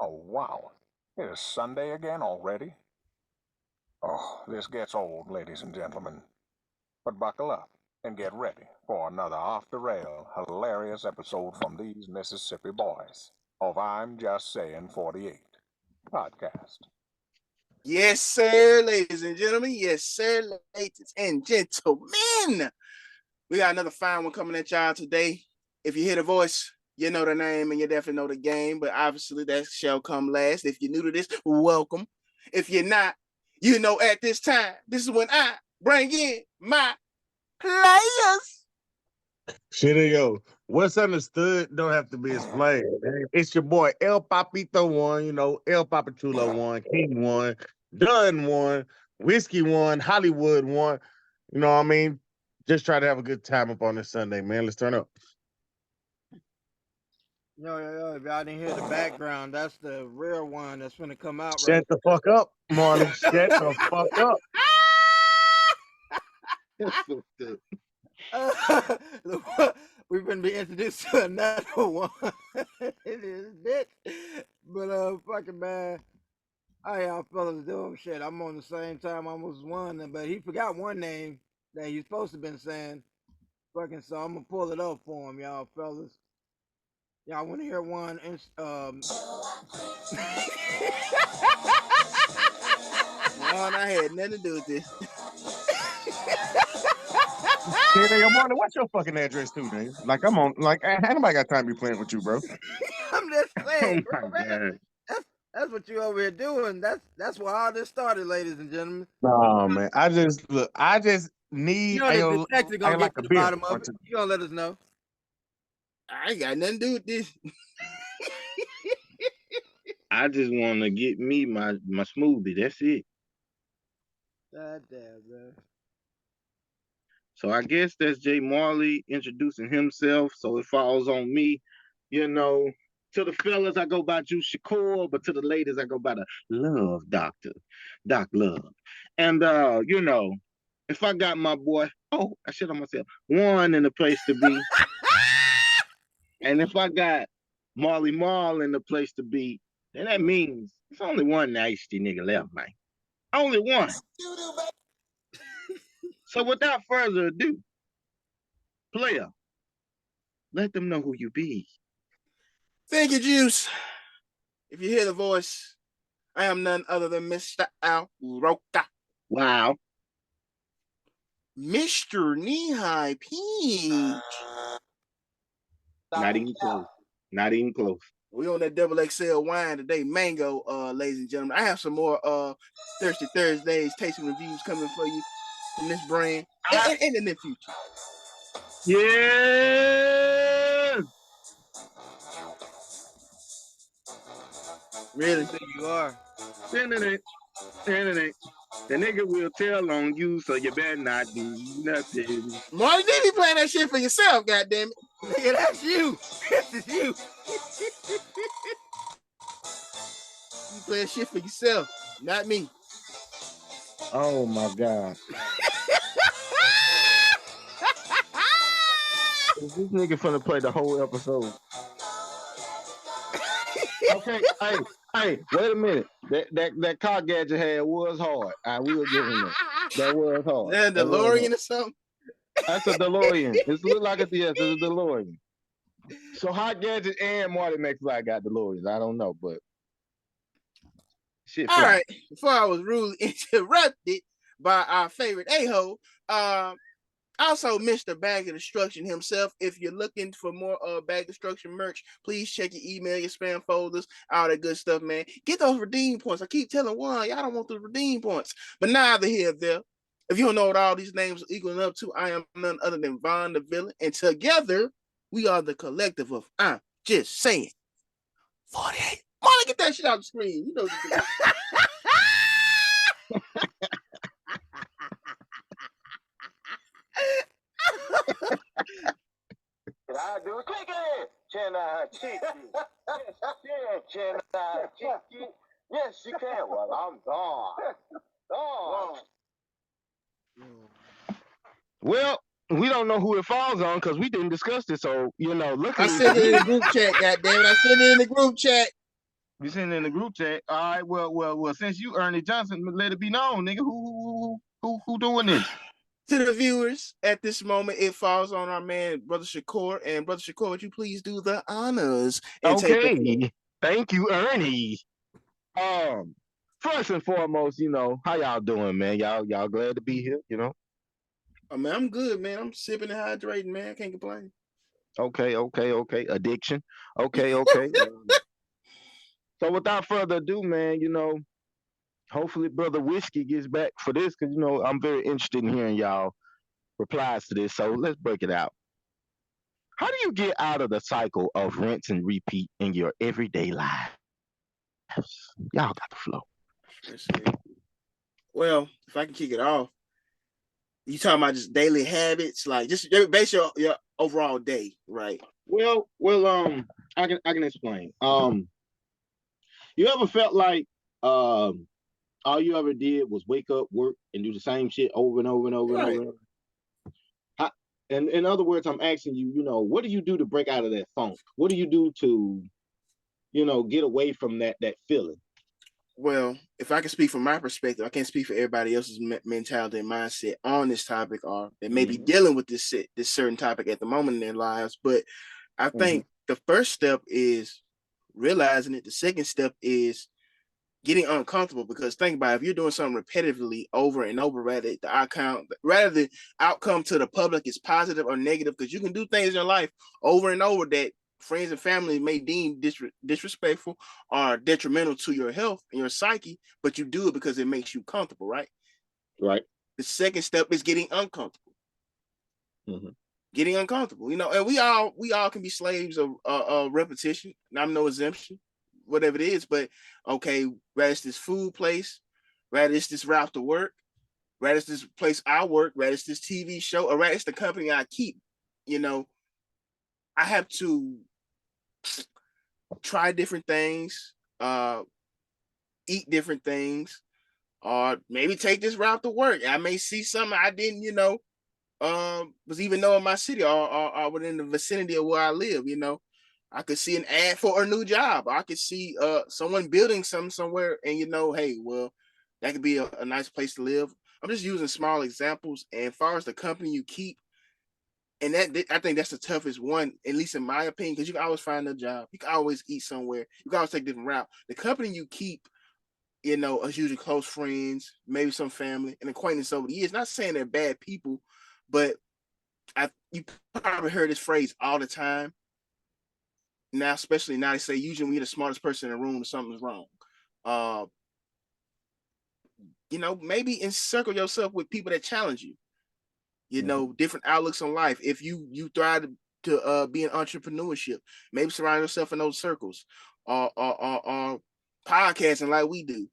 Oh, wow. It is Sunday again already? Oh, this gets old, ladies and gentlemen. But buckle up and get ready for another off-the-rail, hilarious episode from these Mississippi boys of I'm Just Saying 48 podcast. Yes, sir, ladies and gentlemen. Yes, sir, ladies and gentlemen. We got another fine one coming at y'all today. If you hear the voice, you know the name and you definitely know the game, but obviously that shall come last. If you're new to this, welcome. If you're not, you know at this time, this is when I bring in my players. Shit, yo, what's understood don't have to be explained. Man. It's your boy El Papito one, El Papachulo one, King one, Dunn one, Whiskey one, Hollywood one. You know what I mean? Just try to have a good time up on this Sunday, man. Let's turn up. Yo, if y'all didn't hear the background, that's the rare one that's gonna come out Shut the fuck up, Marley. Shut the fuck up. We've been being introduced to another one. It is bitch. But fucking man. How y'all fellas doing? Shit, I'm on the same time almost one, but he forgot one name that he's supposed to been saying. Fucking so I'm gonna pull it up for him, y'all fellas. Y'all wanna hear one Man, I had nothing to do with this. Hey, nigga, Marley, what's your fucking address too, nigga? Like, I'm on, like, ain't nobody got time to be playing with you, bro. I'm just saying, Oh, bro, my man. God. That's what you over here doing. That's where all this started, ladies and gentlemen. No, man. I just need, You know the detective gonna like get a to the beer bottom or of it. two. You gonna let us know. I ain't got nothing to do with this. I just want to get me my smoothie. That's it. God damn, man. So I guess that's Jay Marley introducing himself. So it falls on me, you know. To the fellas, I go by Juice Shakur, but to the ladies, I go by the Love Doctor, Doc Love. And if I got my boy, I shit on myself, one in the place to be, and if I got Marley Marl in the place to be, then that means it's only one nasty nigga left, man. Only one. So without further ado, player, let them know who you be. Thank you, Juice. If you hear the voice, I am none other than Mr. Al Roca. Wow. Mr. Knee-High Peach. Not even close. Not even close. We on that double XL wine today, mango, ladies and gentlemen. I have some more Thirsty Thursdays tasting reviews coming for you from this brand in the near future. Yeah. Really? So you are. The nigga will tell on you, so you better not do nothing. Marty, you be playing that shit for yourself, goddammit. Nigga, that's you. This is you. You play shit for yourself, not me. Oh my God. Is this nigga finna play the whole episode? Okay, hey, wait a minute. That car gadget had was hard. I will give him that. That was hard. Is that a DeLorean or something? That's a DeLorean. It look like it's a DeLorean. So Hot Gadget and Marty McFly got DeLoreans. I don't know, but shit. All right. Before I was rudely interrupted by our favorite a-hole, also Mr. Bag of Destruction himself. If you're looking for more Bag Destruction merch, please check your email, your spam folders, all that good stuff, man. Get those redeem points. I keep telling one, y'all don't want the redeem points, but neither here nor there. If you don't know what all these names are equaling up to, I am none other than Von the Villain, and together we are the collective of I'm Just Saying 48. Molly, get that shit out the screen. You know. I do it? Click it! Can I cheat you? Yes, can I cheat you? Yes, you can. Well, I'm gone. Well, we don't know who it falls on because we didn't discuss this. So, look. I sent it in the group chat, goddammit. I sent it in the group chat. We sitting in the group chat. All right, well. Since you Ernie Johnson, let it be known, nigga. Who doing this? To the viewers, at this moment, it falls on our man, Brother Shakur. And Brother Shakur, would you please do the honors and take the floor? Okay, thank you, Ernie. First and foremost, how y'all doing, man? Y'all glad to be here, Oh, man, I'm good, man. I'm sipping and hydrating, man. I can't complain. Okay. Addiction. Okay. So without further ado, man, hopefully Brother Whiskey gets back for this because I'm very interested in hearing y'all replies to this. So let's break it out. How do you get out of the cycle of rinse and repeat in your everyday lives? Y'all got the flow. Let's see. Well, if I can kick it off, you talking about just daily habits, like just base your overall day, right? Well, I can explain. You ever felt like all you ever did was wake up, work, and do the same shit over and over and over and over Right. and over? And in other words, I'm asking you, what do you do to break out of that funk? What do you do to, get away from that feeling? Well, if I can speak from my perspective, I can't speak for everybody else's mentality and mindset on this topic, or they may be dealing with this certain topic at the moment in their lives. But I think the first step is realizing it. The second step is getting uncomfortable, because think about it, if you're doing something repetitively over and over, rather the outcome to the public is positive or negative, because you can do things in your life over and over that friends and family may deem disrespectful or detrimental to your health and your psyche, but you do it because it makes you comfortable, right? Right. The second step is getting uncomfortable. Mm-hmm. Getting uncomfortable, and we all can be slaves of repetition, and I'm no exemption, whatever it is. But okay, whether it's this food place, whether it's this route to work, whether it's this place I work, whether it's this TV show, or whether it's the company I keep, I have to try different things, eat different things, or maybe take this route to work. I may see something I didn't, was even know in my city, or within the vicinity of where I live. I could see an ad for a new job. I could see someone building something somewhere, and hey, well, that could be a nice place to live. I'm just using small examples. And as far as the company you keep, and that, I think that's the toughest one, at least in my opinion, because you can always find a job, you can always eat somewhere, you can always take a different route. The company you keep, are usually close friends, maybe some family and acquaintance over the years. Not saying they're bad people, but you probably heard this phrase all the time. Now, especially now, they say usually when you're the smartest person in the room, something's wrong. Maybe encircle yourself with people that challenge you. Different outlooks on life. If you thrive to be in entrepreneurship, maybe surround yourself in those circles, or podcasting like we do.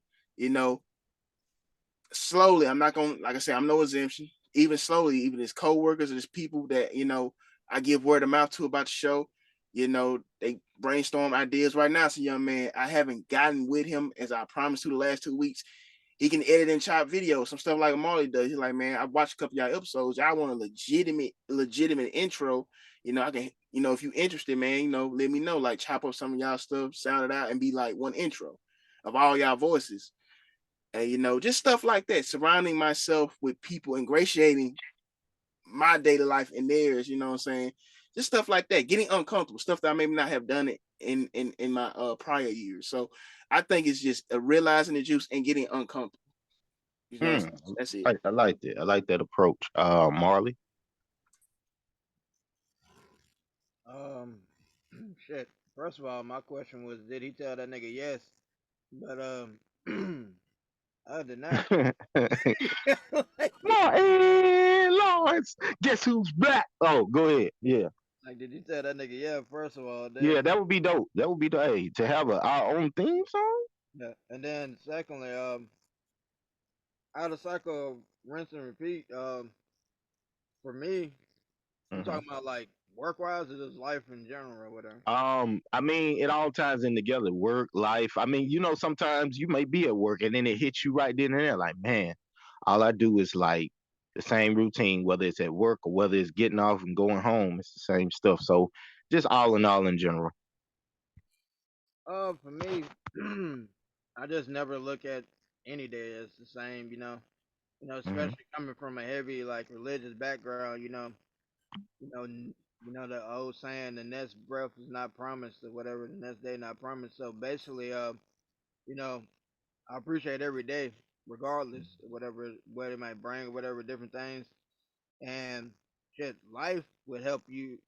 Slowly, I'm not gonna, like I said, I'm no exemption. Even slowly, even as co-workers or as people that I give word of mouth to about the show, they brainstorm ideas. Right now, it's a young man, I haven't gotten with him as I promised to the last 2 weeks. He can edit and chop videos, some stuff like Marley does. He's like, man, I watched a couple of y'all episodes. I want a legitimate intro. I can, if you interested, man, let me know. Like, chop up some of y'all stuff, sound it out, and be like one intro of all y'all voices. And just stuff like that. Surrounding myself with people, ingratiating my daily life and theirs. You know what I'm saying? Just stuff like that. Getting uncomfortable, stuff that I maybe not have done it in my prior years. So I think it's just realizing the juice and getting uncomfortable. That's it. I like that. I like that approach. Marley. Shit. First of all, my question was, did he tell that nigga yes? But other than that, Lawrence, guess who's back? Oh, go ahead. Yeah. like, did you tell that nigga yeah? First of all, Yeah, then that would be dope. That would be dope. Hey, to have our own theme song. yeah, and then secondly, out of cycle of rinse and repeat, for me, you Mm-hmm. talking about like work wise or just life in general or whatever? I mean, it all ties in together. Work, life. I mean, sometimes you may be at work and then it hits you right then and there. Like, man, all I do is like the same routine, whether it's at work or whether it's getting off and going home. It's the same stuff. So, just all in general. For me, I just never look at any day as the same. Mm-hmm. Especially coming from a heavy like religious background. The old saying, the next breath is not promised or whatever, the next day not promised. So basically, you know, I appreciate every day, regardless of whatever what it might bring, or whatever different things. And shit, life would help you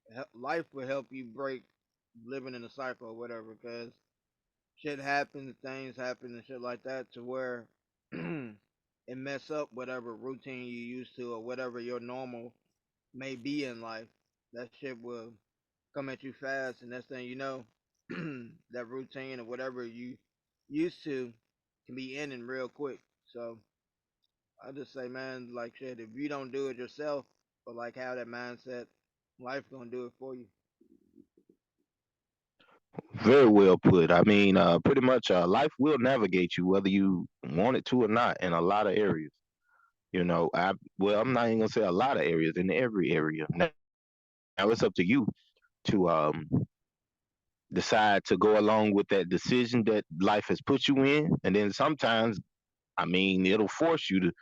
break living in a cycle or whatever, because shit happens, things happen, and shit like that, to where it mess up whatever routine you used to or whatever your normal may be in life. That shit will come at you fast, and next thing you know, that routine or whatever you used to can be ending real quick. So I just say, man, like shit, if you don't do it yourself, but like have that mindset, life gonna do it for you. Very well put. I mean, pretty much, life will navigate you whether you want it to or not in a lot of areas. I'm not even gonna say a lot of areas, in every area. Now it's up to you to decide to go along with that decision that life has put you in, and then sometimes, I mean, it'll force you to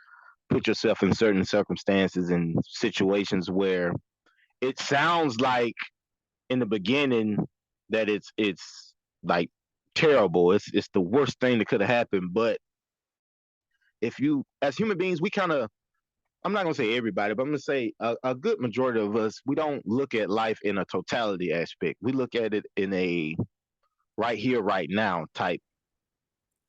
put yourself in certain circumstances and situations where it sounds like in the beginning that it's like terrible. It's the worst thing that could have happened. But if you, as human beings, we kind of, I'm not gonna say everybody, but I'm gonna say a good majority of us, we don't look at life in a totality aspect. We look at it in a right here, right now type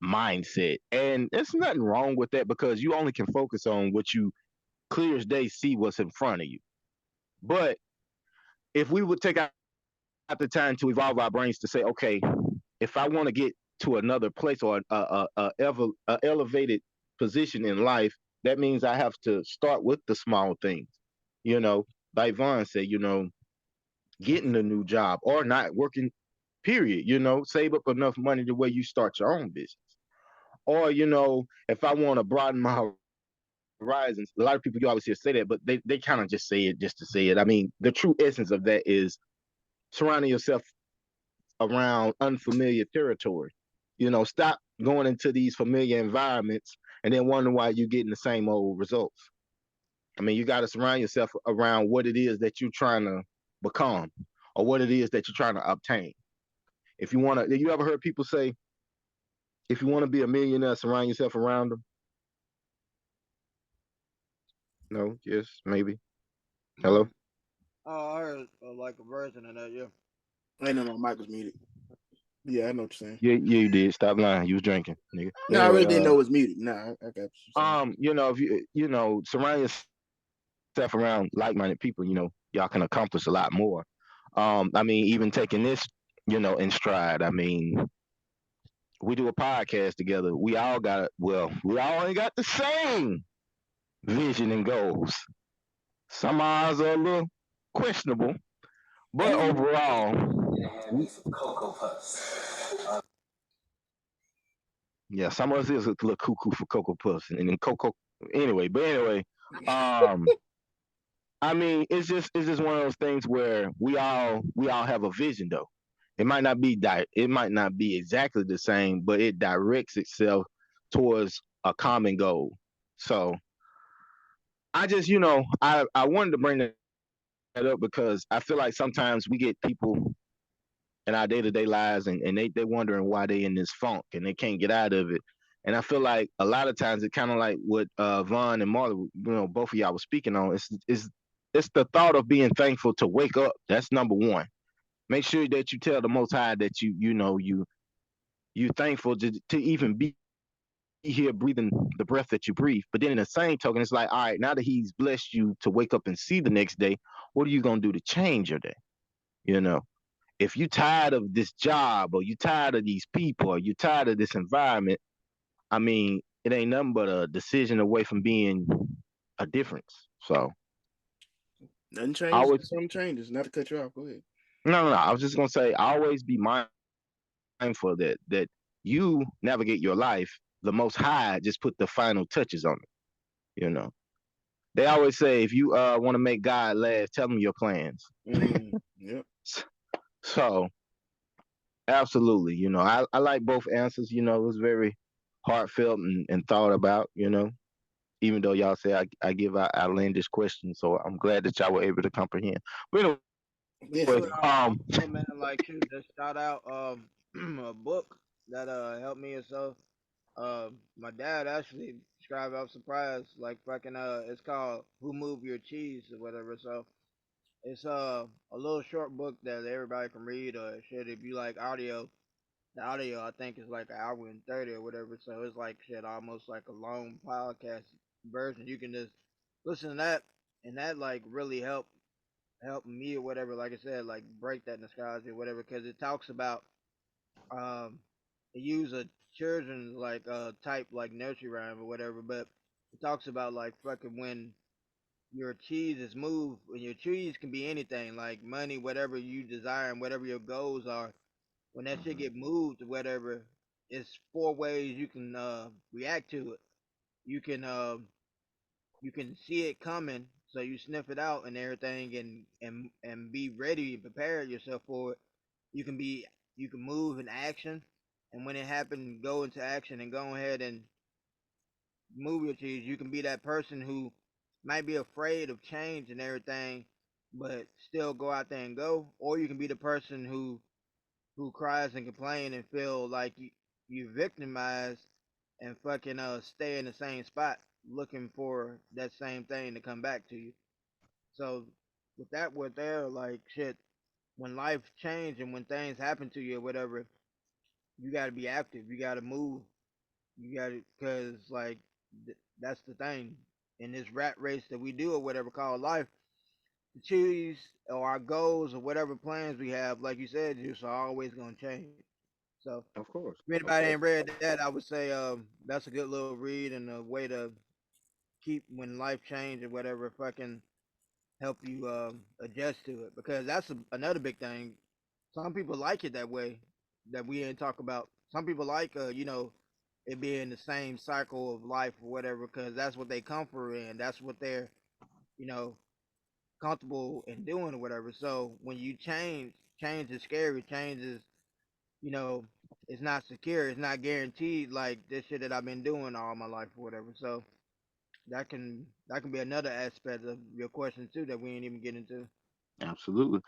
mindset, and there's nothing wrong with that because you only can focus on what you clear as day see what's in front of you. But if we would take out the time to evolve our brains to say, okay, if I want to get to another place or a elevated position in life, that means I have to start with the small things. You know, like Vaughn said, getting a new job or not working, period. Save up enough money to where you start your own business. Or, if I want to broaden my horizons, a lot of people you always hear say that, but they kind of just say it just to say it. I mean, the true essence of that is surrounding yourself around unfamiliar territory. Stop going into these familiar environments and then wondering why you're getting the same old results. I mean, you got to surround yourself around what it is that you're trying to become or what it is that you're trying to obtain. If you want to, you ever heard people say, if you want to be a millionaire, surround yourself around them? No, yes, maybe. Hello? Mm. Oh, I heard like a version of that, yeah. I know my mic was muted. Yeah, I know what you're saying. Yeah, yeah, you did. Stop lying. You was drinking, nigga. But No, I anyway, really didn't know it was muted. No, I got what you're saying. if surround yourself around like-minded people, y'all can accomplish a lot more. I mean, even taking this, in stride. I mean, we do a podcast together. We all ain't got the same vision and goals. Some of ours are a little questionable, but And overall, we, yeah, some of us is a little cuckoo for Cocoa Puffs, and then Cocoa. Anyway, um, I mean, it's just one of those things where we all have a vision though. It might not be exactly the same, but it directs itself towards a common goal. So I just I wanted to bring that up because I feel like sometimes we get people in our day to day lives and they wondering why they in this funk and they can't get out of it. And I feel like a lot of times it kind of like what Vaughn and Marley, both of y'all was speaking on. It's the thought of being thankful to wake up. That's number one. Make sure that you tell the Most High that you thankful to even be here breathing the breath that you breathe. But then in the same token, it's like, all right, now that He's blessed you to wake up and see the next day, what are you gonna do to change your day? You know, if you tired of this job or you tired of these people or you tired of this environment, I mean, it ain't nothing but a decision away from being a difference. So nothing I changes. always Something changes. Not to cut you off. Go ahead. no. I was just gonna say, always be mindful that you navigate your life. The Most High just put the final touches on it. They always say if you want to make God laugh, tell him your plans. Yep. So Absolutely. I like both answers. It was very heartfelt and thought about, even though y'all say I give out outlandish questions. So I'm glad that y'all were able to comprehend. But anyway, Me Yeah. too. And also, man, like shoot, just shout out a book that helped me and so. My dad actually described. I was surprised. Like fucking it's called "Who Moved Your Cheese" or whatever. So it's a little short book that everybody can read or shit. If you like audio, the audio I think is like an hour and 30 or whatever. So it's like shit, almost like a long podcast version. You can just listen to that, and that like really help me or whatever. Like I said, like break that nostalgia or whatever, because it talks about um it use a children's like type like nursery rhyme or whatever, but it talks about like fucking when your cheese is moved, and your cheese can be anything like money, whatever you desire and whatever your goals are. When that shit get moved or whatever, it's four ways you can react to it. You can you can see it coming, so you sniff it out and everything, and be ready and prepare yourself for it. You can be you can move in action, and when it happens, go into action and go ahead and move your cheese. You can be that person who might be afraid of change and everything, but still go out there and go. Or you can be the person who cries and complain and feel like you victimized and fucking stay in the same spot looking for that same thing to come back to you. So with that, with there, like shit, when life change and when things happen to you or whatever, you got to be active. You got to move. You got to, cause like that's the thing in this rat race that we do or whatever called life. The choose or our goals or whatever plans we have, like you said, just are always gonna change. So of course, if of anybody course. ain't read that, I would say that's a good little read and a way to keep when life change or whatever fucking help you adjust to it, because that's another big thing. Some people like it that way that we didn't talk about. Some people like it being the same cycle of life or whatever, because that's what they comfort in. That's what they're you know comfortable in doing or whatever. So when you change is scary. Change is you know it's not secure. It's not guaranteed like this shit that I've been doing all my life or whatever. So that can be another aspect of your question too that we ain't even get into. Absolutely.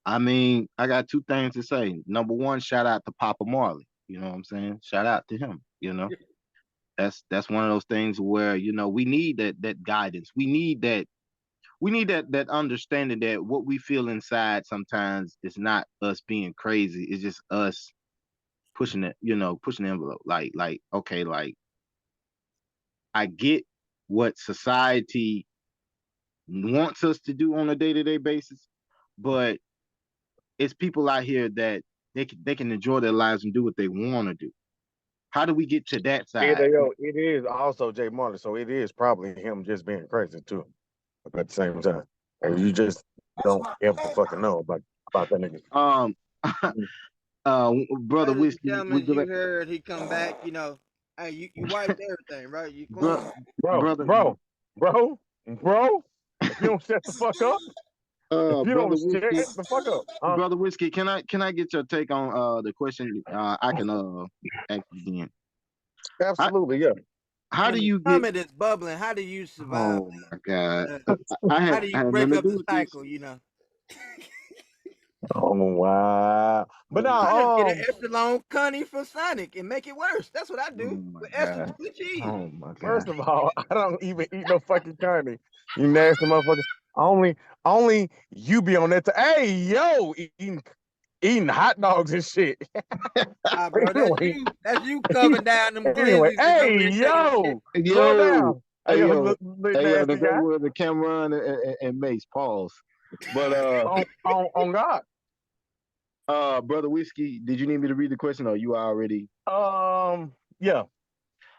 I mean, I got two things to say. Number one, shout out to Papa Marley. You know what I'm saying? Shout out to him. That's one of those things where we need that guidance. We need that understanding that what we feel inside sometimes is not us being crazy. It's just us pushing the envelope. Like okay, like I get what society wants us to do on a day-to-day basis, but it's people out here that they can enjoy their lives and do what they want to do. How do we get to that side? It is also Jay Marley, so it is probably him just being crazy too at the same time. And you just don't ever fucking know about that nigga. Um, brother Ladies and whiskey, we gentlemen, go you back, heard he come back. Hey, you wiped everything, right? You bro, clean. Bro, brother, bro, bro, bro, if you don't shut the fuck up, if you brother don't shut whiskey, the fuck up, huh? brother whiskey. Can I get your take on the question? I can ask again. How, Absolutely, yeah. how When do the you get? stomach is bubbling, how do you survive Oh my God, that? I How had do I you had break nothing to up do the with this. cycle? Oh wow. But Oh, I just get an now, extra long cunny for Sonic and make it worse. That's what I do oh my with extra God. cheese. Oh my God. first of all, I don't even eat no fucking candy. You nasty motherfucker. Only you be on that. Hey, yo, eating hot dogs and shit. Ah, bro, that's anyway, you. That's you coming down them anyway, glizzies and over hey, there taking a shit. yo, slow Yo, down. Hey, hey yo, yo, look hey yo, the nasty great guy. word the Cameron and Mace. Pause. But On God. brother whiskey, did you need me to read the question or you already? Yeah.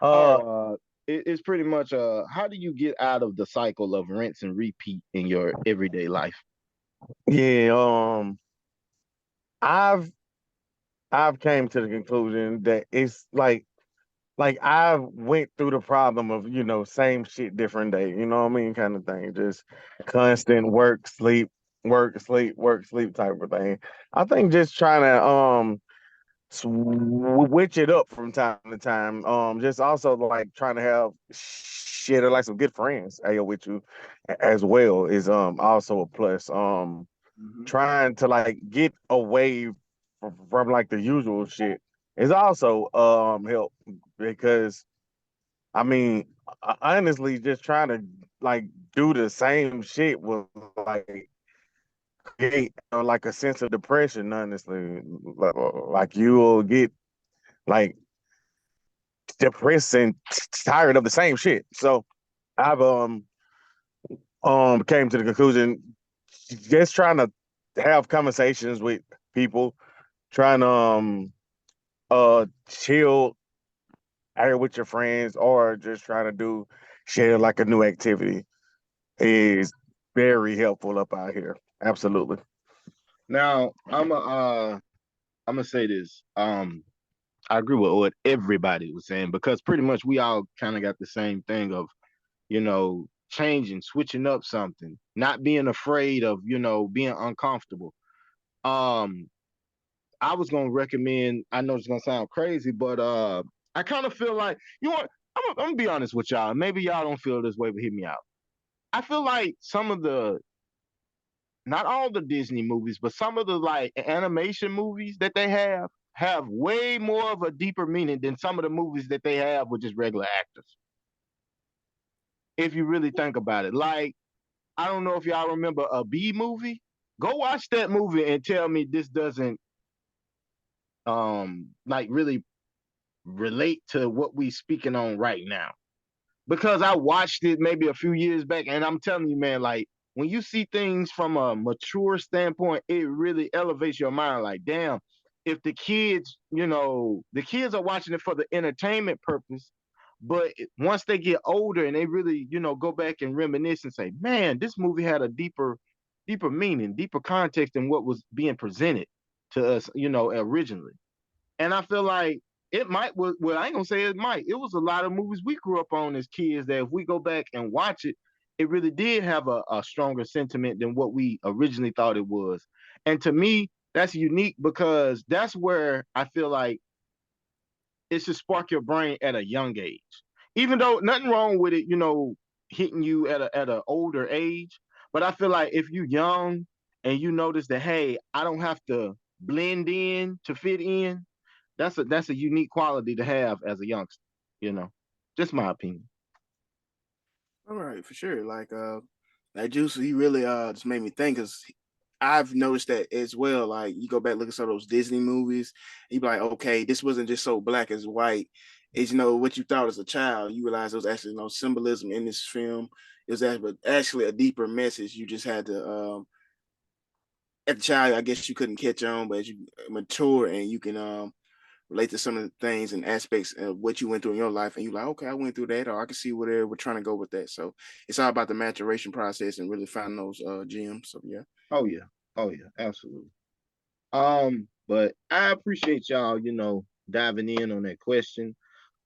Oh, Uh, it's pretty much how do you get out of the cycle of rinse and repeat in your everyday life? yeah. I've I've came to the conclusion that it's like I went through the problem of, same shit, different day, you know what I mean, kind of thing. Just constant work, sleep type of thing. I think just trying to switch it up from time to time. Just also like trying to have shit or like some good friends with you as well is also a plus. Trying to like get away from like the usual shit is also help because I mean honestly just trying to like do the same shit will like create like a sense of depression honestly like you will get like depressed and tired of the same shit. So I've came to the conclusion just trying to have conversations with people, trying to chill out with your friends or just trying to do share like a new activity is very helpful up out here. Absolutely. Now I'm gonna say this. I agree with what everybody was saying because pretty much we all kind of got the same thing of, changing, switching up something, not being afraid of, being uncomfortable. Um, I was gonna recommend. I know it's gonna sound crazy, but I kind of feel like I'm gonna be honest with y'all. Maybe y'all don't feel this way, but hear me out. I feel like some of the not all the Disney movies, but some of the like animation movies that they have way more of a deeper meaning than some of the movies that they have with just regular actors. If you really think about it, like I don't know if y'all remember a B movie. Go watch that movie and tell me this doesn't like really relate to what we speaking on right now. Because I watched it maybe a few years back, and I'm telling you, man, like when you see things from a mature standpoint, it really elevates your mind. Like, damn, if the kids are watching it for the entertainment purpose, but once they get older and they really, go back and reminisce and say, man, this movie had a deeper meaning, deeper context than what was being presented to us, originally. And I feel like it might, well, I ain't gonna say it might. It was a lot of movies we grew up on as kids that if we go back and watch it, it really did have a stronger sentiment than what we originally thought it was. And to me, that's unique because that's where I feel like it should spark your brain at a young age. Even though nothing wrong with it, hitting you at an older age. But I feel like if you're young and you notice that, hey, I don't have to blend in to fit in, that's a unique quality to have as a youngster, you know. Just my opinion. All right, for sure. That Juice, he really just made me think because I've noticed that as well. Like you go back look at some of those Disney movies, you be like, okay, this wasn't just so black as white. It's what you thought as a child. You realize there was actually no symbolism in this film. It was actually a deeper message. You just had to at the child, I guess you couldn't catch on, but as you mature and you can relate to some of the things and aspects of what you went through in your life, and you like, okay, I went through that, or I can see where we're trying to go with that. So it's all about the maturation process and really finding those gems. So yeah. Oh yeah. Oh yeah, absolutely. But I appreciate y'all, diving in on that question.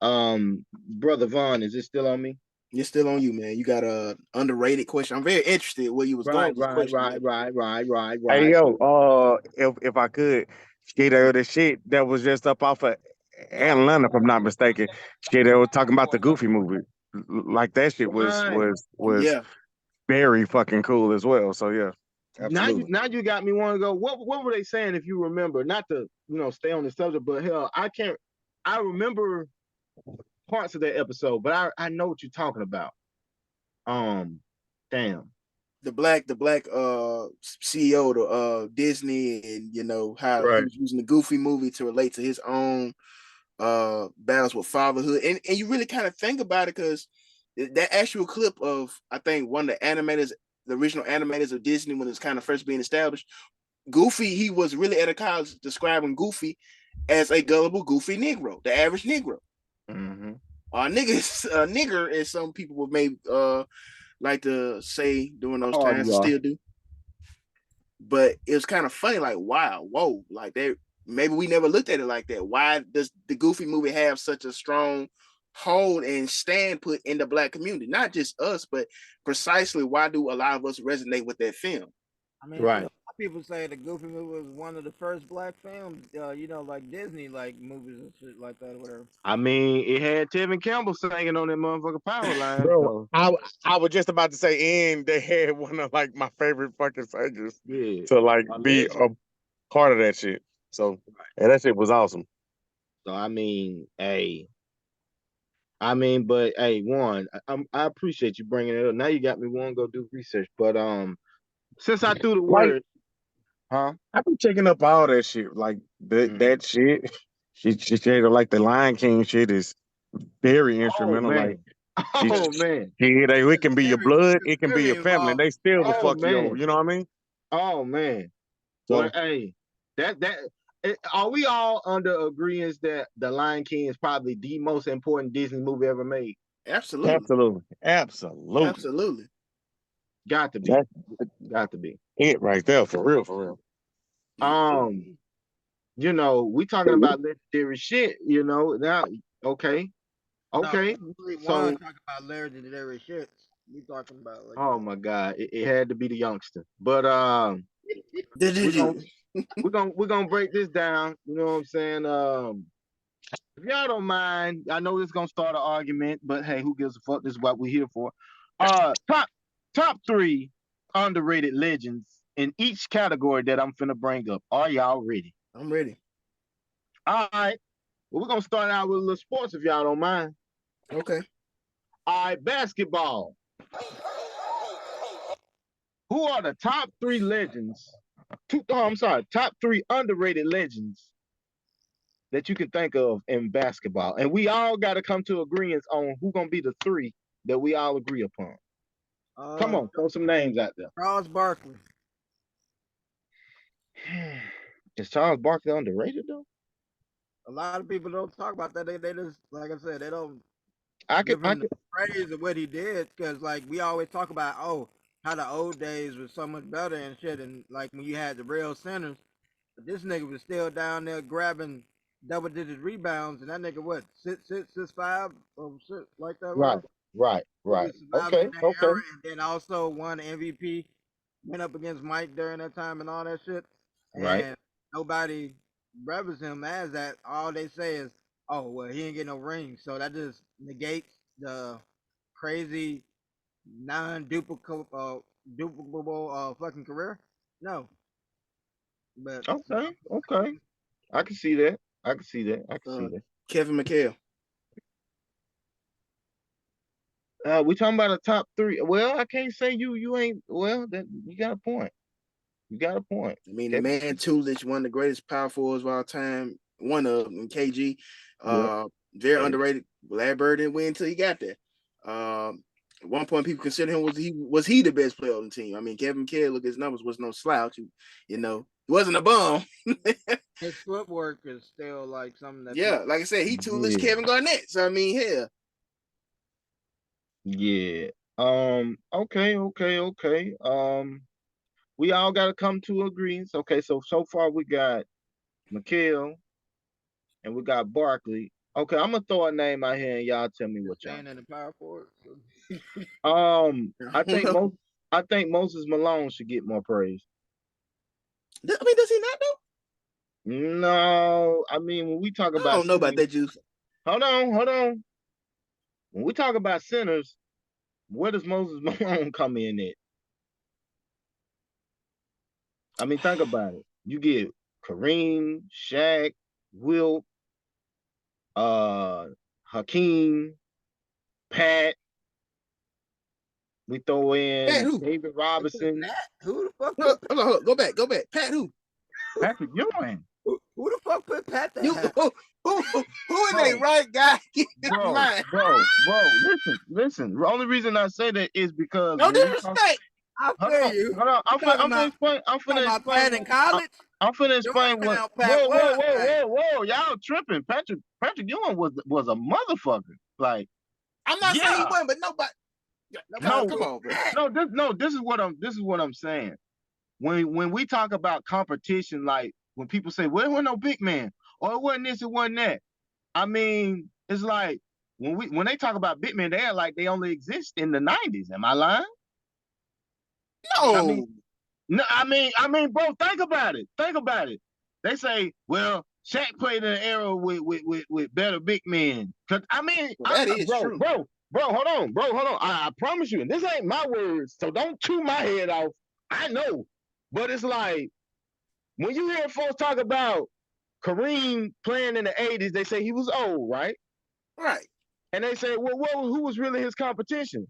Brother Vaughn, is it still on me? It's still on you, man. You got a underrated question. I'm very interested where you was going Right, with this right, question, right, man. right, right, right, Hey right. yo, if I could, the shit that was just up off of Atlanta, if I'm not mistaken. Shit, they were talking about the Goofy movie. Like that shit was Right. was was Yeah. very fucking cool as well. So yeah, Now you absolutely. now you got me want to go. What were they saying if you remember? Not to, stay on the subject, but hell, I can't I remember parts of that episode, but I know what you're talking about. Um damn. The black CEO to Disney, and how he Right. was using the Goofy movie to relate to his own battles with fatherhood. And you really kind of think about it because that actual clip of, I think, one of the animators, the original animators of Disney when it's kind of first being established, Goofy, he was really at a college describing Goofy as a gullible, goofy Negro, the average Negro. Mm-hmm. Nigger, as some people would maybe like to say during those Hard times, you still do. But it was kind of funny, like, wow, whoa, like they maybe we never looked at it like that. Why does the Goofy movie have such a strong hold and stand put in the black community? Not just us, but precisely why do a lot of us resonate with that film? I mean, right. people say the Goofy movie was one of the first black films, like Disney like movies and shit like that or whatever. I mean, it had Tevin Campbell singing on that motherfucking power line. Bro, So I was just about to say, and they had one of like my favorite fucking singers yeah, to like a be legend. a part of that shit. So, and that shit was awesome. So I mean, hey, but hey, one, I appreciate you bringing it up. Now you got me want to go do research. But since I threw the Like word, huh? I be checking up all that shit, like Mhm. that shit. She said like the Lion King shit is very Oh instrumental. Like man, she, oh man, it can be your blood, it can be Very your family. involved. They still will oh fuck you over. man, You know what I mean? oh man. Well, So hey, are we all under agreement that The Lion King is probably the most important Disney movie ever made? Absolutely. absolutely, absolutely, Absolutely. Got to be, that's got to be. it right there for real, for real. Um, we talking about legendary shit. Now, okay, No, okay. we want So, to talk about legendary shits. We talking about like oh my God, it had to be the youngster. But we're gonna Did we're gonna break this down. You know what I'm saying? If y'all don't mind, I know this is gonna start an argument, but hey, who gives a fuck? This is what we're here for. Top three underrated legends in each category that I'm finna bring up. Are y'all ready? I'm ready. All right. Well, we're gonna start out with a little sports if y'all don't mind. Okay. All right, basketball. Who are the top three legends? I'm sorry, top three underrated legends that you can think of in basketball. And we all got to come to agreement on who gonna be the three that we all agree upon. Come on, throw some names out there. Charles Barkley. Is Charles Barkley underrated though? A lot of people don't talk about that. They just like I said, they don't I could, give I him the could. praise of what he did because like we always talk about how the old days was so much better and shit and like when you had the real centers, but this nigga was still down there grabbing double digit rebounds and that nigga what 6'5" or shit like that Right, whatever. right, He right. was surviving Okay, in that okay. era and then also won MVP, went up against Mike during that time and all that shit. Right. And nobody revers him as that. All they say is, oh, well, he didn't get no ring. So that just negates the crazy duplicable fucking career. No. But Okay, okay. I can see that. I can see that. I can see that. Kevin McHale. We talking about a top three. Well, I can't say you ain't. Well, that you got a point. You got a point. I mean, the Kevin. man Tulich, one of the greatest power forwards of all time. One of them, KG. Yep. Very underrated. Larry Bird didn't win until he got there. At one point, people considered him was he the best player on the team. I mean, Kevin McHale, look at his numbers, was no slouch. He wasn't a bum. his footwork is still like something that Yeah, people. like I said, he Tulich Yeah. Kevin Garnett. So I mean, hell, Yeah. Okay. Okay. Okay. We all got to come to agreements. Okay. So far we got McHale and we got Barkley. Okay. I'm gonna throw a name out here and y'all tell me what y'all Staying in the power forward. So. think. I don't know. I think Moses Malone should get more praise. I mean, does he not though? No, I mean when we talk I about don't know about centers, that juice. hold on, hold on. When we talk about centers, where does Moses Malone come in at? I mean, think about it. You get Kareem, Shaq, Wilt, uh, Hakeem, Pat. We throw Pat in who? David They put Robinson, Pat? Who the fuck Hold put Pat? on, hold on. Go back. Pat who? Patrick Ewing. Who the fuck put Pat You there? who in a Bro, right guy get bro, mine? bro. Listen. The only reason I say that is because No when we talk, disrespect. I hold feel on, you. hold on. You talking I'm finna about explain. I'm talking finna about explain. Pat in college? I'm finna You explain what. understand Pat was, man. Whoa! Y'all tripping? Patrick Ewing was a motherfucker. Like, I'm not saying he yeah, wasn't, but nobody. Nobody no, Come put on, bro. Pat. This is what I'm saying. When we talk about competition, like when people say, "Well, it wasn't no big man," or "It wasn't this, it wasn't that." I mean, it's like when they talk about big men, they are like they only exist in the '90s. Am I lying? I mean, No. No, bro, think about it. Think about it. They say, well, Shaq played in an era with better big men. Cause Well, that is true. hold on. I promise you, and this ain't my words, so don't chew my head off. I know, but it's like when you hear folks talk about Kareem playing in the '80s, they say he was old, right? Right. And they say, well, who was really his competition?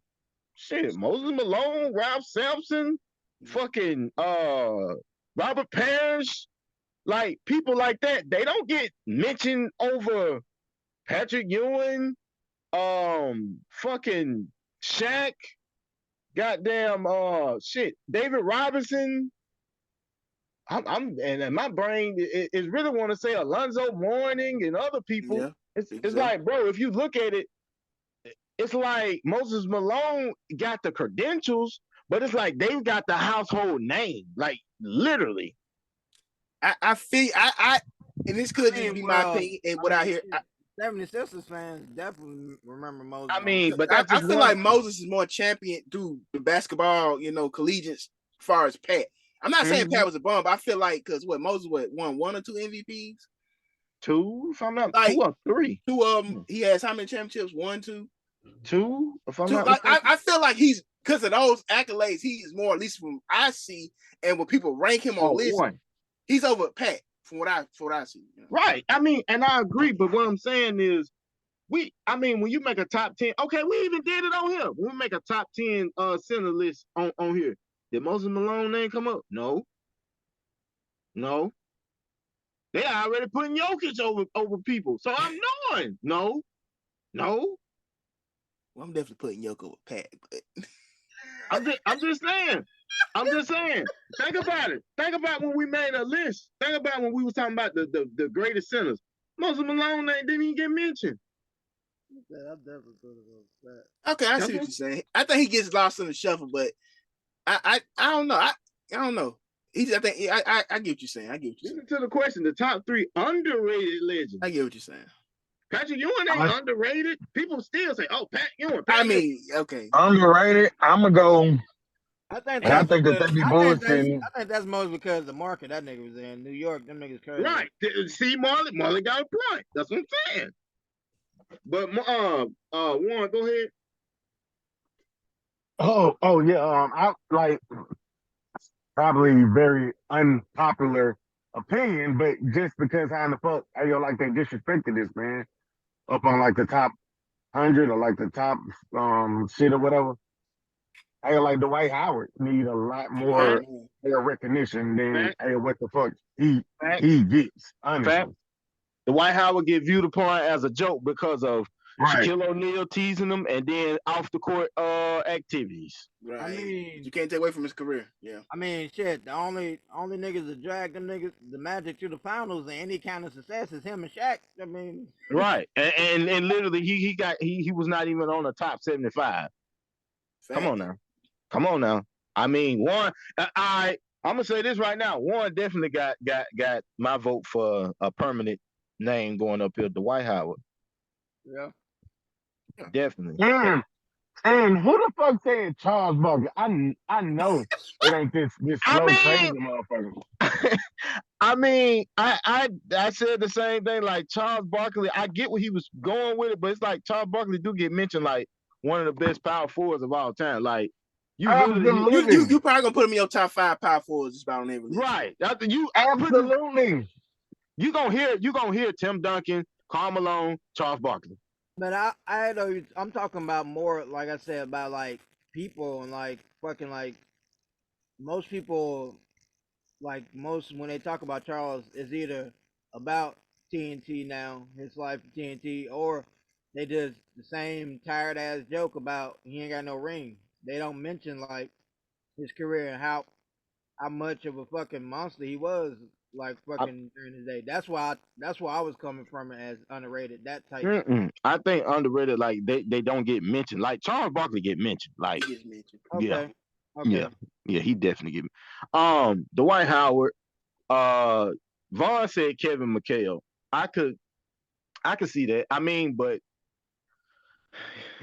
Shit, Moses Malone, Ralph Sampson, fucking Robert Parrish, like people like that. They don't get mentioned over Patrick Ewing, fucking Shaq, goddamn shit, David Robinson. I'm and my brain is really want to say Alonzo Mourning and other people. Yeah. It's like, bro, if you look at it, it's like Moses Malone got the credentials, but it's like they've got the household name, like literally. I feel and this could just be my opinion. And what I hear, 76ers fans definitely remember Moses. But that's I feel like Moses is more champion through the basketball, collegiate as far as Pat. I'm not saying Pat was a bum, but I feel like because Moses won 1 or 2 MVPs. 2, if I'm not like, 2 or 3. 2 of them. He has how many championships? 1, 2. 2, if I'm not like I feel like he's because of those accolades, he is more, at least from I see, and when people rank him on lists, he's over Pat from what I see. Right. And I agree, but what I'm saying is when you make a top 10, okay, we even did it on here. When we make a top 10 center list on here, did Moses Malone name come up? No. They already putting Jokic over people. So I'm knowing. No. Well, I'm definitely putting Jokic over Pat, but I'm just saying. Think about it. Think about when we made a list. Think about when we was talking about the greatest centers. Moses Malone name didn't even get mentioned. Okay, I see what you're saying. I think he gets lost in the shuffle, but I don't know. I don't know. I get what you're saying. Listen to the question. The top 3 underrated legends. I get what you're saying. Patrick Ewing ain't underrated. People still say, "Oh, Pat Ewing." Okay. Underrated. I'm gonna go. I think that they be bullshitting. I think that's most because the market that nigga was in. New York, them niggas crazy. Right. See, Marley got a point. That's what I'm saying. But Warren, go ahead. Oh yeah. I like probably very unpopular opinion, but just because how in the fuck like they disrespected this man up on like the top 100 or like the top shit or whatever. I like Dwight Howard need a lot more recognition than what the fuck he gets, honestly. Dwight Howard get viewed upon as a joke because of Shaquille O'Neal teasing him and then off the court activities. Right. You can't take away from his career. Yeah. Shit. The only niggas that drag them niggas the Magic to the finals and any kind of success is him and Shaq. Right. And literally he was not even on the top 75. Come on now. Warren. I'm gonna say this right now. Warren definitely got my vote for a permanent name going up here, Dwight Howard. Yeah. Definitely. And who the fuck said Charles Barkley? I know it ain't this slow crazy motherfucker. I said the same thing. Like Charles Barkley, I get what he was going with it, but it's like Charles Barkley do get mentioned like one of the best power forwards of all time. Like you probably gonna put him in your top 5 power forwards just about on every list. Right. Absolutely. You gonna hear Tim Duncan, Karl Malone, Charles Barkley. But I know I'm talking about more, like I said, about like people and like fucking like most people, like most when they talk about Charles, is either about TNT now, his life at TNT, or they just the same tired ass joke about he ain't got no ring. They don't mention like his career and how much of a fucking monster he was, like fucking during his day. That's why I was coming from it as underrated. That type. I think underrated, like they don't get mentioned. Like Charles Barkley get mentioned. Like he gets mentioned. Okay. Yeah, he definitely get. Dwight Howard. Vaughn said Kevin McHale. I could see that. But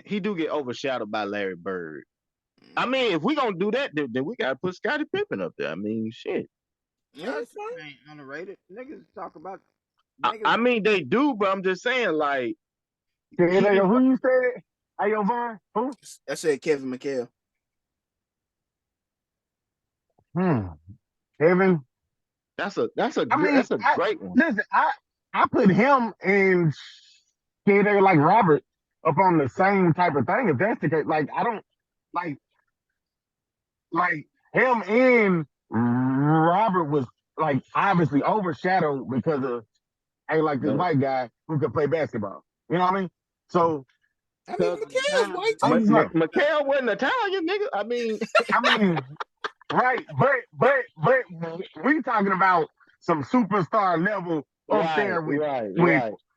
he do get overshadowed by Larry Bird. I mean, if we gonna do that, then we gotta put Scottie Pippen up there. I mean, shit. Yeah, That's that's fine. ain't underrated. Niggas talk about I niggas. mean, they do, but I'm just saying, like, Who he didn't. you said? Hey, yo, Vaughn? Who? I said Kevin McHale. Hmm. Kevin. That's a I good. mean, That's a great one. listen, I put him and shit like Robert up on the same type of thing. If that's the case, like I don't like like him and Robert was like obviously overshadowed because of hey like this No, white guy who could play basketball. You know what I mean? So I mean, because McHale's white I'm too. just saying. McHale wasn't Italian, nigga. I mean, I mean, right, but we talking about some superstar level up right, there with right.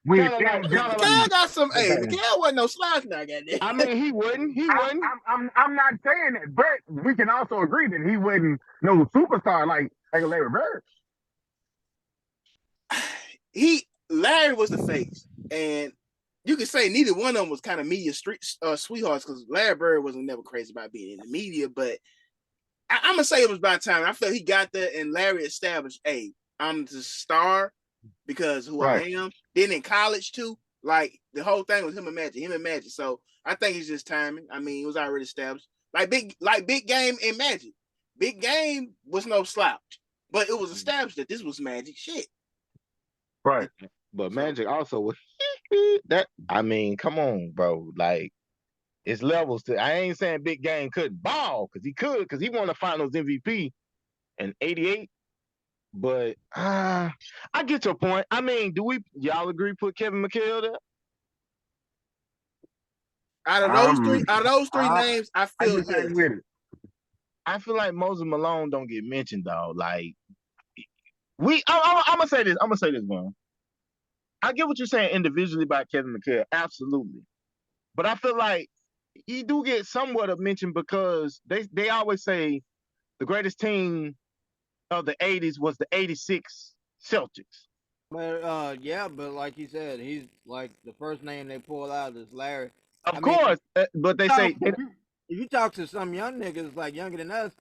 with Kind of like. McHale MJ. got some. Hey, Okay. McHale wasn't no slouch now, goddamn. I mean, he wouldn't. He wouldn't. I'm not saying that, but we can also agree that he wasn't no superstar like Larry Bird. Larry was the face, and you could say neither one of them was kind of media street sweethearts because Larry Bird wasn't never crazy about being in the media, but I'm gonna say it was about time. I felt he got there, and Larry established, "Hey, I'm the star because who I am." Then in college too, like the whole thing was him and Magic. So I think it's just timing. I mean, it was already established. Like big game and Magic. Big game was no slouch, but it was established that this was Magic shit. Right. But Magic also was that. I mean, come on, bro. Like, it's levels to. I ain't saying Big Game couldn't ball because he could because he won the Finals MVP in '88. But I get your point. I mean, do we y'all agree put Kevin McHale there? Out of those three names, I I feel just yes. ain't with it. I feel like Moses Malone don't get mentioned though. Like I'm gonna say this. I'm gonna say this, man. I get what you're saying individually about Kevin McHale, absolutely. But I feel like he do get somewhat of mention because they always say the greatest team of the '80s was the '86 Celtics. But yeah, but like you said, he's like the first name they pull out is Larry. I Of mean, course, but they talk, say if you talk to some young niggas like younger than us,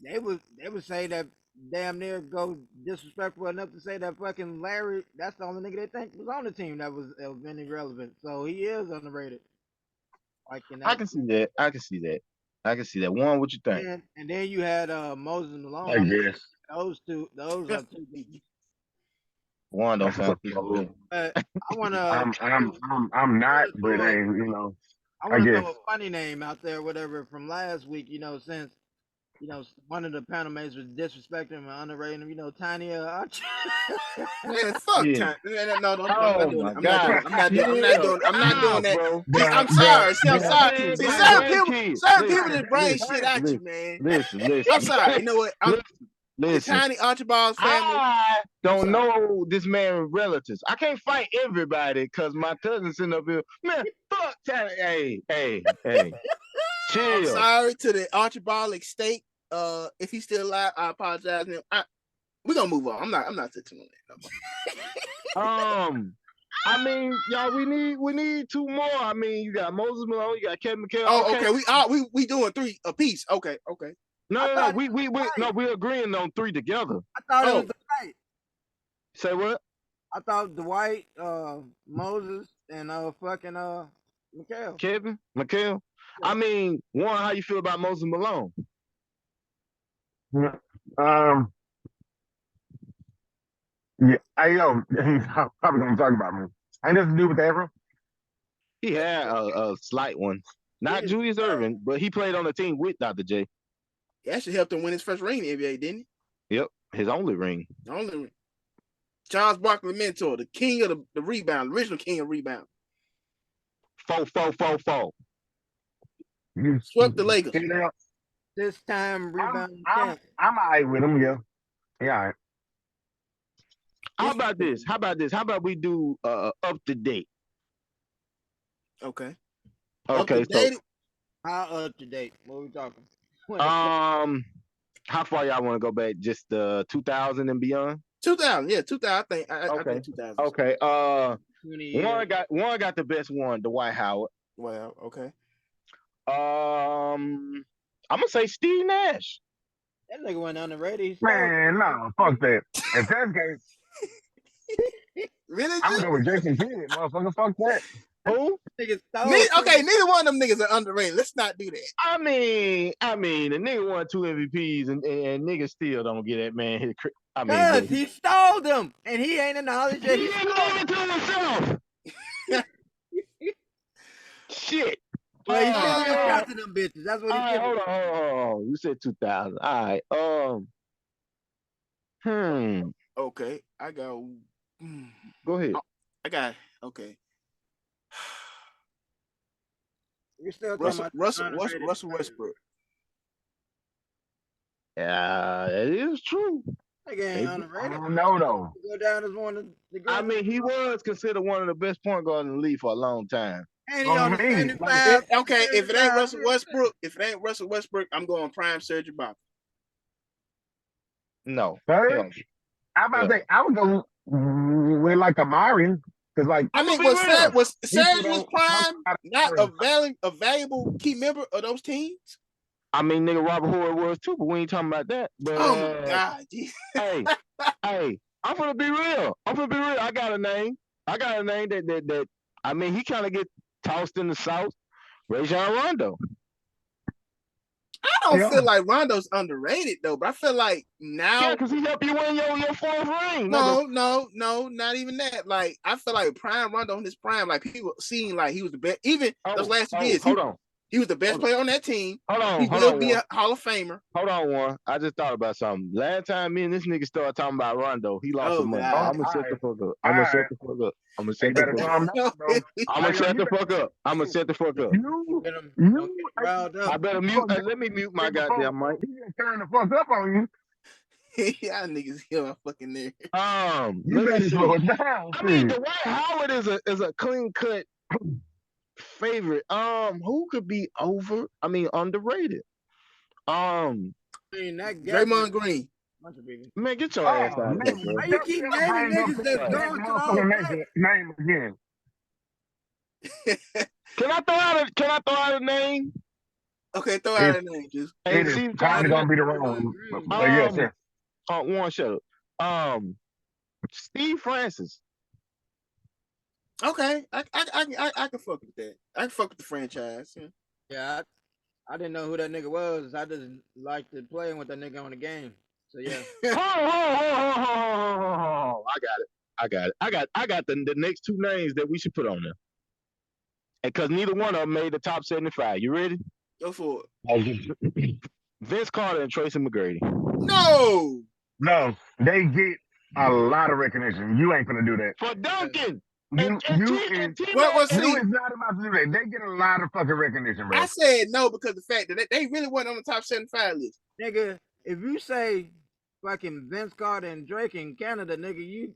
they would say that damn near go disrespectful enough to say that fucking Larry. That's the only nigga they think was on the team that was any relevant. So he is underrated. Like in I that. can see that. I can see that. I can see that. One, what you think? And then you had Moses Malone. I I mean, guess. those are two. One don't sound too So, good. But I wanna I'm not, but hey, I I wanna guess. throw a funny name out there, whatever, from last week. Since one of the panel mates was disrespecting him and underrating him. Tiny Man, fuck Yeah. time. No, I'm not Oh doing my it. I'm not doing God. it. I'm not doing. I'm not Chill doing. I'm not doing out, that. bro. I'm sorry. See, I'm sorry. Man, See, my grandkids. certain people Listen, just bring listen, shit at you, listen, man. listen, I'm listen, sorry. You know what? I'm the listen. Tiny Archibald family. I I'm don't sorry. know this man's relatives. I can't fight everybody because my cousin's sitting up here. Man, fuck Tiny. Hey. I'm Chill. sorry to the Archibald estate. If he's still alive, I apologize to him. We're gonna move on. I'm not touching on that no more. I mean, y'all, we need two more. I mean, you got Moses Malone, you got Kevin McHale. Oh, okay. We doing three a piece. Okay. No. We're agreeing on three together. I thought it was Oh. Dwight. Say what? I thought Dwight, Moses, and fucking McHale. Kevin McHale. I mean, one, how you feel about Moses Malone? Yeah, I'm probably gonna talk about me. Ain't nothing to do with the Afro. He had a slight one. Not Julius Erving, but he played on the team with Dr. J. He actually helped him win his first ring in the NBA, didn't he? Yep, his only ring. The only ring. Charles Barkley mentor, the king of the rebound, original king of rebound. 4-4-4-4. Swept the Lakers. This time rebound. I'm all right with him, yeah. Yeah, all right. How about this? How about we do up to date? Okay. Okay, so how up to date? What are we talking? How far y'all want to go back? Just 2000 and beyond? 2000, yeah, 2000. I think 2000. Okay. One got the best one, Dwight Howard. Well, okay. I'm gonna say Steve Nash. That nigga went underrated. He stole. Man, no, fuck that. If that's the case, Really? I'm G? gonna go with Jason Kidd, motherfucker. Fuck that. Who? Nigga stole. Okay, neither one of them niggas are underrated. Let's not do that. I mean, the nigga won 2 MVPs and niggas still don't get that man his. I mean, Cause he stole them, and he ain't acknowledged that he he didn't stole give it to himself. Shit. Well, he Oh, sent me a God. shot to them bitches. That's what All he right, did. hold on. You said 2000. All right. Okay, I got. Go ahead. I got. Okay. We're still talking about Russell Westbrook. Yeah, it is true. Nigga ain't Maybe. underrated. I don't know though. Go down as one of the greatest. I mean, he was considered one of the best point guards in the league for a long time. And he on the me, 75. Okay, if it ain't 75. Russell Westbrook, I'm going prime Serge Ibaka. No. Serge? I about to say I would go with like a Myron, because like I mean, be real. was Serge People was don't prime talk not about a valuable key member of those teams? I mean, nigga, Robert Horry was too, but we ain't talking about that. But Oh my God! hey, I'm gonna be real. I got a name. That I mean, he kind of get tossed in the South. Rajon Rondo. I don't feel like Rondo's underrated though, but I feel like now. Yeah, because he helped you win your 4th ring. No, not even that. Like I feel like prime Rondo in his prime, like people seeing like he was the best. Even those last 2 years, he was the best player on that team. He will be a Hall of Famer. Hold on, one. I just thought about something. Last time me and this nigga started talking about Rondo, he lost some money. God. I'm gonna shut the fuck up. I'm gonna shut the fuck up. I'm gonna shut the fuck up. I'm gonna shut the fuck up. I'm gonna shut the fuck up. I better mute. Let me mute my goddamn mic. He didn't turn the fuck up on you. Y'all niggas hear my fucking there. You better slow it down. I mean, Dwight Howard is a clean cut favorite. Who could be underrated? Draymond Green. Man, get your ass out of here, bro. Why you keep naming niggas that's going to the Hall of Fame? Name again. Can I throw out a name? Okay, throw out a name, just. It is probably gonna be the wrong one. But yes, sir. One shut up. Steve Francis. Okay, I can fuck with that. I can fuck with the franchise. Yeah, I didn't know who that nigga was. I just liked to play with that nigga on the game. So yeah. I got the next 2 names that we should put on there. And because neither one of them made the top 75. You ready? Go for it. Vince Carter and Tracy McGrady. No, they get a lot of recognition. You ain't gonna do that. For Duncan. You is not about to do that. They get a lot of fucking recognition, bro. I said no because the fact that they really weren't on the top 75 list. Nigga, if you say fucking Vince Carter and Drake in Canada, nigga, you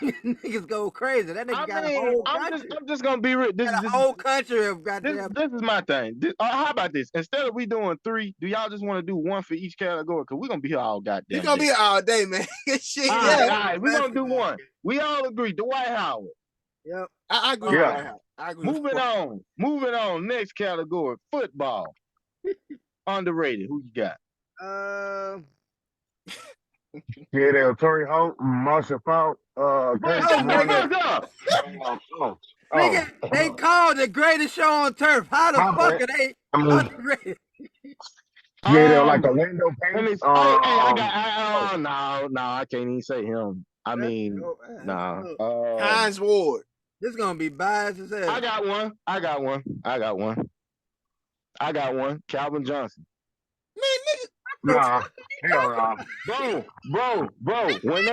niggas go crazy. That nigga got a whole country. I'm just gonna be real. This is a whole country of goddamn. This is my thing. How about this? Instead of we doing 3, do y'all just want to do 1 for each category? Because we're gonna be here all goddamn. We're gonna be here all day, man. Shit, all right, we're gonna do 1. We all agree. Dwight Howard. Yep. I agree. Yeah. I agree. Moving on. Next category: football. Underrated. Who you got? Yeah, Torrey Holt, Marshall Faulk, Nigga, they called the greatest show on turf. How the fuck are they underrated? Yeah, they're like Orlando Pace. No, I can't even say him. I mean, nah. Hines Ward. This is gonna be biased as hell. I got one. Calvin Johnson. Man, nigga. Nah, hell no. Bro. When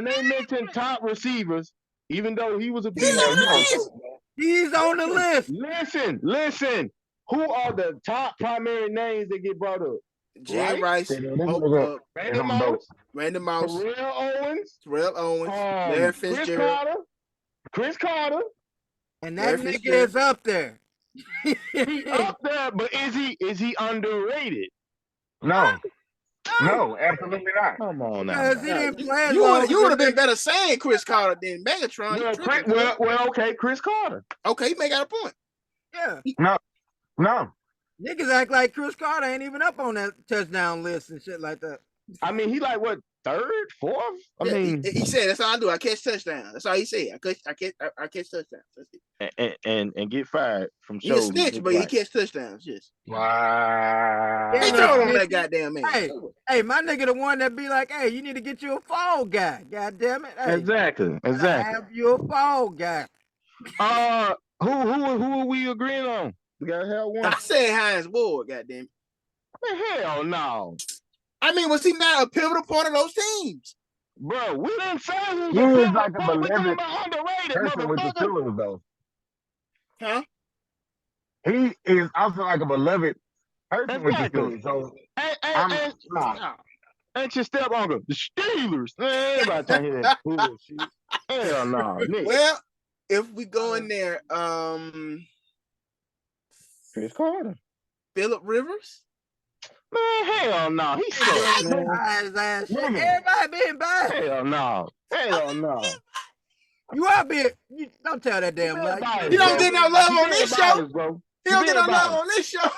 they mention top receivers, even though he was a he's on the list. Listen. Who are the top primary names that get brought up? Jay Rice, Randy Mouse, Terrell Owens, Larry Fitzgerald, Chris Carter, and that nigga is up there. Up there, but is he underrated? No, absolutely not. Come on now. You would have been better saying Chris Carter than Megatron. Well, okay, Chris Carter. Okay, you may got a point. Yeah. No. Niggas act like Chris Carter ain't even up on that touchdown list and shit like that. I mean, he like what, third, fourth? I Yeah, mean, he said that's all I do. I catch touchdowns. That's all he said. I catch touchdowns. That's it. and get fired from He a shows. snitch, but he catch touchdowns. Yes. Wow. He Yeah, told look, on that goddamn man. Hey, my nigga, the one that be like, hey, you need to get you a fall guy. God damn it. Hey, Exactly. have you a fall guy. Who are we agreeing on? We gotta have one. I said Hines Ward. Goddamn. Hell no, I mean, was he not a pivotal part of those teams? bro. We didn't say he was He a is pivotal like a part. We talking beloved about underrated, person with the motherfucker. Steelers, though. Huh? He is also like a beloved person with the Exactly. Steelers. So And nah. ain't your step uncle the Steelers? Everybody trying to hear that bullshit. Hell no, nigga. Well, if we go in there, Chris Carter. Phillip Rivers. Man, hell no. He sucks, man. Ass shit. Nigga. Everybody being biased. Hell no. Hell no. You are being. You don't tell that damn lie. He don't get no love on this show. bro. He don't get no love on this show.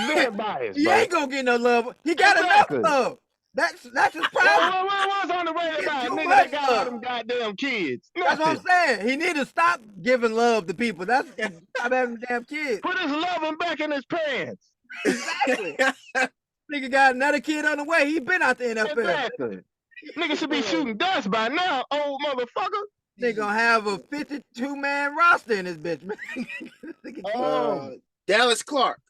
Very biased, He bro. ain't gonna get no love. He got Exactly. enough love. That's his problem. What's on the radio about? Too Nigga much that got all love. them goddamn kids. That's what I'm saying. He need to stop giving love to people. That's stop having damn kids. Put his loving back in his pants. Exactly. Nigga got another kid on the way. He been out the NFL. Exactly. Nigga should be shooting dust by now, old motherfucker. They gonna have a 52-man roster in this bitch, man. Dallas Clark.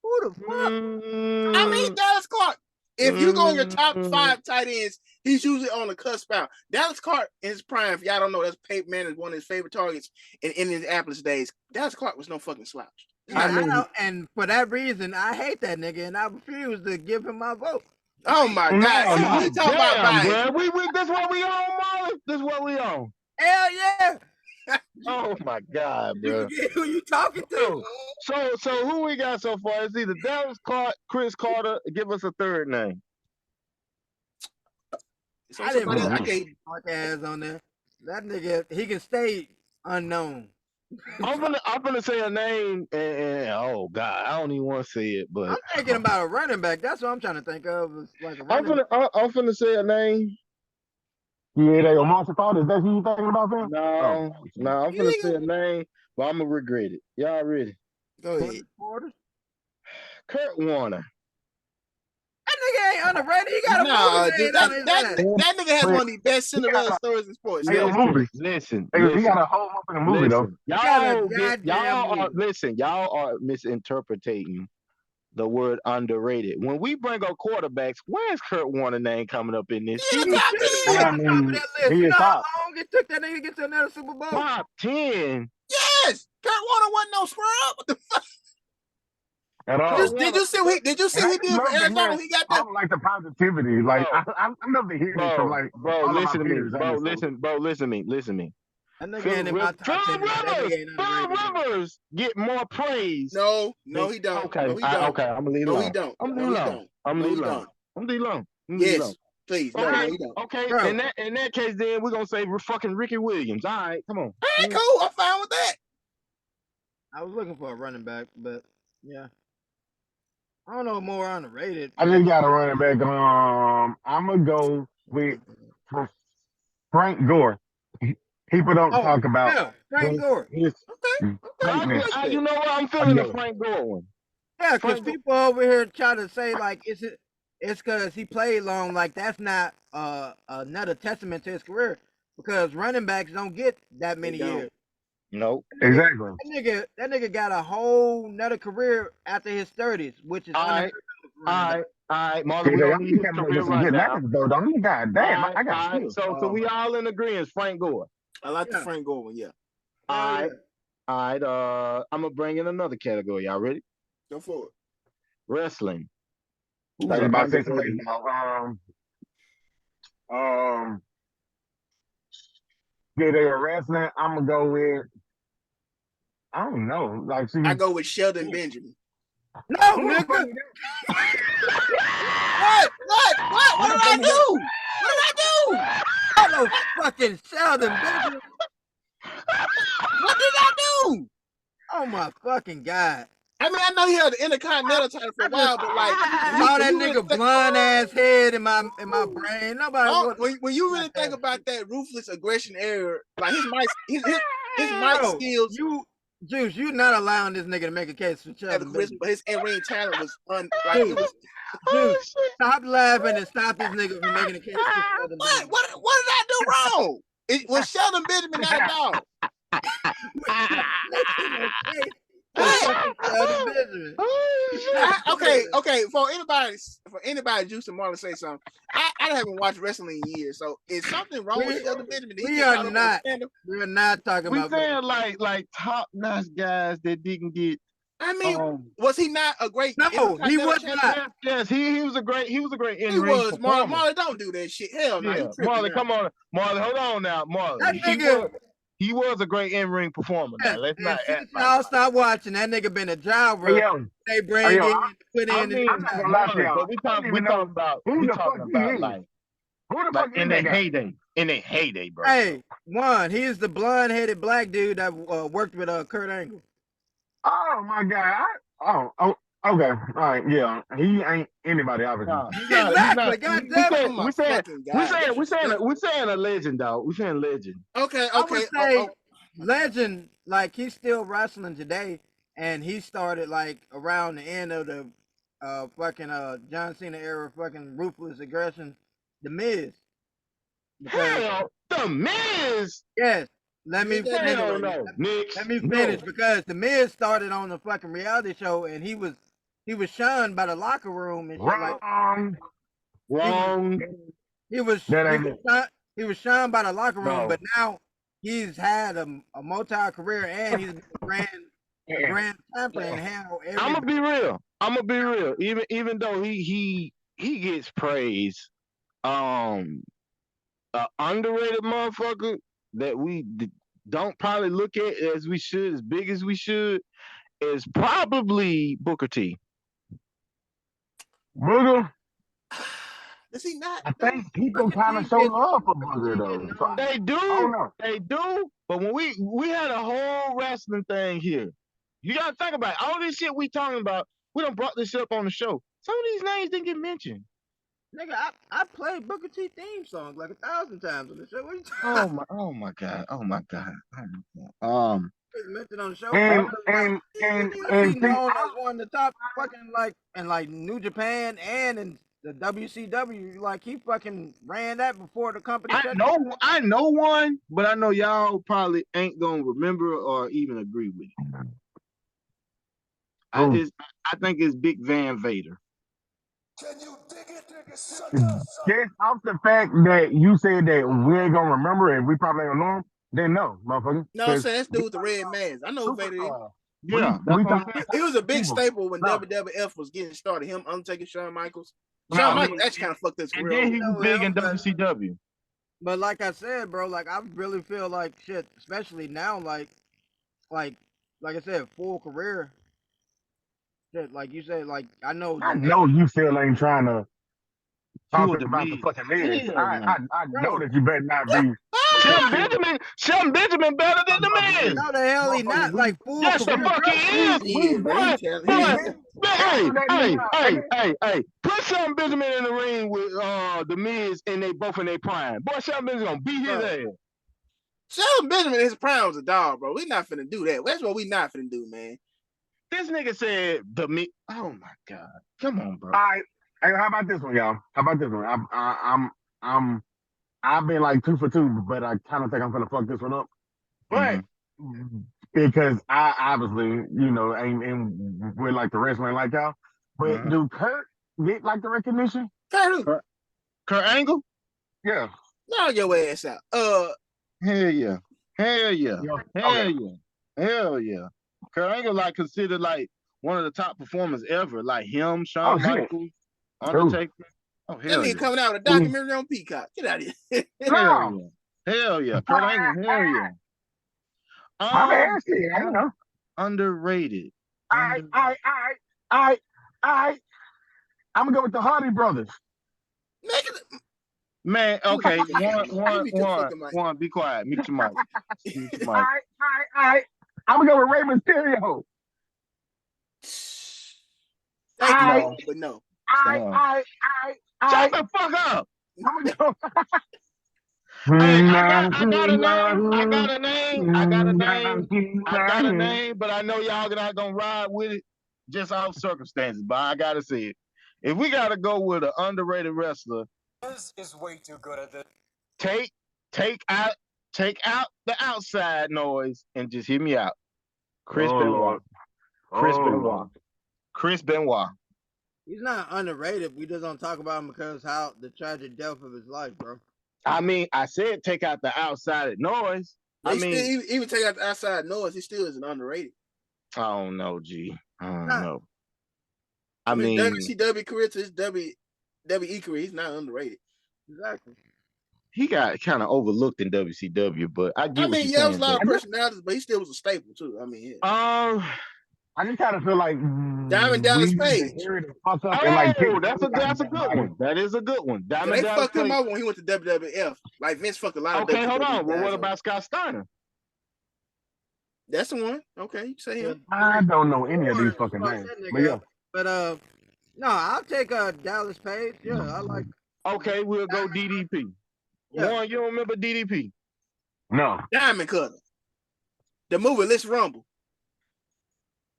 Who the fuck? I mean, Dallas Clark. If you go in your top 5 tight ends, he's usually on the cusp out. Dallas Clark in his prime, if y'all don't know, that's Peyton Manning, one of his favorite targets in Indianapolis days. Dallas Clark was no fucking slouch. I know, and for that reason, I hate that nigga, and I refuse to give him my vote. Oh my God! We talking about bias. This what we on, Molly? This what we on? Hell yeah! Oh my God, bro! Who you talking to? So who we got so far? It's either Dallas Clark, Chris Carter. Give us a third name. I didn't put Clark ass on there. That nigga, he can stay unknown. I'm gonna say a name, and oh God, I don't even want to say it, but I'm thinking about a running back. That's what I'm trying to think of. Like a running I'm finna say a name. Yeah, they go Monster Carter. Is that who you thinking about, fam? No, I'm finna say a name, but I'm gonna regret it. Y'all ready? Go ahead. Kurt Warner. That nigga ain't underrated. He got a movie dude, on his ass. that nigga has one of the best Cinderella stories in sports. Listen, He got a whole up in the movie, though. Y'all are misinterpreting the word underrated. When we bring up quarterbacks, where's Kurt Warner name coming up in this? He You know how long it took that nigga to get to another Super Bowl? Top 10. Yes, Kurt Warner wasn't no scrub. What the fuck? At all. Did you see what he did for Arizona when he got I that? don't like the positivity. Like I love to hear this from like listen to me. Listen to me. That nigga ain't in my top 10. Phil Rivers get more praise. No, he don't. Okay, no, he don't. okay, I'm gonna leave it alone. No, he don't. I'm gonna leave it alone. Yes, please. No, he don't. Okay, in that case, then we're gonna say we're fucking Ricky Williams. All right, come on. All right, cool. I'm fine with that. I was looking for a running back, but yeah. I don't know more underrated. I just got a running back. I'm gonna go with Frank Gore. People don't talk about. Yeah, Frank Gore. Okay. You know what? I'm feeling the Frank Gore one. Yeah, because people over here try to say like it's because he played long. Like that's not another testament to his career because running backs don't get that many years. Nope. Exactly. That nigga got a whole nother career after his 30s, which is all right. Marlon, We don't need his career right now. Don't need God damn. I got so we all in agreement. Frank Gore. I like the Frank Gore one. Yeah. All right. I'm gonna bring in another category. Y'all ready? Go for it. Wrestling. Talking about somebody. Yeah, they were wrestling. I'm gonna go with. I don't know. Like I go with Sheldon Benjamin. No, nigga. What? What did I do? Hello, fucking Sheldon Benjamin. What did I do? Oh my fucking God. I mean, I know he had the Intercontinental title for a while, but like I saw that nigga blonde ass head in my brain. Nobody when you really think about that ruthless aggression era, like his mic Bro, skills, Juice, you not allowing this nigga to make a case for had the Sheldon charisma, Benjamin. but his in-ring talent was Juice, it was. Juice, stop laughing and stop this nigga from making a case for Sheldon Benjamin. What did I do wrong? Was Sheldon Benjamin not a dog? Making a case for fucking Sheldon Benjamin. Okay. For anybody, Juice and Marlon say something. I haven't watched wrestling in years, so is something wrong with Sheldon Benjamin? We are not talking We about. saying like top notch guys that didn't get. I mean, was he not a great? No, he was not. Yes, he was a great in ring. He was. Marlon, don't do that shit. Hell no. Yeah, Marlon, come on, Marlon, hold on now, Marlon. That nigga. He was a great in-ring performer. Now let's not act like y'all stop watching. That nigga been a jobber. They bring in to put in. I'm not gonna lie to y'all. We talking about like in their heyday. In their heyday, bro. Hey, he's the blonde-headed black dude that worked with Kurt Angle. Oh my god. Okay. All right. Yeah. He ain't anybody, obviously. Exactly. Goddamn. We're saying a legend, dog. We're saying legend. Okay. I would say legend. Like he's still wrestling today, and he started like around the end of the fucking John Cena era, fucking ruthless aggression, The Miz. Hell, The Miz. Yes. Let me finish because The Miz started on the fucking reality show, and he was shunned by the locker room and shit. Wrong. He was shunned by the locker room, but now he's had a multi-career and he's been a grand champion. I'm gonna be real. Even though he gets praise, underrated motherfucker that we don't probably look at as we should, as big as we should, is probably Booker T. Booger? Does he not? I think people kind of show love for Booger though. So they do. But when we had a whole wrestling thing here, you gotta think about it. All this shit we talking about. We done brought this up on the show. Some of these names didn't get mentioned. Nigga, I played Booker T theme songs like 1,000 times on the show. What are you talking Oh my god. mentioned on the show. And known as one of the top fucking like New Japan and in the WCW. Like he fucking ran that before the company. I know one, but I know y'all probably ain't gonna remember or even agree with it. I think it's Big Van Vader. Can you dig it? Just off the fact that you said that we ain't gonna remember it, we probably ain't gonna know him, then no, motherfucker. No, I'm saying that's dude with the red mask. I know who Vader is. Yeah, he was a big staple when WWF was getting started. Him, Undertaker, Shawn Michaels. Shawn Michaels actually kind of fucked his career. And then he was big in WCW. But like I said, bro, like I really feel like shit, especially now, like I said, full career. Shit, like you said, like I know you still ain't trying to talk about the fucking Miz. I know that you better not be. Shelton Benjamin better than the Miz. No, the hell he not. Like full yes, the fuck he is. Hey. Put Shelton Benjamin in the ring with the Miz, and they both in their prime. Boy, Shelton Benjamin gonna beat his ass. Shelton Benjamin in his prime was a dog, bro. We not finna do that. That's what we not finna do, man. This nigga said the Miz. Oh my god, come on, bro. All right. Hey, how about this one, y'all? How about this one? I've been like 2 for 2, but I kind of think I'm gonna fuck this one up. But because I obviously, ain't in with like the wrestling like y'all. But do Kurt get like the recognition? Kurt Angle? Yeah. Knock your ass out. Hell yeah. Kurt Angle like considered like one of the top performers ever. Like him, Shawn Michaels, Undertaker. Oh, hell that nigga coming out with a documentary on Peacock. Get out of here. Hell yeah. Kurt Angle, hell yeah. I'm asking, I don't know. Underrated. I'm gonna go with the Hardy Brothers. Man, okay. One, be quiet. Mute your mic. I'm gonna go with Rey Mysterio. Thank you, I, but no. I, Shut the fuck up. Hey, I got a name. I got a name. I got a name. I got a name, but I know y'all not gonna ride with it just off circumstances. But I gotta say it. If we gotta go with an underrated wrestler, Buzz is way too good at this. take take out take out the outside noise and just hear me out. Chris Oh Benoit. Lord. Chris Oh Benoit. Lord. Chris Benoit. He's not underrated. We just don't talk about him because how the tragic death of his life, bro. I mean, I said take out the outside noise. I They still mean, even take out the outside noise, he still isn't underrated. I don't know, G. I don't Nah. know. I mean, mean, WCW career to his WWE career, he's not underrated. Exactly. he got kind of overlooked in WCW, but I get I what mean, you're yeah, it was saying. a lot of personalities, but he still was a staple too. I mean, yeah. I just kind of feel like Diamond we Dallas need to Page. hear the fuck up and like pick. That's a good one. That is a good one. Yeah, Diamond they Dallas fucked him Page. up when he went to WWF. Like Vince fucked a lot of Okay, WWF hold on. Well, guys what up. about Scott Steiner? That's the one. Okay, you say him. I don't know any of these fucking names, but yeah. But no, I'll take Dallas Page. Yeah, I like. Okay, we'll go DDP. Yeah. One, you don't remember DDP? No. Diamond Cutter. The movie Let's Rumble.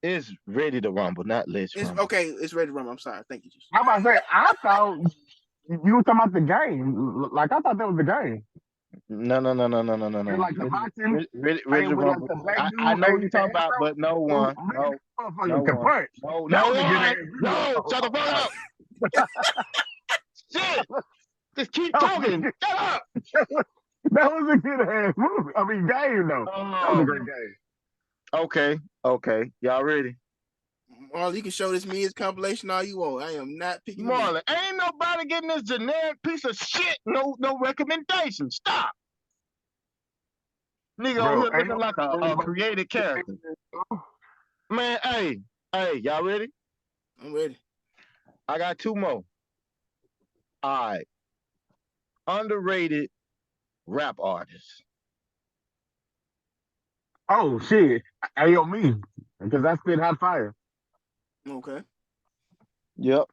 It's Ready to Rumble, not Let's Rumble. Okay, it's Ready to Rumble. I'm sorry. Thank you. I'm about to say, I thought you were talking about the game. Like I thought that was the game. No. You're like the boxing. Ready Playing to with like Rumble. the black dude. I know what you're with the talking about, afro. but no one. No. Motherfucker can one. punch. No That was a good one. ass No. video. Shut the fuck up. Shit. Just keep talking. Shut up. That was a good ass movie. I mean, game though. That was a great game. Okay. Y'all ready? Well, you can show this Miz compilation all you want. I am not picking Marlon, ain't nobody getting this generic piece of shit. No recommendation. Stop. Nigga over here looking like a created character. Man, hey, y'all ready? I'm ready. I got two more. All right. Underrated rap artists. Oh shit. Ayo me. Because I spit hot fire. Okay. Yep.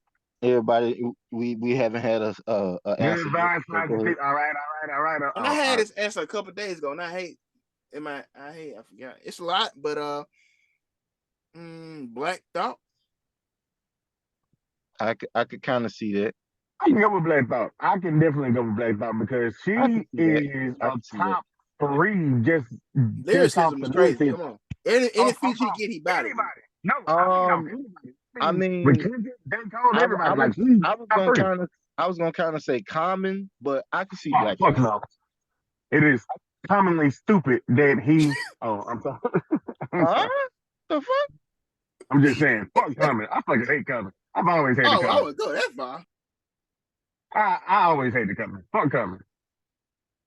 Everybody, we haven't had a answer. All right. And I had this answer a couple days ago, and I forgot. It's a lot, but Black Thought. I could kind of see that. I can go with Black Thought. I can definitely go with Black Thought because she is a top three just off Lyricism the is crazy. lyricism. Come on. Any feature he get, he body. Anybody. No, I mean, everybody. I was gonna kind of say Common, but I could see Black Thought. Thought. No. It is commonly stupid that he. Oh, I'm sorry. The fuck? I'm just saying. Fuck Common. I fucking hate Common. I've always hated Common. I would go that far. I always hated Common. Fuck Common.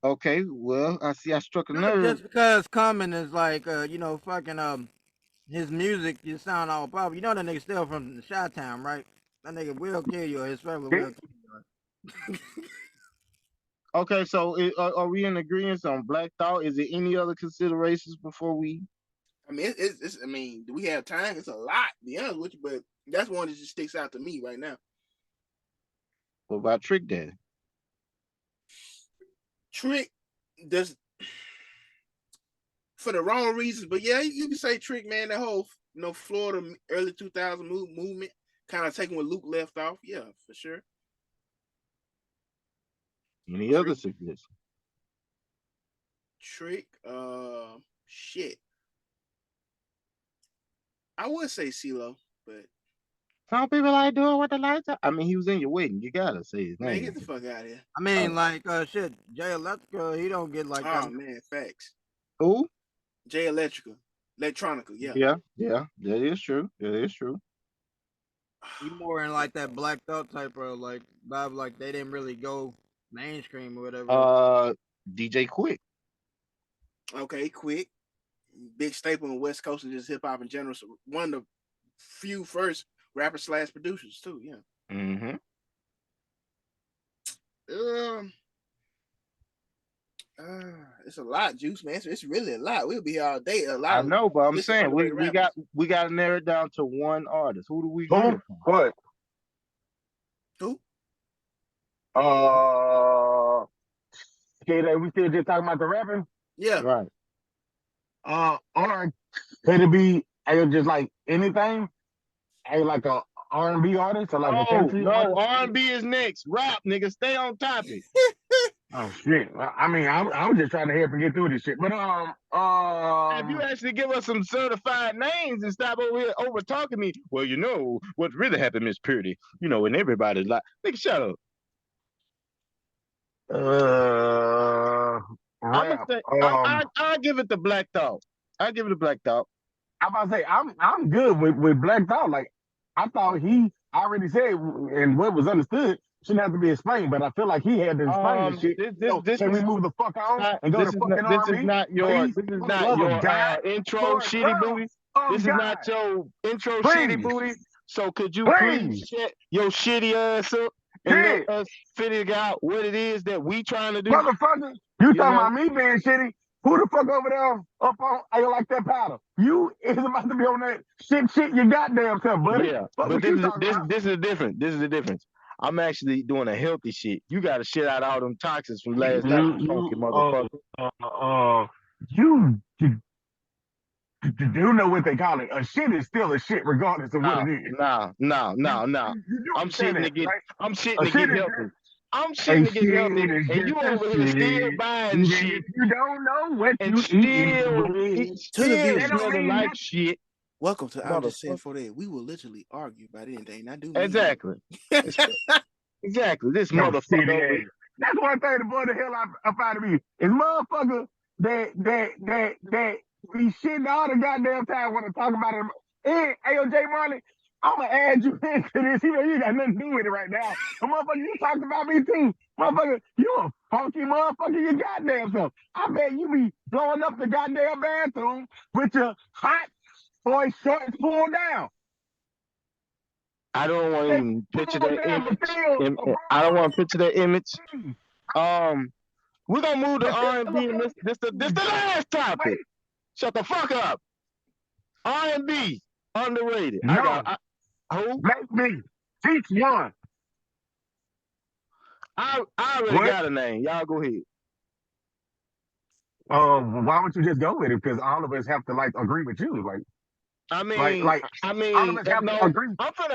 Okay, well, I see I struck a nerve. Just because Common is like, fucking his music just sound all powerful. You know that nigga still from the Chi-Town, right? That nigga will kill you, or his family will kill you. Okay, so are we in agreement on Black Thought? Is there any other considerations before we? I mean, it's I mean, do we have time? It's a lot, to be honest with you, but that's one that just sticks out to me right now. What about Trick Daddy? Trick does for the wrong reasons, but yeah, you can say Trick, man. The whole Florida early 2000 movement, kind of taking what Luke left off. Yeah, for sure. Any other suggestions? Trick, shit. I would say CeeLo, but some people like doing what the lights are. I mean, he was in your wedding. You gotta say his name. Man, get the fuck out of here. I mean, shit. Jay Electrica, he don't get like that. Oh man, facts. Who? Jay Electronica, yeah. Yeah. That is true. He more in like that Black Thought type of like vibe. Like they didn't really go mainstream or whatever. DJ Quick. Okay, Quick. Big staple in West Coast and just hip hop in general. So one of the few first rappers / producers too. Yeah. Mm-hmm. It's a lot, Juice, man. It's really a lot. We'll be here all day. A lot I of know, but I'm listen, saying underrated we rappers. got to narrow it down to one artist. Who do we Who? hear from? What? Who? Okay, we still just talking about the rapping. Yeah. Right. Or could it be just like anything? Like a R&B artist or like a Oh country no, artist? R&B is next. Rap, nigga, stay on topic. Oh shit! I mean, I was just trying to help and get through this shit. But If you actually give us some certified names and stop over here over talking me, well, you know what really happened, Miss Purdy. You know, and everybody's like, nigga, shut up. I'm gonna rap. say, I give it the Black Thought. I give it a Black Thought. I'm about to say I'm good with Black Thought. Like I thought he already said, and what was understood shouldn't have to be explained. But I feel like he had to explain the shit. So This can we is move the fuck on not and go to fucking this is army, not your please? For the love of God, intro, for the shitty love booty. of This is not God, your intro, shitty please, booty. So could you please please, shut your shitty ass up and let shit, us figure out what it is that we trying to do? motherfucker. You You talking know? about me being shitty? Who the fuck over there up on I like that powder? You is about to be on that shit your goddamn self, buddy. Yeah, Fuck but what you talking about? this is the difference. This is the difference. I'm actually doing a healthy shit. You got to shit out all them toxins from last night, you funky motherfucker. You do know what they call it. A shit is still a shit, regardless of what it is. No. You do I'm understand shitting to that, get right? I'm shitting A to get shit is healthy. I'm a shitting to get shit healthy, is and you just a over here still shit. buying Even shit if you don't know what and you eating with. To the still That don't viewers, smelling mean like nothing. shit, welcome to I'm Just Saying motherfucker. for that. We will literally argue about anything. I do mean Exactly. Exactly. This Yo, motherfucker shitty over ass. That's one thing that boy the hell up out of me. Is motherfucker that be shitting all the goddamn time when I talk about it. And AOJ Marley, I'ma add you into this. You know you ain't got nothing to do with it right now. But motherfucker, you talked about me too. Motherfucker, you a funky motherfucker, you goddamn self. I bet you be blowing up the goddamn bathroom with your hot boy shorts pulled down. I don't want to They even picture pulled that down the image. field of I don't want to picture that image. bras. We're gonna move to The R&B, and field this the last topic. Shut the fuck up. R&B underrated. No, Who? make me teach one. I already What? got a name. Y'all go ahead. Why don't you just go with it? Because all of us have to like agree with you. I Like all of us have to no. agree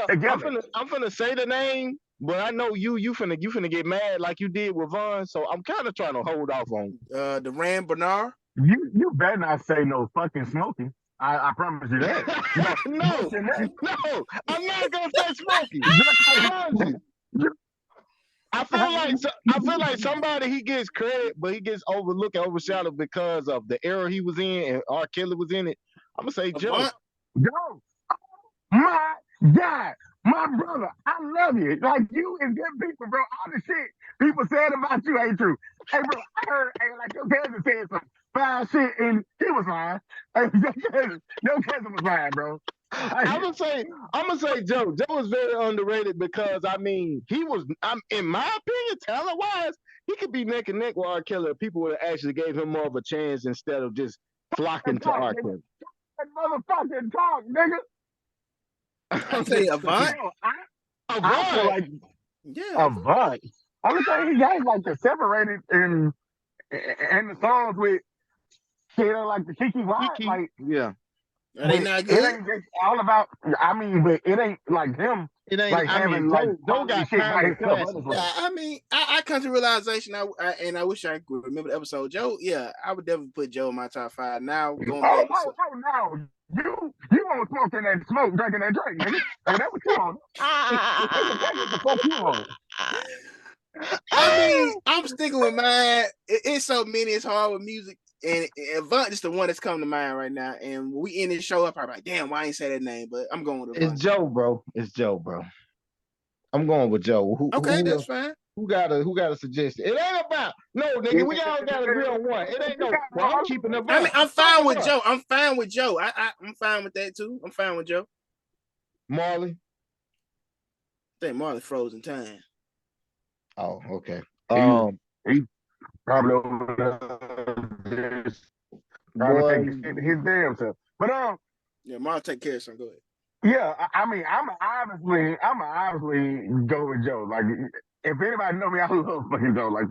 together. I'm finna say the name, but I know you finna get mad like you did with Vaughn, so I'm kind of trying to hold off on. the Rand Bernard. You better not say no fucking smoking. I promise you that. No, I'm not gonna say Smokey. I promise you. I feel like somebody he gets credit, but he gets overlooked and overshadowed because of the era he was in and R. Kelly was in it. I'm gonna say Joe. Avant. Joe, my God, my brother, I love you. Like you is good people, bro. All the shit people said about you ain't true. Hey, bro, I heard like your cousin said some fine shit and he was lying. Hey, your cousin was lying, bro. I'm gonna say Joe. Joe was very underrated because I mean in my opinion, talent wise, he could be neck and neck with R. Kelly. People would have actually gave him more of a chance instead of just flocking to R. Kelly. That motherfucking talk, nigga. I say Avant. I feel like Yeah. Avant. Only thing he got is like the separated and the songs with shit like the Kiki Wide. Like yeah. Are they not it good? ain't just all about. I mean, but it ain't like him. It ain't. Like I having mean, like Joe got shit by timeless himself. classics. Yeah, I mean, I come to realization. And I wish I could remember the episode. Joe, yeah, I would definitely put Joe in my top 5. Now going back. No, you want smoking that smoke, drinking that drink, nigga. Like that's what you want. That's what the fuck you want. I mean, I'm sticking with mine. It's so many. It's hard with music. And Avant is the one that's coming to mind right now. And when we end this show, I'm probably like, damn, why I ain't say that name? But I'm going with Avant. It's Joe, bro. I'm going with Joe. Okay, that's fine. Who got a suggestion? It ain't about nigga. We all got to agree on one. It ain't no. Well, I'm keeping the. I mean, I'm fine with Joe. I'm fine with Joe. I'm fine with that too. I'm fine with Joe. Marley. I think Marley froze in time. Oh, okay. Probably over there just trying to Boy, take his damn self. But Yeah, Marlon take care of something. Go ahead. yeah, I mean, I'm obviously go with Joe. Like, if anybody know me, I love fucking Joe. Like,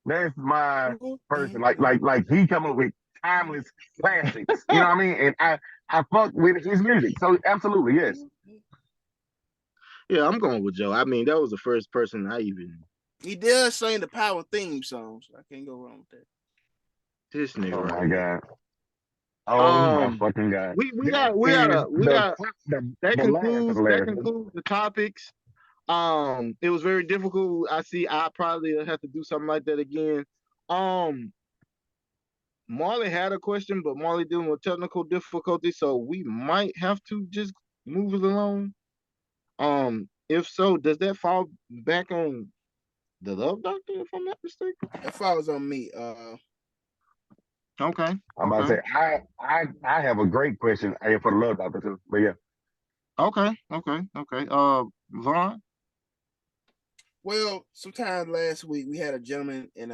that's my person. Like he come up with timeless classics. You know what I mean? And I fuck with his music. So absolutely, yes. yeah, I'm going with Joe. I mean, that was the first person I even He does sing the Power theme song, so I can't go wrong with that. this nigga Oh right my here. god. Oh my Um, fucking god. we That got we got is a we got that the last of concludes the that last. concludes the topics. It was very difficult. I probably have to do something like that again. Um, Marley had a question, but Marley dealing with technical difficulty, so we might have to just move it along. If so, does that fall back on the Love Doctor, if I'm not mistaken? It falls on me. Okay, I'm about to okay, say I have a great question for the love doctor too. But yeah. okay. Vaughn. Well, sometime last week we had a gentleman and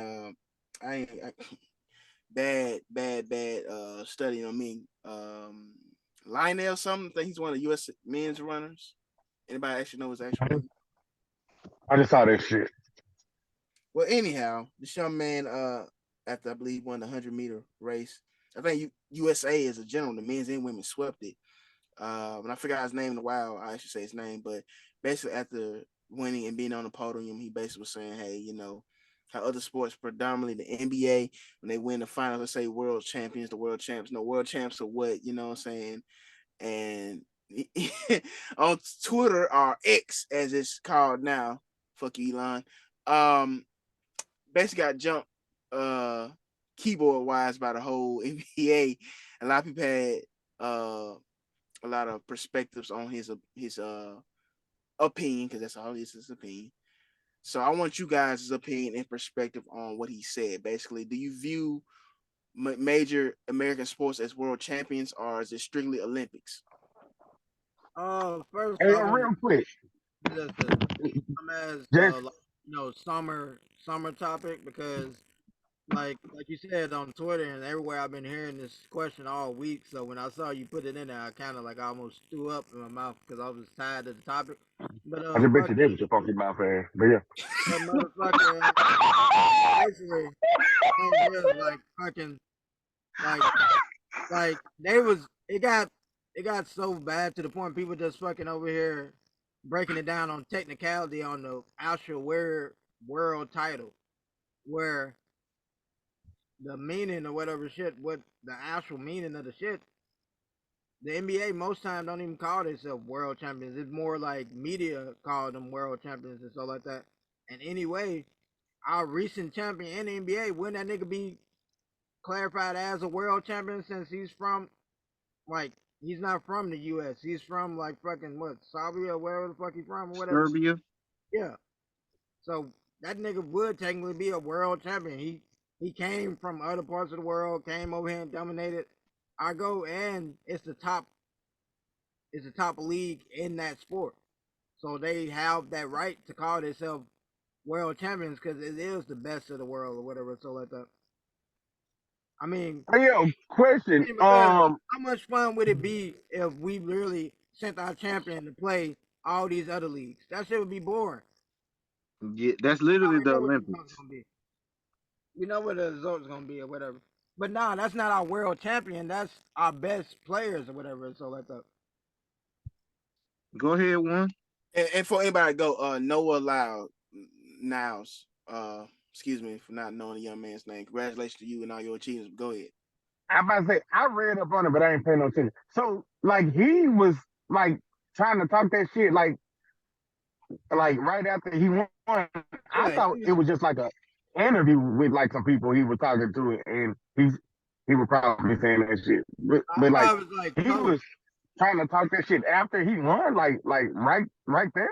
bad study on me. Lionel something. I think he's one of the U.S. men's runners. Anybody actually know his actual name? I just saw that shit. Well, anyhow, this young man, after I believe won the 100-meter race, I think USA as a general, the men's and women swept it. And I forgot his name in a while. I should say his name, but basically after winning and being on the podium, he basically was saying, "Hey, you know, how other sports, predominantly the NBA, when they win the finals, let's say world champions, the world champs, no world champs or what, you know what I'm saying?" And on Twitter or X as it's called now, fuck you, Elon. Basically got jumped keyboard wise by the whole NBA. A lot of people had a lot of perspectives on his opinion, because that's all it is, his opinion. So I want you guys' opinion and perspective on what he said. Basically, do you view major American sports as world champions, or is it strictly Olympics? First Hey, I want to real quick, just the I'm as just summer topic because like you said on Twitter and everywhere I've been hearing this question all week. So when I saw you put it in there, I kind of like almost threw up in my mouth because I was tired of the topic. But I just bet you fucking did with your funky mouth ass. But yeah. but motherfucker, basically, just like fucking like like they was it got so bad to the point people just fucking over here breaking it down on technicality on the actual world title where the meaning or whatever shit, what the actual meaning of the shit, the NBA most time don't even call themselves world champions. It's more like media call them world champions and stuff like that. And anyway, our recent champion in the NBA, wouldn't that nigga be clarified as a world champion since he's from like he's not from the US. He's from like fucking what, Serbia or wherever the fuck he's from or whatever. Serbia. Yeah. So that nigga would technically be a world champion. He came from other parts of the world, came over here and dominated. I go and it's the top league in that sport. So they have that right to call themselves world champions because it is the best of the world or whatever. So like that. I mean, Hey, yo, question. because how much fun would it be if we really sent our champion to play all these other leagues? That shit would be boring. Yeah, that's We literally already the know what the results Olympics. gonna be. We know what the results gonna be or whatever. But nah, that's not our world champion. That's our best players or whatever. So like that. Go ahead, one. And for anybody to go, Noah Loud Nows, excuse me for not knowing the young man's name. Congratulations to you and all your achievements. Go ahead. I'm about to say I read up on it, but I ain't paying no attention. So like he was like trying to talk that shit like right after he won. I Yeah, thought it was just like a interview with like some people he was talking to, and he was probably saying that shit. But I like thought it was like he coach. was trying to talk that shit after he won, like right there.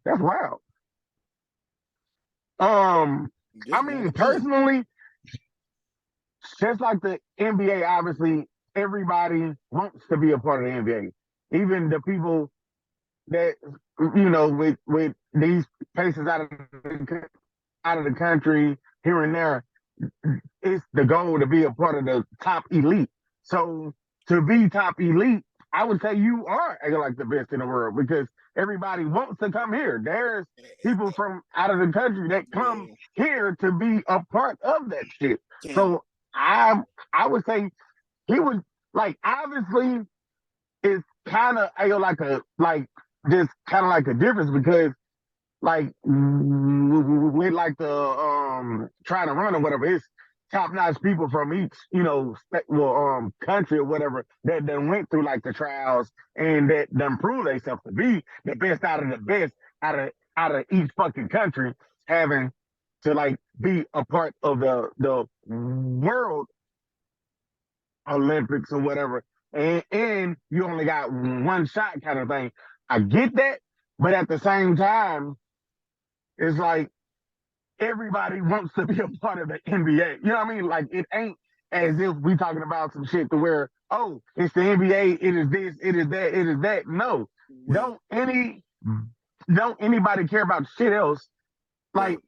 That's wild. Um, I Just want mean to win. personally, just like the NBA, obviously everybody wants to be a part of the NBA. Even the people that with these places out of the country here and there, it's the goal to be a part of the top elite. So to be top elite, I would say you are like the best in the world because everybody wants to come here. There's people from out of the country that come Yeah, here to be a part of that shit. Cam. So I would say he would like obviously it's kind of like a like just kind of like a difference because like we like the trying to run or whatever. It's top notch people from each country or whatever that done went through like the trials and that done proved themselves to be the best out of the best out of each fucking country having to like be a part of the world Olympics or whatever, and you only got one shot kind of thing. I get that, but at the same time, it's like everybody wants to be a part of the NBA. You know what I mean? Like it ain't as if we talking about some shit to where, oh, it's the NBA, it is this, it is that, it is that. No. Well, Don't any don't anybody care about shit else like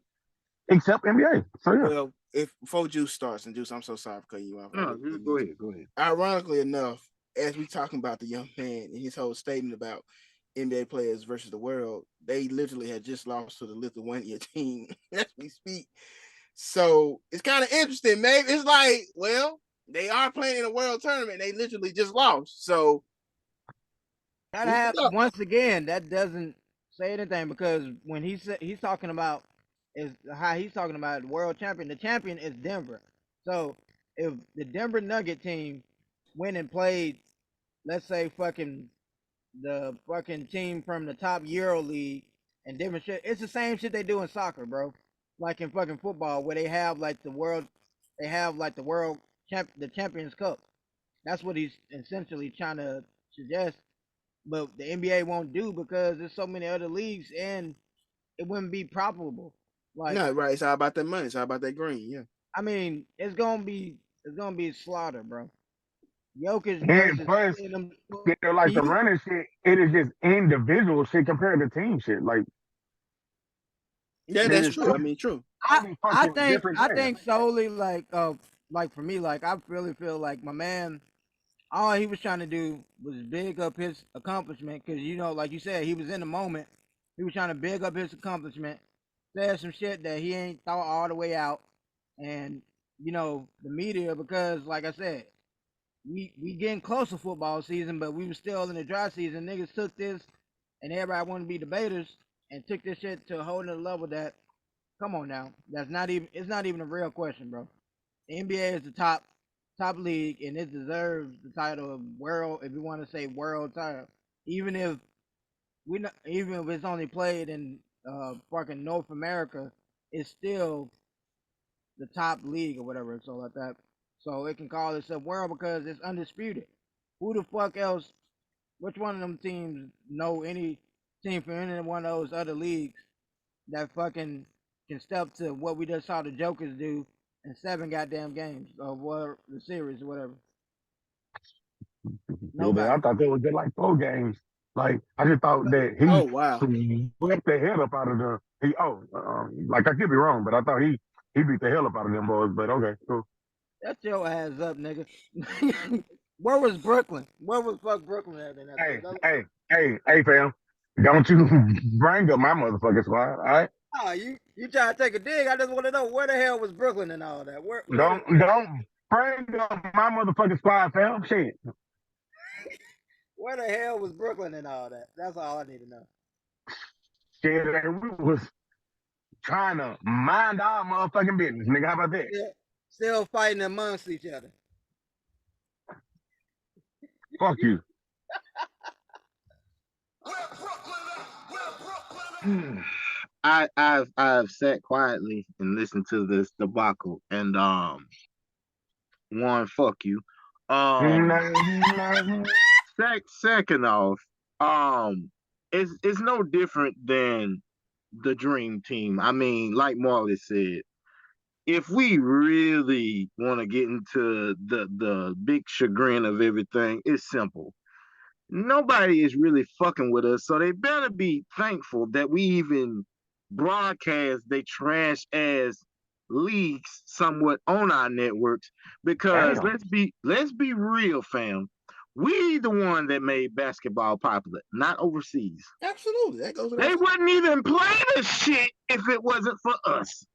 well, except NBA. So yeah. well. If before Juice starts, and Juice, I'm so sorry for cutting you off. No, go ahead, go ahead. Ironically enough, as we talking about the young man and his whole statement about NBA players versus the world, they literally had just lost to the Lithuania team as we speak. So it's kind of interesting, maybe it's like, well, they are playing in a world tournament. They literally just lost. So Gotta have once again that doesn't say anything because when he's talking about is how he's talking about the world champion. The champion is Denver. So if the Denver Nugget team went and played, let's say fucking the fucking team from the top Euro League and different shit, it's the same shit they do in soccer, bro. Like in fucking football where they have like the world the Champions Cup. That's what he's essentially trying to suggest but the NBA won't do because there's so many other leagues and it wouldn't be profitable. Like, no, right. It's all about that money. It's all about that green. Yeah. I mean, it's gonna be slaughter, bro. Jokic And versus plus, like the you. running shit, it is just individual shit compared to team shit. Like Yeah, it that's is true. I mean, true. I totally I fucking think different I things. think solely like for me like I really feel like my man all he was trying to do was big up his accomplishment because like you said he was in the moment. He was trying to big up his accomplishment, said some shit that he ain't thought all the way out, and the media because like I said we getting close to football season, but we were still in the dry season. Niggas took this, and everybody wanted to be debaters, and took this shit to a whole nother level. That come on now, that's not even it's not even a real question, bro. The NBA is the top league, and it deserves the title of world. If you want to say world title, even if even if it's only played in fucking North America, it's still the top league or whatever. So like that. So it can call itself world because it's undisputed. Who the fuck else? Which one of them teams know any team from any one of those other leagues that fucking can step to what we just saw the Jokers do in 7 goddamn games of what the series or whatever? I Nobody. thought they would get like 4 games. Like I just thought that he Oh wow. swept the hell up out of the he. Like I could be wrong, but I thought he beat the hell up out of them boys. But okay, cool. Shut your ass up, nigga. Where was Brooklyn? Where was fuck Brooklyn at in that Hey, series? hey, fam! Don't you bring up my motherfucking squad, all right? Oh, you try to take a dig. I just want to know where the hell was Brooklyn and all that. Don't bring up my motherfucking squad, fam. Shit. Where the hell was Brooklyn and all that? That's all I need to know. Shit, we was trying to mind our motherfucking business, nigga. How about that? Still fighting amongst each other. Fuck you. I've sat quietly and listened to this debacle, and one, fuck you. Um, second off, it's no different than the dream team. I mean, like Marley said, if we really want to get into the big chagrin of everything, it's simple. Nobody is really fucking with us, so they better be thankful that we even broadcast they trash ass leagues somewhat on our networks because Damn. let's be real, fam. We the one that made basketball popular, not overseas. Absolutely, that goes without They saying. wouldn't even play the shit if it wasn't for us.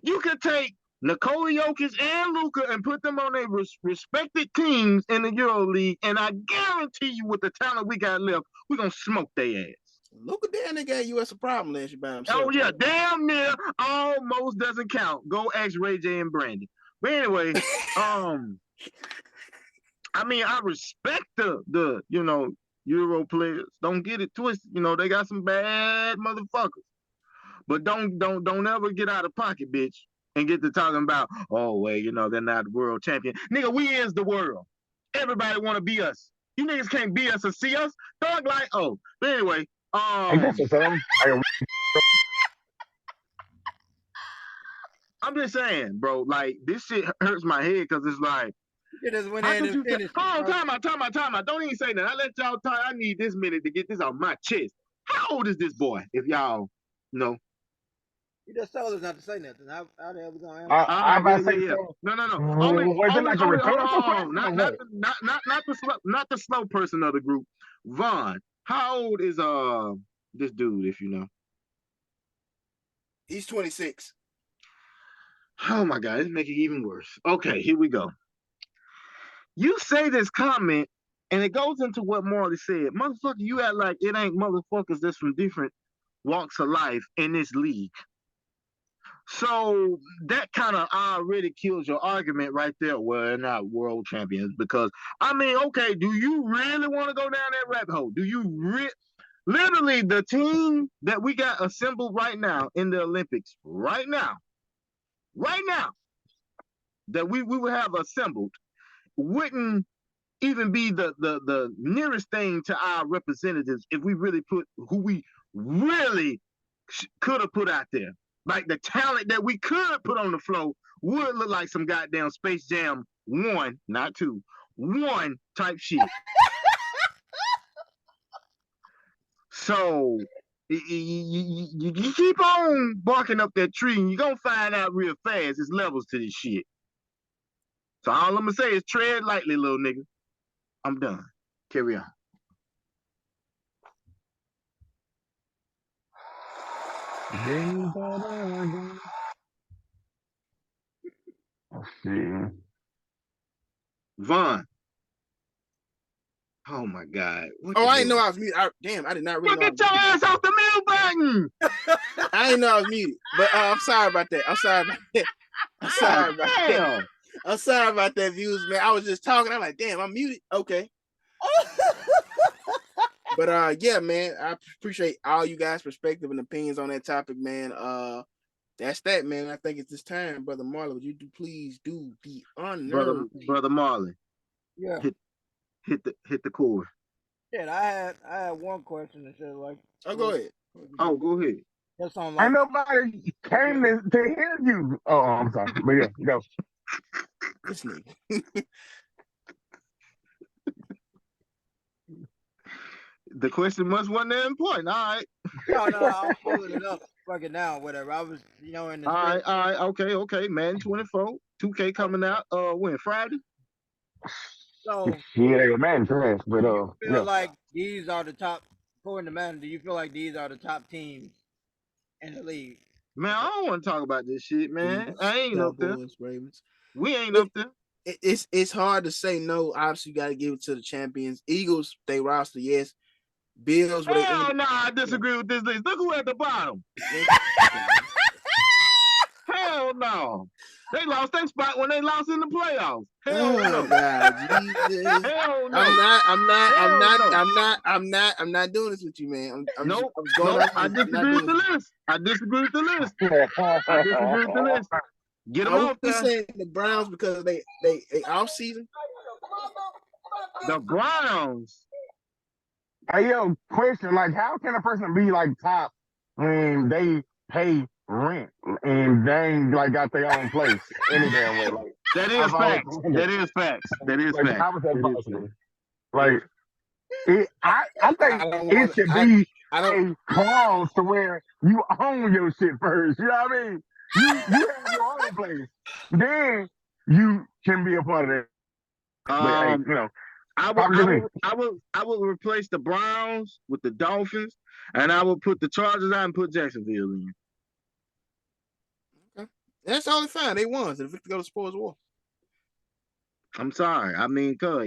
You could take Nikola Jokic and Luka and put them on their respected teams in the Euro League, and I guarantee you, with the talent we got left, we're gonna smoke their ass. Luka damn near gave us a problem last year by himself. Oh yeah, damn near almost doesn't count. Go ask Ray J and Brandy. But anyway, I mean, I respect the Euro players. Don't get it twisted. You know, they got some bad motherfuckers. But don't ever get out of pocket, bitch, and get to talking about, oh well, you know, they're not the world champion. Nigga, we is the world. Everybody wanna be us. You niggas can't be us or see us. Thug like, oh. But anyway, I guess it's something. I'm just saying, bro, like this shit hurts my head because it's like, You just went how in could you and finished. hold on, time out. Don't even say that. I let y'all talk. I need this minute to get this off my chest. How old is this boy? If y'all know. You just told us not to say nothing. How the hell we gonna answer? I about to say Yeah. so. No. Was it like a rhetorical question? Not the slow person of the group. Vaughn, how old is this dude, if you know? He's 26. Oh my God, it's making it even worse. Okay, here we go. You say this comment, and it goes into what Marley said. Motherfucker, you act like it ain't motherfuckers that's from different walks of life in this league. So that kind of already kills your argument right there. Well, they're not world champions because, I mean, okay, do you really want to go down that rabbit hole? Do you literally the team that we got assembled right now in the Olympics, right now, that we would have assembled wouldn't even be the nearest thing to our representatives if we really put who we really could have put out there. Like the talent that we could put on the floor would look like some goddamn Space Jam 1, not 2, 1 type shit. So you keep on barking up that tree and you're going to find out real fast it's levels to this shit. So all I'm going to say is tread lightly, little nigga. I'm done. Carry on. Let's see. Vaughn. Oh my God. I didn't know I was muted. I did not really know. Get your ass off the mute button. I didn't know I was muted. But I'm sorry about that. I'm sorry about that, views, man. I was just talking. I'm like, damn, I'm muted. Okay. But yeah, man, I appreciate all you guys' perspective and opinions on that topic, man. That's that, man. I think it's this time, Brother Marley. Would you please do the honor, Brother Marley? Yeah. Hit the chord. Yeah, I had one question that said like. Oh, go ahead. Oh, go ahead. That's on like. Ain't nobody came to hear you. Oh, I'm sorry, but yeah, go. This nigga. The question must wasn't that important. All right. No, I'm pulling it up, fucking now, whatever. I was, in the. All right. Okay. Madden 24, 2K coming out. When Friday? So Yeah, man, trash, but feel yeah. like these are the top, according to Madden, do you feel like these are the top teams in the league? Man, I don't want to talk about this shit, man. I ain't up there. Ravens. We ain't up there. It's hard to say no. Obviously, you got to give it to the champions. Eagles, they roster, yes. Bills, hell no, I disagree with this list. Look who at the bottom. Hell no. They lost their spot when they lost in the playoffs. Hell no. God, Jesus. Hell no. I'm not doing this with you, man. Nope. I disagree with the list. I disagree with the list. Get them off there. Saying the Browns because they off season. The Browns. Hey, yo, question, like, how can a person be, like, top when they pay rent and they ain't, like, got their own place any damn way? Like, that is facts. How is that possible? Like, I think it should be a clause to where you own your shit first. You know what I mean? You have your own place. Then you can be a part of that. But hey, Um, you know, I would, probably I just me. would, I would, I would replace the Browns with the Dolphins, and I would put the Chargers out and put Jacksonville in. Okay. That's totally fine. They won. So the victor go to spoils war. I'm sorry. I mean, cause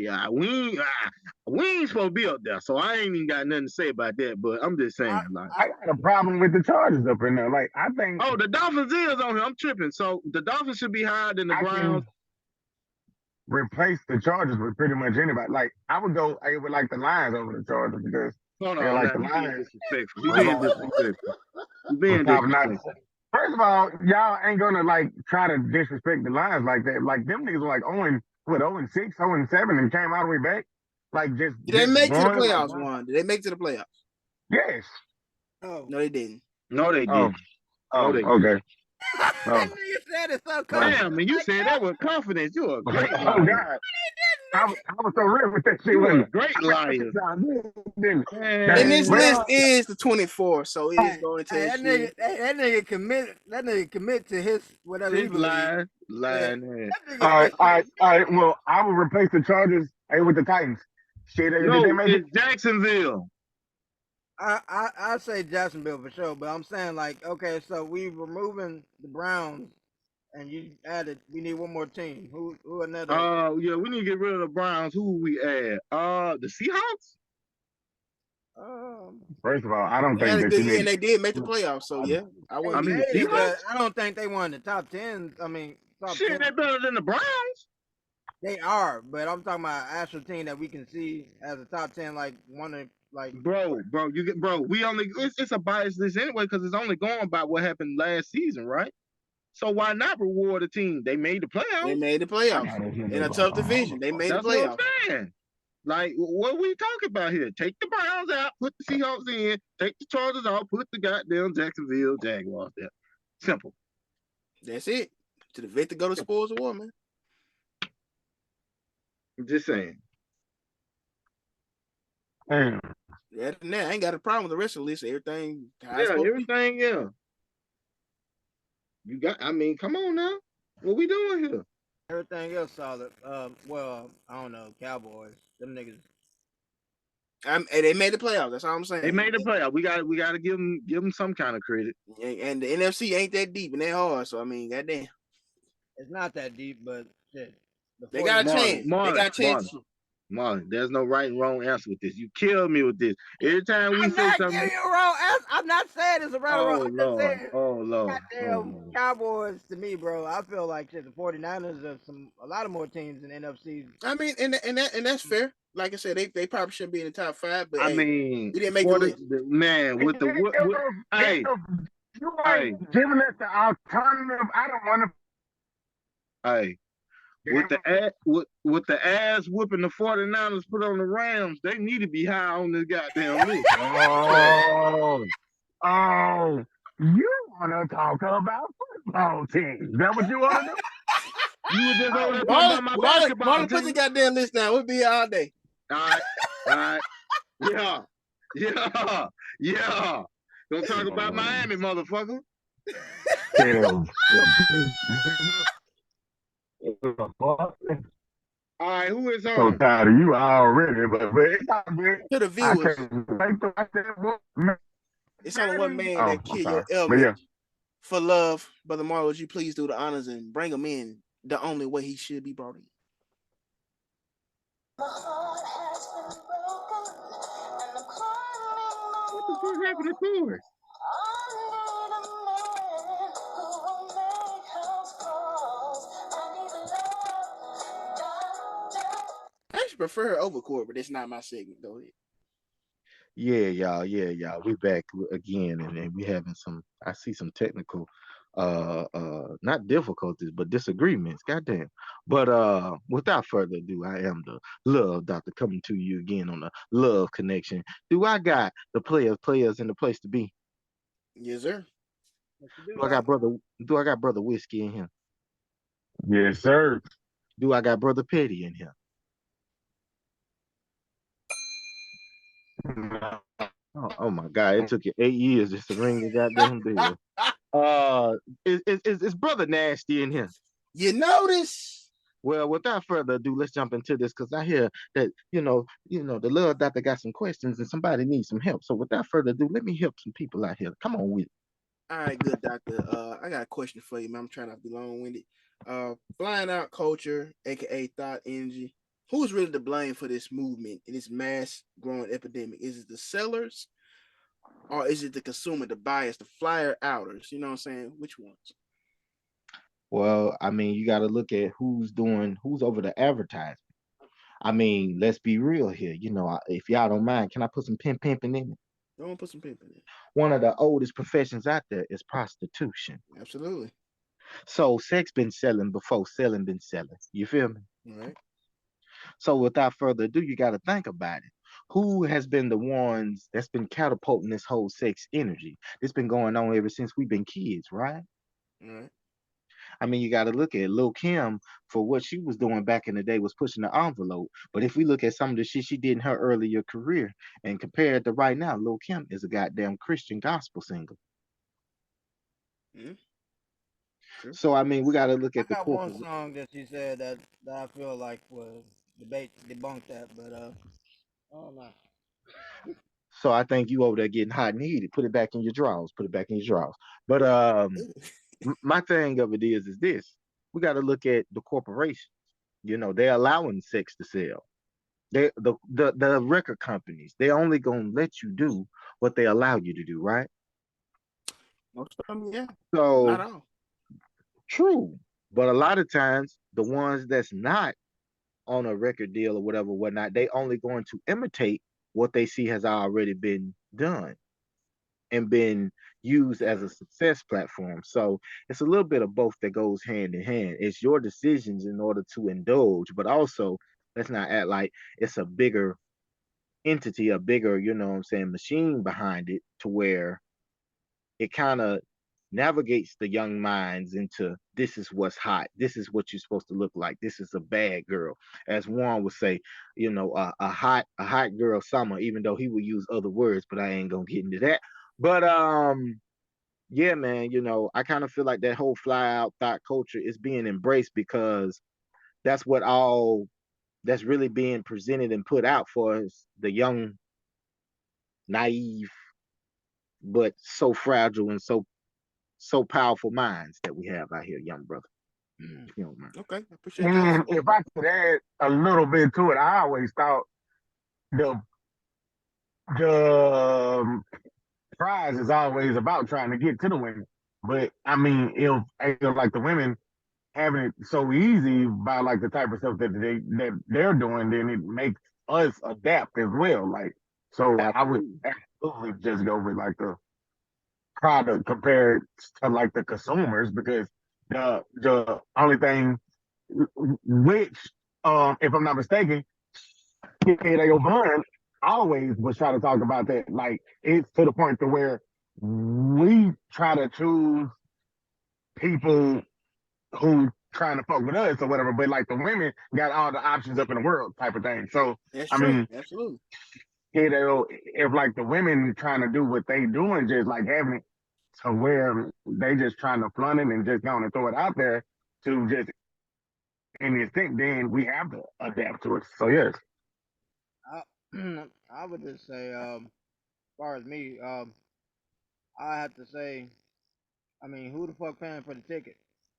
we ain't supposed to be up there, so I ain't even got nothing to say about that. But I'm just saying, like, I got a problem with the Chargers up in there. Like, I think oh, the Dolphins is on here. I'm tripping. So the Dolphins should be higher than the I Browns. can replace the Chargers with pretty much anybody. Like, I would go, I would like the Lions over the Chargers because Hold they're on, like now the you being Lions disrespectful. You was being on disrespectful. You was being top notch. disrespectful. First of all, y'all ain't gonna like try to disrespect the Lions like that. Like them niggas were like 0-6, 0-7, and came all the way back. Like Did they just make to the won. Like playoffs, Juan? Did they make to the playoffs? yes. Oh, No, they didn't. No, they Oh, didn't. No, they didn't. okay. that Oh, nigga said it so oh, confident. Damn, and you Like, said that with confidence. You're a great oh liar. God. I was so real with that shit, You wasn't a it? great I mean, that liar. shit sound good, didn't it? And Dang. this But list Man, is the 24, so it is hey, going to hey, test you. that nigga commit. That nigga commit to his whatever he this believes. lying, Yeah, lying ass. that nigga said, all right. Well, I will replace the Chargers with the Titans. Shit, did they No, make it? it's Jacksonville. I say Jacksonville for sure, but I'm saying like, okay, so we removing the Browns, and you added. We need one more team. Who another? Yeah, we need to get rid of the Browns. Who we add? The Seahawks. Um, First of all, I don't They had think a that good you year need. and they did make the playoffs, so yeah, I they wouldn't I be. mean, made the it, but Seahawks. I don't think they won the top 10. I mean, top Shit, 10. they better than the Browns. They are, but I'm talking about an actual team that we can see as a top 10, like one of like. Bro. We only it's a biased list anyway because it's only going by what happened last season, right? So why not reward a team? They made the They playoffs. made the I playoffs got this in nigga a going tough on. division. They made the That's what I'm playoffs. saying. Like, what are we talking about here? Take the Browns out, put the Seahawks in, take the Chargers out, put the goddamn Jacksonville Jaguars there. Simple. That's it. To the victor go to spoils of war, man. I'm just saying. Damn. Yeah, I ain't got a problem with the rest of the list. Everything how it's Yeah, supposed to be. everything, yeah. I mean, come on now. What we doing here? Everything else solid. Well, I don't know, Cowboys. Them niggas. And they made the playoffs. That's all I'm saying. They made the playoff. We got to give them some kind of credit. And the NFC ain't that deep and that hard. So I mean, goddamn, It's not that deep, but shit. they got a 49ers. chance. They got a chance. Marlon, there's no right and wrong answer with this. You killed me with this. Every time we I'm say not something, giving you a wrong answer. I'm not saying it's a right or wrong. oh I'm just Lord, saying, oh Lord, oh goddamn Lord. Cowboys to me, bro. I feel like shit. The 49ers are a lot of more teams in NFC. I mean, and that's fair. Like I said, they probably shouldn't be in the top 5, but I hey, mean, we didn't make the for the list. man with the what hey, You hey, ain't giving us the alternative. I don't want hey. With the ass whooping the 49ers put on the Rams, they need to be high on this goddamn list. to. Oh, you want to talk about football teams? Is that what you want to do? You were just over there talking about my basketball Marlon, put the team. goddamn list down. We'll be here all day. All right, yeah, yeah, yeah. Don't talk about Miami, motherfucker. All right, who is So on? tired of you already, but it's not good. To the I viewers, can't wait to watch that book. it's only one man Oh, that I'm kill sorry. your But yeah, element for love. Brother Marlon, would you please do the honors and bring him in the only way he should be brought in? What the fuck happened to Corey? I actually prefer her over Court, but it's not my segment. Go ahead. Yeah, y'all. We back again, and we having some. I see some technical, not difficulties, but disagreements. Goddamn. But without further ado, I am the Love Doctor coming to you again on the Love Connection. Do I got the players in the place to be? Yes, sir. Do I got brother Whiskey in here? yes, sir. Do I got brother Petty in here? Oh my God! It took you 8 years just to ring the goddamn bell. Is brother nasty in here? You notice? Well, without further ado, let's jump into this because I hear that the little doctor got some questions and somebody needs some help. So without further ado, let me help some people out here. Come on with it. All right, good doctor. I got a question for you, man. I'm trying not to be long-winded. Flying out culture, aka thought energy. Who's really to blame for this movement and this mass growing epidemic? Is it the sellers or is it the consumer, the buyers, the flyer outers? You know what I'm saying? Which ones? Well, I mean, you got to look at who's over the advertising. I mean, let's be real here. If y'all don't mind, can I put some pimping in it? Don't put some pimp in it. One of the oldest professions out there is prostitution. Absolutely. So sex been selling before selling been selling. You feel me? All right. So without further ado, you got to think about it. Who has been the ones that's been catapulting this whole sex energy? It's been going on ever since we've been kids, right? All right. I mean, you got to look at Lil Kim for what she was doing back in the day was pushing the envelope. But if we look at some of the shit she did in her earlier career and compare it to right now, Lil Kim is a goddamn Christian gospel singer. Mm-hmm. True. So I mean, we got to look I at the got one corporate. song that she said that I feel like was debunked that, but I don't know. So I think you over there getting hot and heated. Put it back in your drawers. Put it back in your drawers. But my thing of it is this: we got to look at the corporations. They're allowing sex to sell. The record companies. They only gonna let you do what they allow you to do, right? Most of them, yeah. Not So all. true, but a lot of times the ones that's not on a record deal or whatever, whatnot, they only going to imitate what they see has already been done and been used as a success platform. So it's a little bit of both that goes hand in hand. It's your decisions in order to indulge, but also let's not act like it's a bigger entity, a bigger, what I'm saying, machine behind it to where it kind of navigates the young minds into this is what's hot, this is what you're supposed to look like, this is a bad girl, as Juan would say, a hot girl summer, even though he would use other words, but I ain't gonna get into that. But yeah, man, I kind of feel like that whole fly out thought culture is being embraced because that's what all that's really being presented and put out for us, the young, naive, but so fragile and so powerful minds that we have out here, young brother. If you don't mind. Okay. I appreciate your And answer. if I could add a little bit to it, I always thought the the prize is always about trying to get to the women. But I mean, if like the women having it so easy by like the type of stuff that they're doing, then it makes us adapt as well. Like, so I would Absolutely. absolutely just go with like the product compared to like the consumers because the only thing which if I'm not mistaken, they O'Brien always was trying to talk about that. Like it's to the point to where we try to choose people who trying to fuck with us or whatever, but like the women got all the options up in the world type of thing. So That's I true. mean, Absolutely. if like the women trying to do what they doing, just like having it to where they just trying to flaunt it and just going to throw it out there to just any extent, then we have to adapt to it. So yes. I, I would just say, as far as me, I have to say, I mean, who the fuck paying for the ticket?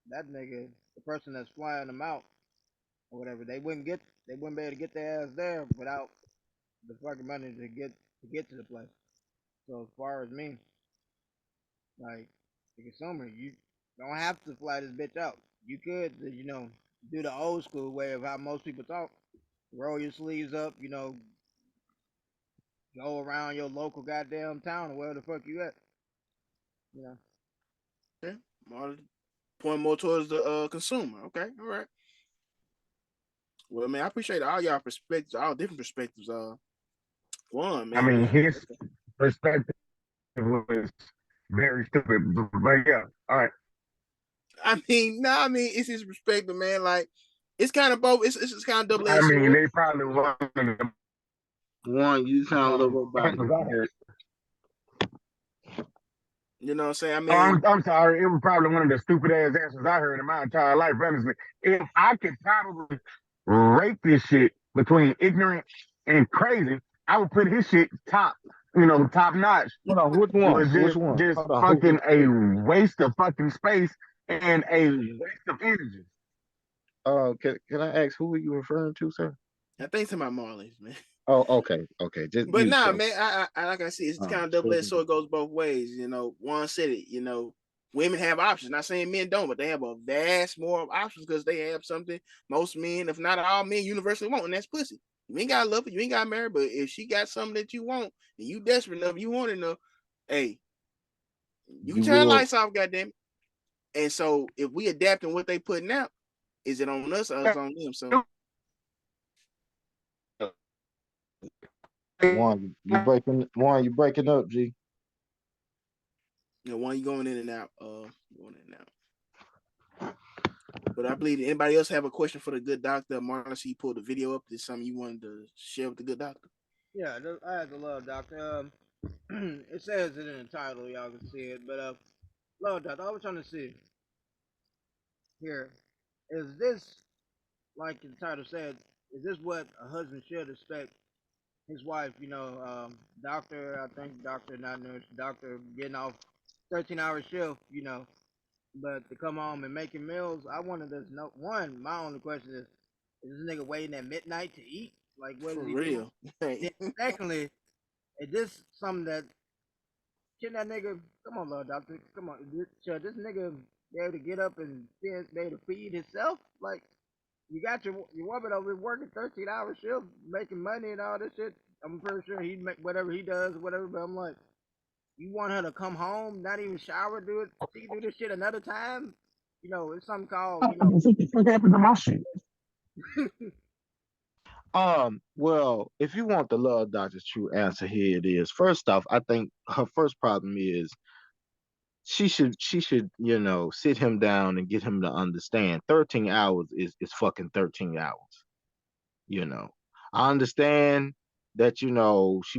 That nigga, the person that's flying them out or whatever, they wouldn't be able to get their ass there without the fucking money to get to the place. So as far as me, like the consumer, you don't have to fly this bitch out. You could, do the old school way of how most people talk. Roll your sleeves up, go around your local goddamn town or wherever the fuck you at. You know. Okay. More, point more towards the consumer. Okay. All right. Well, man, I appreciate all y'all perspectives, all different perspectives. One, I man. mean, Yeah. his perspective was very stupid, but yeah, all right. I mean, no, I mean it's his perspective, man. Like it's kind of both. It's kind of double I edged mean, sword. they probably one of the One, you sound a little robotic. answers I heard. You know what I'm saying? I Oh, mean, I'm sorry. It was probably one of the stupid ass answers I heard in my entire life. Honestly, if I could probably rate this shit between ignorant and crazy, I would put his shit top. Top notch. Hold on, which It one? was Which just one? just Hold on. fucking a waste of fucking space and a waste of energy. Can I ask who are you referring to, sir? I think it's about Marley's, man. Oh, okay. Just But mute nah, your. man, I like I said, it's kind of double edged sword. It goes both ways. One said it. Women have options. Not saying men don't, but they have a vast more of options because they have something most men, if not all men, universally want, and that's pussy. You ain't gotta love her, you ain't gotta marry, but if she got something that you want and you desperate enough, you want it enough, hey, you can You turn will. lights off, goddamn it. And so if we adapting what they putting out, is it on us or is it on them? So You breaking up, G. one you going in and out, going in and out. But I believe anybody else have a question for the good doctor? Marlon, he pulled the video up. Is something you wanted to share with the good doctor? Yeah, I had the love doctor. It says it in the title, y'all can see it. But love doctor, I was trying to see here. Is this like the title said? Is this what a husband should expect his wife? Doctor. I think doctor, not nurse. Doctor getting off 13-hour shift. But to come home and making meals, I wanted to know. One, my only question is this nigga waiting at midnight to eat? Like, what For is he doing? real. Then secondly, is this something that can that nigga? Come on, love doctor. Come on, should this nigga be able to get up and be able to feed himself? Like, you got your woman over working 13-hour shift, making money and all this shit. I'm pretty sure he make whatever he does, whatever. But I'm like, you want her to come home, not even shower, do it, she can do this shit another time. It's something called, What the fuck happened to my shit? Well, if you want the love doctor's true answer, here it is. First off, I think her first problem is she should, sit him down and get him to understand 13 hours is fucking 13 hours. You know. I understand that, she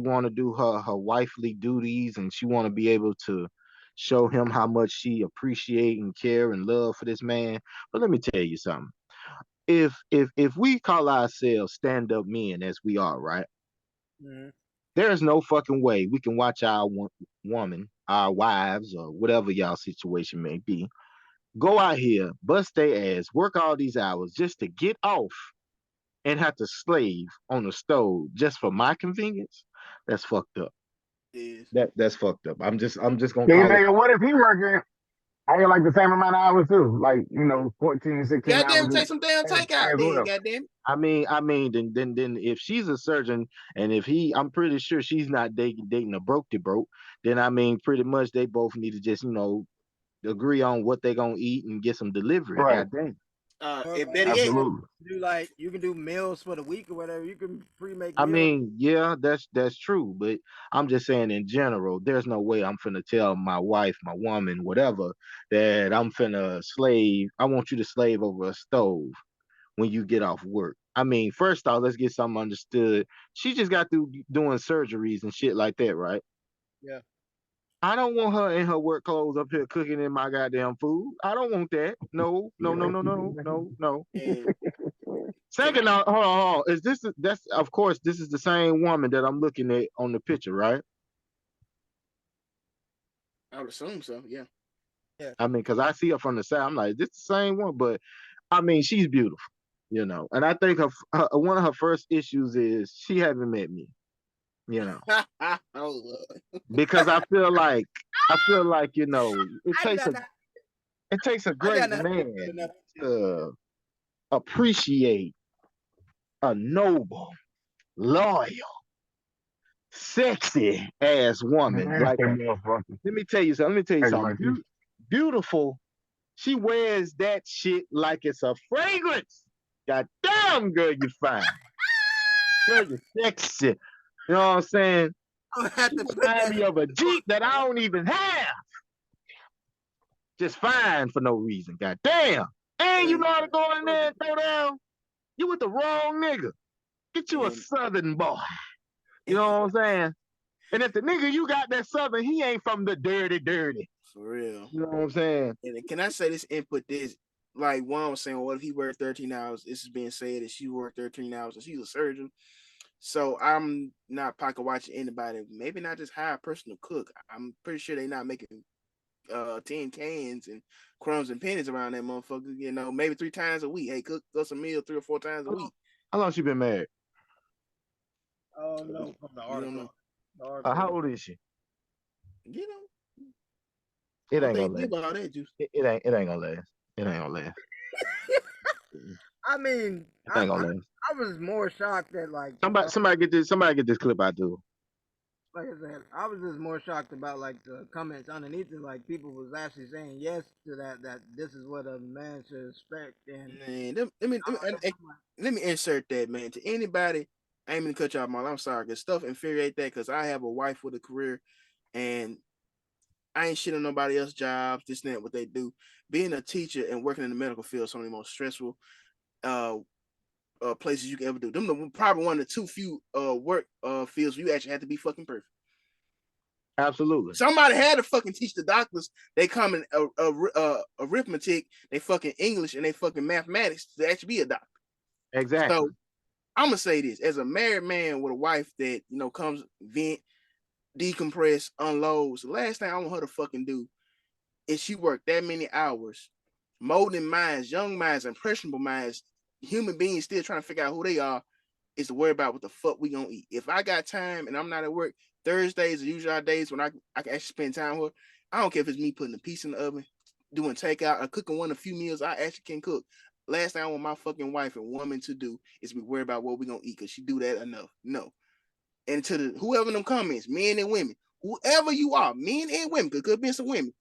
wanna do her wifely duties and she wanna be able to show him how much she appreciate and care and love for this man. But let me tell you something. If we call ourselves stand up men as we are, right? mm-hmm. There's no fucking way we can watch our woman, our wives, or whatever y'all situation may be, go out here, bust their ass, work all these hours just to get off and have to slave on the stove just for my convenience. That's fucked up. Is That's fucked up. I'm just gonna Okay, call it. nigga, what if he working? I get like the same amount of hours too, like 14, 16 goddamn, hours take some damn takeout as then, well. goddamn. Then if she's a surgeon and if I'm pretty sure she's not dating a broke to broke, then pretty much they both need to just agree on what they're gonna eat and get some delivery. Right, God damn. And better yet, absolutely. You can do meals for the week or whatever. You can pre-make I meals. mean, yeah, that's true, but I'm just saying in general, there's no way I'm finna tell my wife, my woman, whatever, that I'm finna slave. I want you to slave over a stove when you get off work. First off, let's get something understood. She just got through doing surgeries and shit like that, right? Yeah. I don't want her in her work clothes up here cooking in my goddamn food. I don't want that. No, no, no, no, no, no, no. and can Second, hold on. That's of course this is the same woman that I'm looking at on the picture, right? I would assume so, yeah. Yeah. Because I see her from the side. I'm like, this the same one, but she's beautiful, And I think one of her first issues is she haven't met me, Oh Lord. because I feel like it I did takes not. a it takes a I did great not. man to appreciate a noble, loyal, sexy ass woman. Man, Like, that motherfucker. let me tell you something. Acting like this. Beautiful. She wears that shit like it's a fragrance. God damn, girl, you fine. Girl, you sexy. You know what I'm saying? I have She to put remind that. me of a Jeep that I don't even have. Just fine for no reason. God damn. And you know how to go in there and throw down? You with the wrong nigga. Get you a And southern boy. You know what I'm saying? And if the nigga you got that Southern, he ain't from the dirty. For real. You know what I'm saying? And can I say this input this? Like one was saying, what if he worked 13 hours? This is being said that she worked 13 hours and she's a surgeon. So I'm not pocket watching anybody. Maybe not just hire a personal cook. I'm pretty sure they're not making 10 cans and crumbs and pennies around that motherfucker. You know, maybe 3 times a week. Hey, cook us a meal 3 or 4 times a week. How long she been married? Oh no, from the You don't know. article. The article. How old is she? You know, It I ain't think gonna last. about that, Juice. It ain't gonna last. It ain't gonna last. I mean, It ain't gonna last. I was more shocked that like Somebody get this clip out too. like I said, I was just more shocked about like the comments underneath it. Like people was actually saying yes to that this is what a man should expect. And Man, let me insert that, man. To anybody, I ain't gonna cut y'all off. I'm sorry, cause stuff infuriate that. Cause I have a wife with a career, and I ain't shit on nobody else's jobs. This and that, what they do. Being a teacher and working in the medical field is some of the most stressful places you can ever do. Them probably one of the too few work fields where you actually have to be fucking perfect. Absolutely. Somebody had to fucking teach the doctors. They come in arithmetic, they fucking English, and they fucking mathematics to actually be a doctor. Exactly. So I'm gonna say this: as a married man with a wife that comes vent, decompress, unloads. The last thing I want her to fucking do is she worked that many hours, molding minds, young minds, impressionable minds, human beings still trying to figure out who they are, is to worry about what the fuck we gonna eat. If I got time and I'm not at work, Thursdays are usually our days when I can actually spend time with her. I don't care if it's me putting a piece in the oven, doing takeout, or cooking one of the few meals I actually can cook. Last thing I want my fucking wife and woman to do is be worried about what we gonna eat, because she do that enough. No. And to the whoever in them comments, men and women, whoever you are, men and women, because could be some women.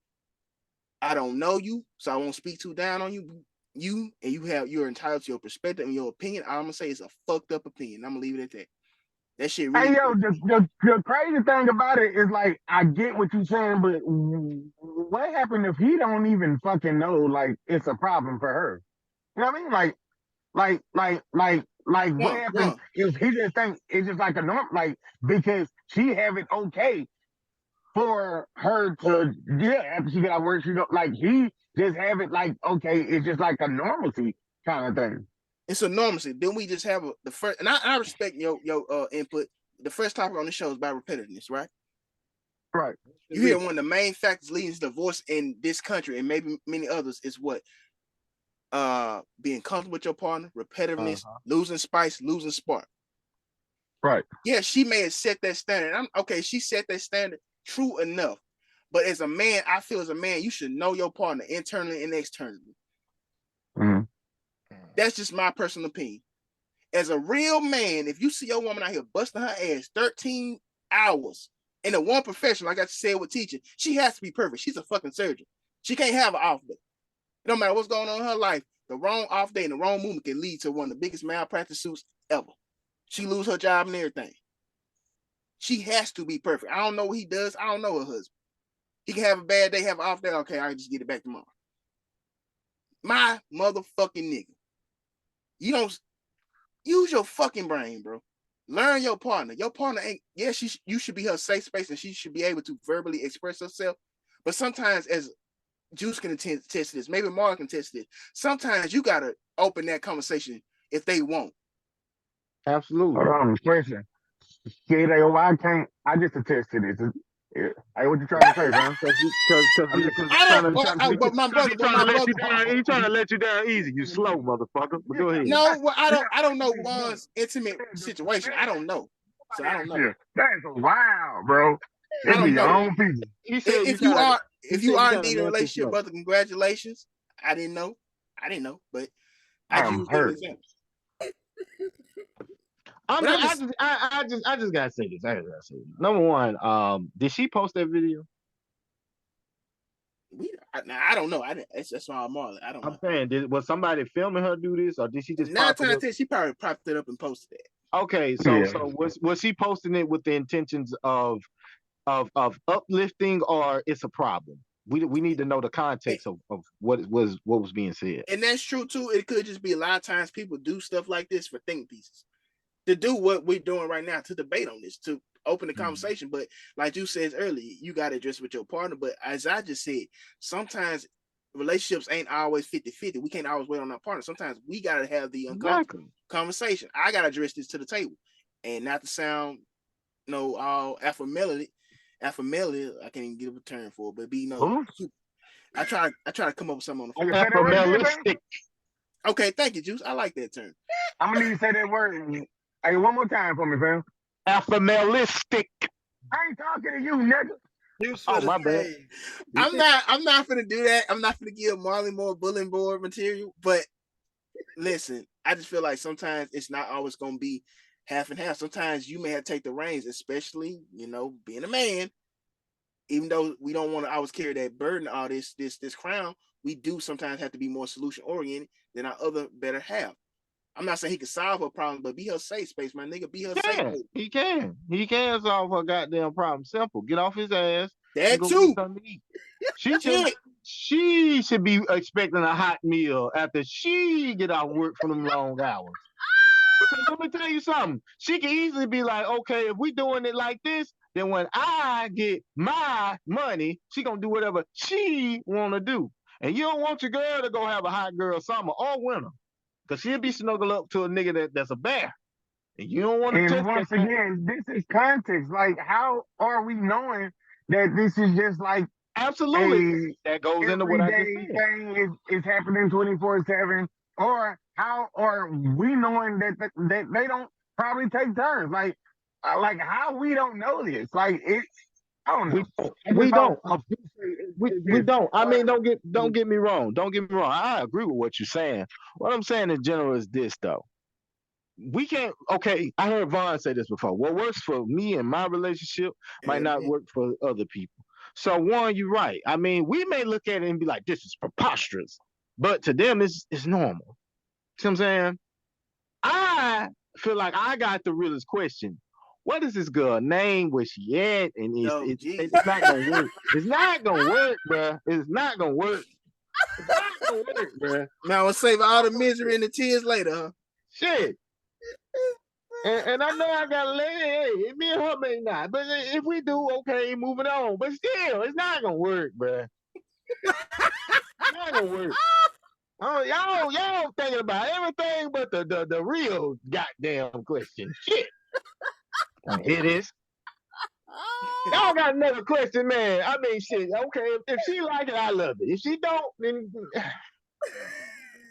I don't know you, so I won't speak too down on you. You're entitled to your perspective and your opinion. I'm gonna say it's a fucked up opinion. I'm gonna leave it at that. That shit really. Hey yo, the crazy thing about it is like I get what you're saying, but what happened if he don't even fucking know like it's a problem for her? You know what I mean? Like what happened if he just think it's just like a norm, like because she have it okay for her to after she get out of work, she don't like he just have it like okay, it's just like a normalcy kind of thing. It's a normalcy. Then we just have the first, and I respect your input. The first topic on the show is about repetitiveness, right? Right. You hear one of the main factors leading to divorce in this country and maybe many others is what? Being comfortable with your partner, repetitiveness, losing spice, losing spark. Right. Yeah, she may have set that standard. She set that standard, true enough. But as a man, I feel as a man, you should know your partner internally and externally. Mm-hmm. That's just my personal opinion. As a real man, if you see your woman out here busting her ass 13 hours in a one profession, like I said with teaching, she has to be perfect. She's a fucking surgeon. She can't have an off day. It don't matter what's going on in her life. The wrong off day and the wrong movement can lead to one of the biggest malpractice suits ever. She lose her job and everything. She has to be perfect. I don't know what he does. I don't know her husband. He can have a bad day, have an off day. Okay, I can just get it back tomorrow. My motherfucking nigga. You don't use your fucking brain, bro. Learn your partner. Your partner ain't, you should be her safe space and she should be able to verbally express herself. But sometimes, as Juice can test this, maybe Mark can test this, sometimes you got to open that conversation if they won't. Absolutely. Hold on, question. I can't. I just attest to this. Hey, what you trying to say, man? He's trying to let you down easy. You slow, motherfucker. But go ahead. No, well, I don't know Juan's intimate situation. I don't know. So I don't know. That's wild, bro. I don't know. Your own people. He said if you are indeed in a relationship, brother, congratulations. I didn't know, but I just used an example. I just gotta say this. Number one, did she post that video? I don't know. That's why I'm Marley. I don't know. I'm saying, was somebody filming her do this, or did she just? 9 times 10, she probably propped it up and posted it. Okay, so was she posting it with the intentions of uplifting, or it's a problem? We need to know the context of what was being said. And that's true too. It could just be a lot of times people do stuff like this for think pieces. to do what we're doing right now, to debate on this, to open the conversation. But like you said earlier, you got to address with your partner. But as I just said, sometimes relationships ain't always 50-50. We can't always wait on our partner. Sometimes we got to have the uncomfortable conversation. I got to address this to the table, and not to sound, all alpha male. I can't even give a term for it, but be I try to come up with something on the fly. Alpha maleistic. Okay, thank you, Juice. I like that term. I'm gonna need you to say that word. Hey, one more time for me, fam. Alpha maleistic. I ain't talking to you, nigga. Oh, my bad. I'm not gonna do that. I'm not gonna give Marley more bulletin board material. But listen, I just feel like sometimes it's not always gonna be half and half. Sometimes you may have to take the reins, especially being a man. Even though we don't want to always carry that burden, all this crown, we do sometimes have to be more solution oriented than our other better half. I'm not saying he can solve her problem, but be her safe space, my nigga. Be her safe space. He can solve her goddamn problem. Simple. Get off his ass. That too. She should be expecting a hot meal after she get off work from them long hours. Because let me tell you something. She can easily be like, okay, if we doing it like this, then when I get my money, she gonna do whatever she wanna do. And you don't want your girl to go have a hot girl summer or winter. Because she'll be snuggled up to a nigga that's a bear. And you don't want to And once again, this is context. Like, how are we knowing that this is just like absolutely that goes into what I just said. Thing is happening 24/7, or how are we knowing that they don't probably take turns? Like how we don't know this? Like it's I don't know. We don't. We don't. I mean, don't get me wrong. Don't get me wrong. I agree with what you're saying. What I'm saying in general is this though. We can't. Okay, I heard Vaughn say this before. What works for me and my relationship might not work for other people. So one, you're right. I mean, we may look at it and be like, "This is preposterous," but to them, it's normal. See what I'm saying? I feel like I got the realest question. What is this girl name? Where she at? And it's not gonna work. It's not gonna work, bro. It's not gonna work. It's not gonna work, bro. Now we'll save all the misery and the tears later, huh? Shit. And I know I gotta hey, me and her may not, but if we do, okay, moving on. But still, it's not gonna work, bro. It's not gonna work. Y'all thinking about everything but the real goddamn question. Shit. It is. Y'all got another question, man. I mean, shit. Okay, if she like it, I love it. If she don't, then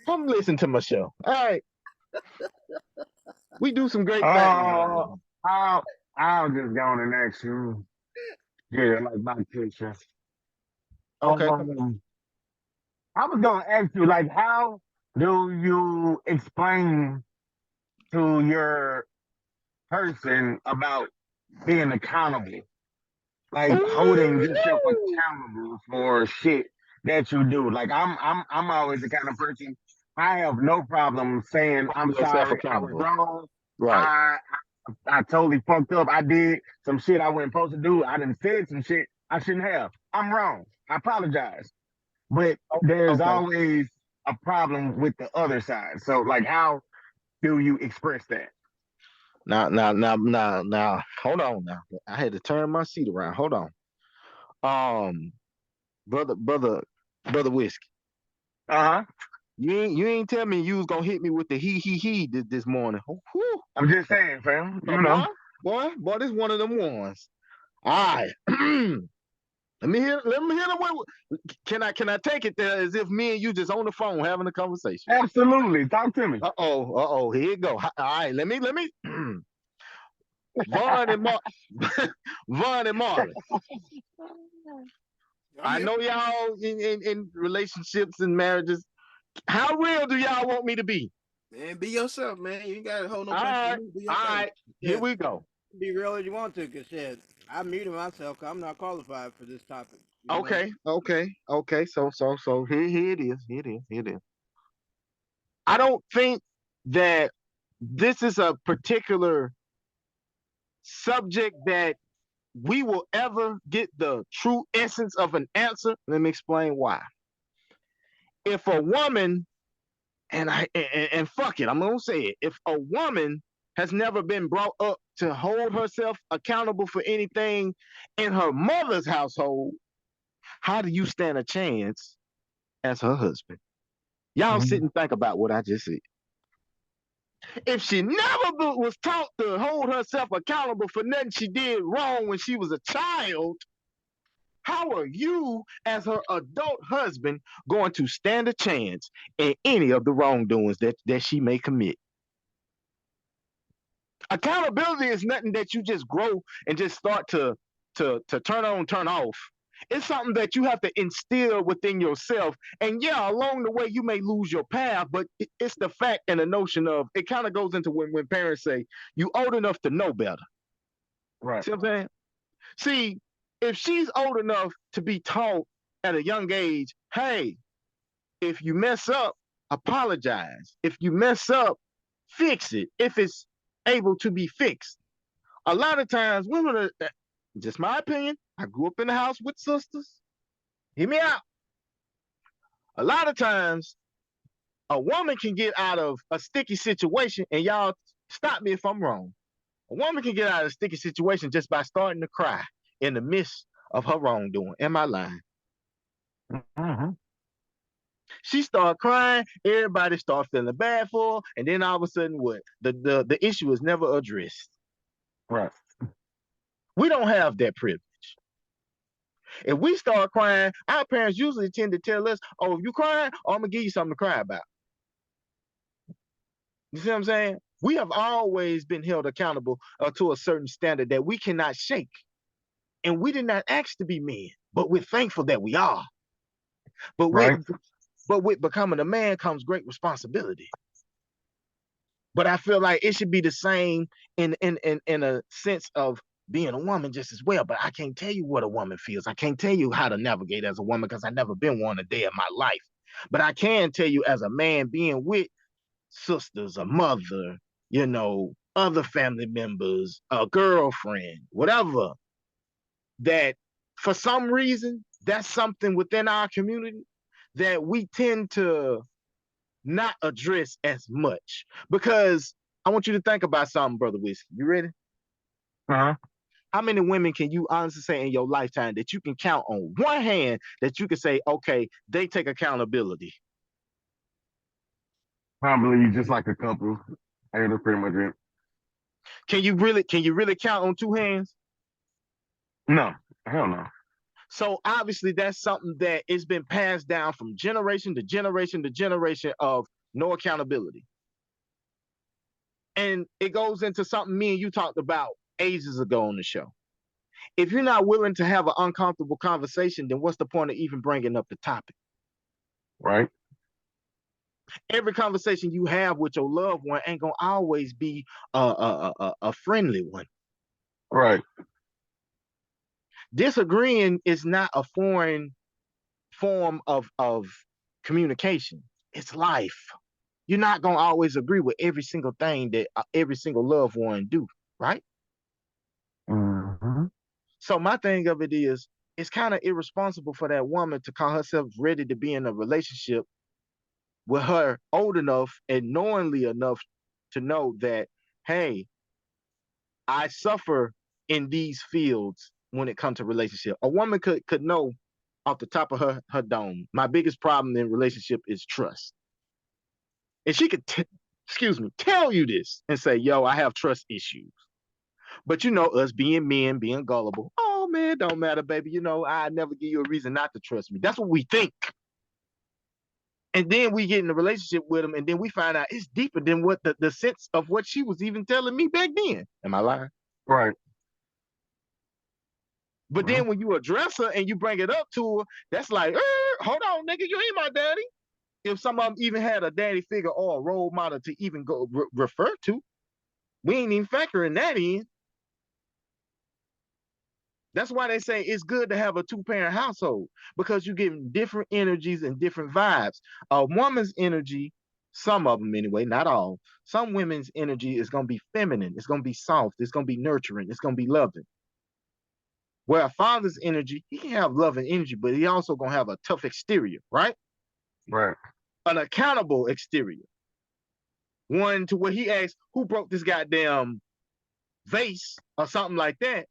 come listen to my show. All right. We do some great things. I'll just go on and ask you. Yeah, like my picture. Okay. I was gonna ask you, like, how do you explain to your person about being accountable? Like holding yourself accountable for shit that you do. Like I'm always the kind of person, I have no problem saying I'm sorry, I was wrong. Right. I totally fucked up. I did some shit I wasn't supposed to do. I done said some shit I shouldn't have. I'm wrong. I apologize. But there's always a problem with the other side. So like how do you express that? Now, hold on now. I had to turn my seat around. Hold on. Brother Whiskey. Uh-huh. You ain't tell me you was gonna hit me with the he this morning. Whew. I'm just saying, fam. You know. Boy, this one of them ones. All right. Let me hear the way. Can I take it there as if me and you just on the phone having a conversation? Absolutely. Talk to me. Uh-oh. Here you go. All right, let me Vaughn and Marley. I know y'all in relationships and marriages. How real do y'all want me to be? Man, be yourself, man. You ain't got to hold no pressure. All right. Here we go. Be real as you want to, because shit, I muted myself because I'm not qualified for this topic. Okay. So here it is. I don't think that this is a particular subject that we will ever get the true essence of an answer. Let me explain why. If a woman, and fuck it, I'm gonna say it. If a woman has never been brought up to hold herself accountable for anything in her mother's household, how do you stand a chance as her husband? Y'all sit and think about what I just said. If she never was taught to hold herself accountable for nothing she did wrong when she was a child, how are you, as her adult husband, going to stand a chance in any of the wrongdoings that she may commit? Accountability is nothing that you just grow and just start to turn on, turn off. It's something that you have to instill within yourself. And yeah, along the way, you may lose your path, but it's the fact and the notion of it kind of goes into when parents say, you old enough to know better. Right. See what I'm saying? See, if she's old enough to be taught at a young age, hey, if you mess up, apologize. If you mess up, fix it. If it's able to be fixed. A lot of times, women are, just my opinion, I grew up in the house with sisters. Hear me out. A lot of times, a woman can get out of a sticky situation, and y'all stop me if I'm wrong. A woman can get out of a sticky situation just by starting to cry in the midst of her wrongdoing. Am I lying? Mm-hmm. She start crying, everybody start feeling bad for her, and then all of a sudden, what? The issue is never addressed. Right. We don't have that privilege. If we start crying, our parents usually tend to tell us, oh, if you crying, oh, I'm gonna give you something to cry about. You see what I'm saying? We have always been held accountable to a certain standard that we cannot shake. And we did not ask to be men, but we're thankful that we are. But with Right. but with becoming a man comes great responsibility. But I feel like it should be the same in a sense of being a woman just as well. But I can't tell you what a woman feels. I can't tell you how to navigate as a woman because I've never been one a day of my life. But I can tell you as a man being with sisters, a mother, other family members, a girlfriend, whatever, that for some reason, that's something within our community that we tend to not address as much. Because I want you to think about something, Brother Whiskey. You ready? Uh-huh. How many women can you honestly say in your lifetime that you can count on one hand that you can say, okay, they take accountability? Probably just like a couple. I that's pretty much it. Can you really count on two hands? No. Hell no. So obviously that's something that it's been passed down from generation to generation to generation of no accountability. And it goes into something me and you talked about ages ago on the show. If you're not willing to have an uncomfortable conversation, then what's the point of even bringing up the topic? Right. Every conversation you have with your loved one ain't gonna always be a friendly one. Right. Disagreeing is not a foreign form of communication. It's life. You're not gonna always agree with every single thing that every single loved one do, right? Mm-hmm. So my thing of it is, it's kind of irresponsible for that woman to call herself ready to be in a relationship with her old enough and knowingly enough to know that, hey, I suffer in these fields when it comes to relationship. A woman could know off the top of her dome, my biggest problem in relationship is trust. And she could, tell you this and say, yo, I have trust issues. But us being men, being gullible, oh man, don't matter, baby. I never give you a reason not to trust me. That's what we think. And then we get in a relationship with them, and then we find out it's deeper than what the sense of what she was even telling me back then. Am I lying? Right. But then when you address her and you bring it up to her, that's like, hold on, nigga, you ain't my daddy. If some of them even had a daddy figure or a role model to even go refer to, we ain't even factoring that in. That's why they say it's good to have a two-parent household, because you get different energies and different vibes. A woman's energy, some of them anyway, not all, some women's energy is going to be feminine. It's going to be soft. It's going to be nurturing. It's going to be loving. Where a father's energy, he can have love and energy, but he also going to have a tough exterior, right? Right. An accountable exterior. one to where he asks who broke this goddamn vase or something like that.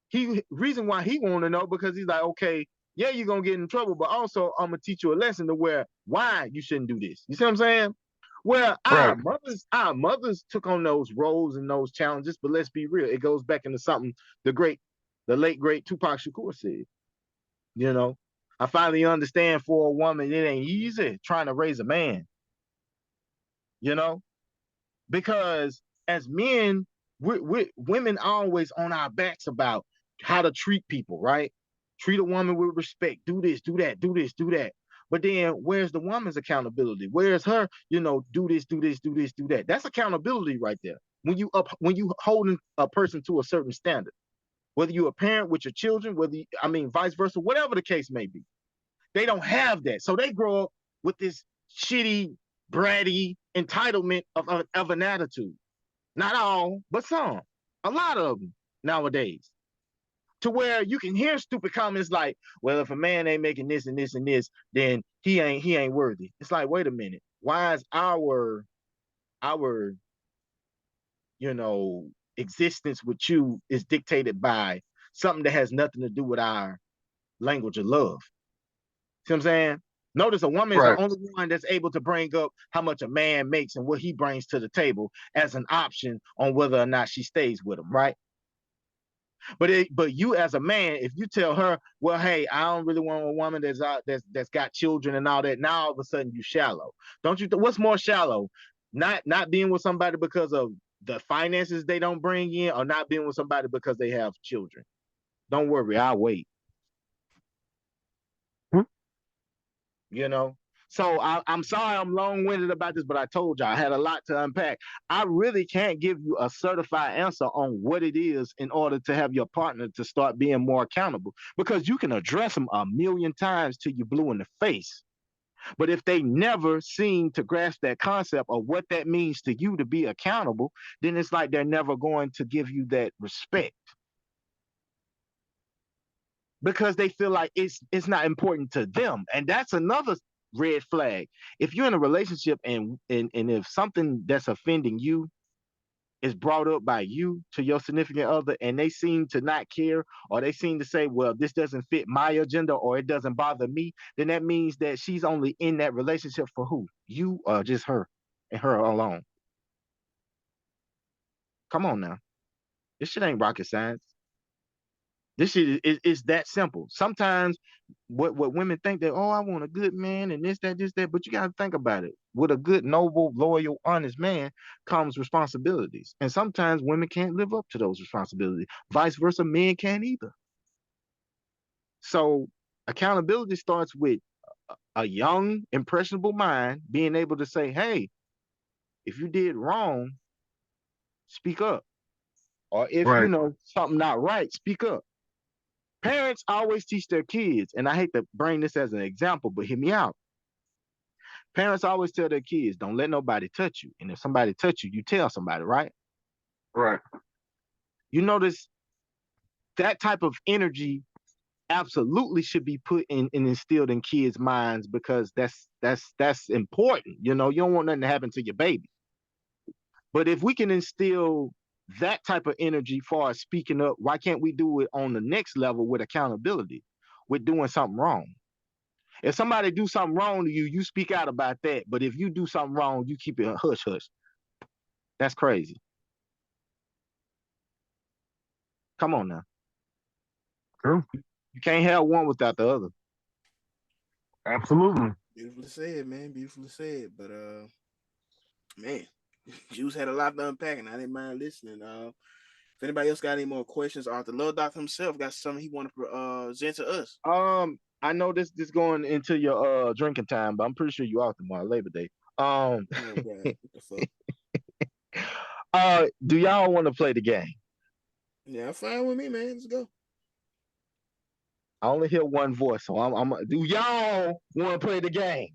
He reason why he want to know because he's like, okay, yeah, you're gonna get in trouble, but also I'm gonna teach you a lesson to where why you shouldn't do this. You see what I'm saying? Well, Right. our mothers took on those roles and those challenges, but let's be real, it goes back into something the late great Tupac Shakur said. You know, I finally understand for a woman it ain't easy trying to raise a man. You know, because as men, women always on our backs about how to treat people, right? Treat a woman with respect. Do this, do that, do this, do that. But then where's the woman's accountability? Where's her, do this, do this, do this, do that? That's accountability right there. When you holding a person to a certain standard, whether you're a parent with your children, vice versa, whatever the case may be, they don't have that. So they grow up with this shitty, bratty entitlement of an attitude. Not all, but some. A lot of them nowadays. To where you can hear stupid comments like, well, if a man ain't making this and this and this, then he ain't worthy. It's like, wait a minute. Why is our existence with you is dictated by something that has nothing to do with our language of love? See what I'm saying? Notice a woman is the Right. only one that's able to bring up how much a man makes and what he brings to the table as an option on whether or not she stays with him, right? But you as a man, if you tell her, well, hey, I don't really want a woman that's got children and all that, now all of a sudden you shallow. Don't you? What's more shallow? Not being with somebody because of the finances they don't bring in, or not being with somebody because they have children. Don't worry, I'll wait. You know. So I'm sorry I'm long-winded about this, but I told you I had a lot to unpack. I really can't give you a certified answer on what it is in order to have your partner to start being more accountable, because you can address them a million times till you blue in the face. But if they never seem to grasp that concept of what that means to you to be accountable, then it's like they're never going to give you that respect because they feel like it's not important to them. And that's another red flag. If you're in a relationship and if something that's offending you is brought up by you to your significant other and they seem to not care, or they seem to say, well, this doesn't fit my agenda or it doesn't bother me, then that means that she's only in that relationship for who? You or just her and her alone. Come on now. This shit ain't rocket science. This shit is that simple. Sometimes what women think that, oh, I want a good man and this, that, but you got to think about it. With a good, noble, loyal, honest man comes responsibilities. And sometimes women can't live up to those responsibilities. Vice versa, men can't either. So accountability starts with a young, impressionable mind being able to say, hey, if you did wrong, speak up. Or if Right. something not right, speak up. Parents always teach their kids, and I hate to bring this as an example, but hear me out. Parents always tell their kids, don't let nobody touch you. And if somebody touch you, you tell somebody, right? Right. You notice that type of energy absolutely should be put in and instilled in kids' minds, because that's important. You don't want nothing to happen to your baby. But if we can instill that type of energy for speaking up, why can't we do it on the next level with accountability, with doing something wrong? If somebody do something wrong to you, you speak out about that. But if you do something wrong, you keep it hush hush. That's crazy. Come on now. True. You can't have one without the other. Absolutely. Beautifully said, man. Beautifully said. But man, Juice had a lot to unpack, and I didn't mind listening. If anybody else got any more questions, or if the Love Doctor himself got something he want to present to us. I know this going into your drinking time, but I'm pretty sure you off tomorrow, Labor Day. Oh God, what the fuck? Do y'all want to play the game? Yeah, fine with me, man. Let's go. I only hear one voice, so do y'all want to play the game?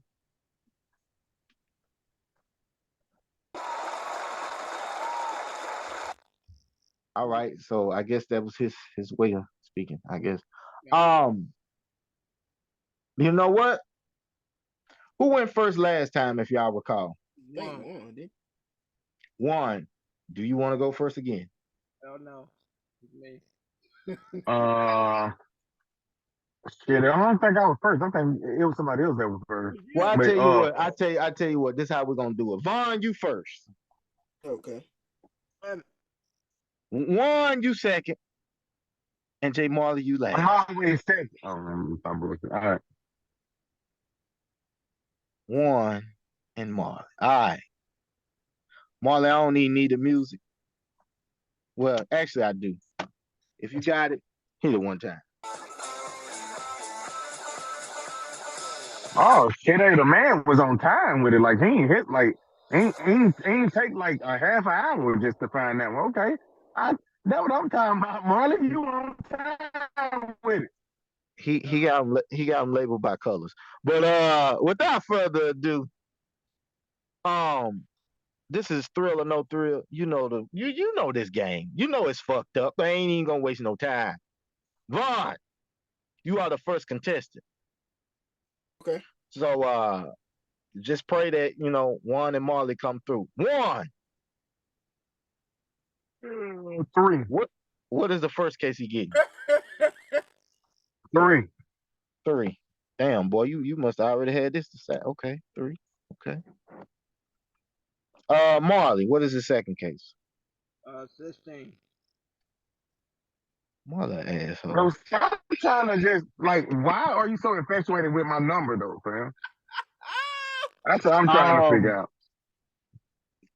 All right, so I guess that was his way of speaking, I guess. You know what? Who went first last time, if y'all recall? One, dude. Juan, do you want to go first again? Hell no. It's me. Uh, shit. I don't think I was first. I think it was somebody else that was first. Well, I But tell you what. I tell you what. This is how we're gonna do it. Vaughn, you first. Okay. Um, Juan, you second, and Jay Marley, you last. I'm always second. Oh, I'm bullshit. All right. Juan and Marley. All right, Marley. I don't even need the music. Well, actually, I do. If you got it, hit it one time. Oh shit! Hey, the man was on time with it. Like he ain't hit like ain't take like a half an hour just to find that one. Okay, I that what I'm talking about, Marley. You on time with it? He got them labeled by colors. But without further ado, um, this is Thrill or No Thrill. You know you know this game. You know it's fucked up. I ain't even gonna waste no time. Vaughn, you are the first contestant. Okay. So just pray that Juan and Marley come through. Juan, Three, what is the first case he getting? three. Three. Damn, boy, you must have already had this to say. Okay, three. Okay. Marley, what is the second case? 16. Mother Bro, asshole. stop trying to just like. Why are you so infatuated with my number though, fam? That's what I'm trying to figure Um, out.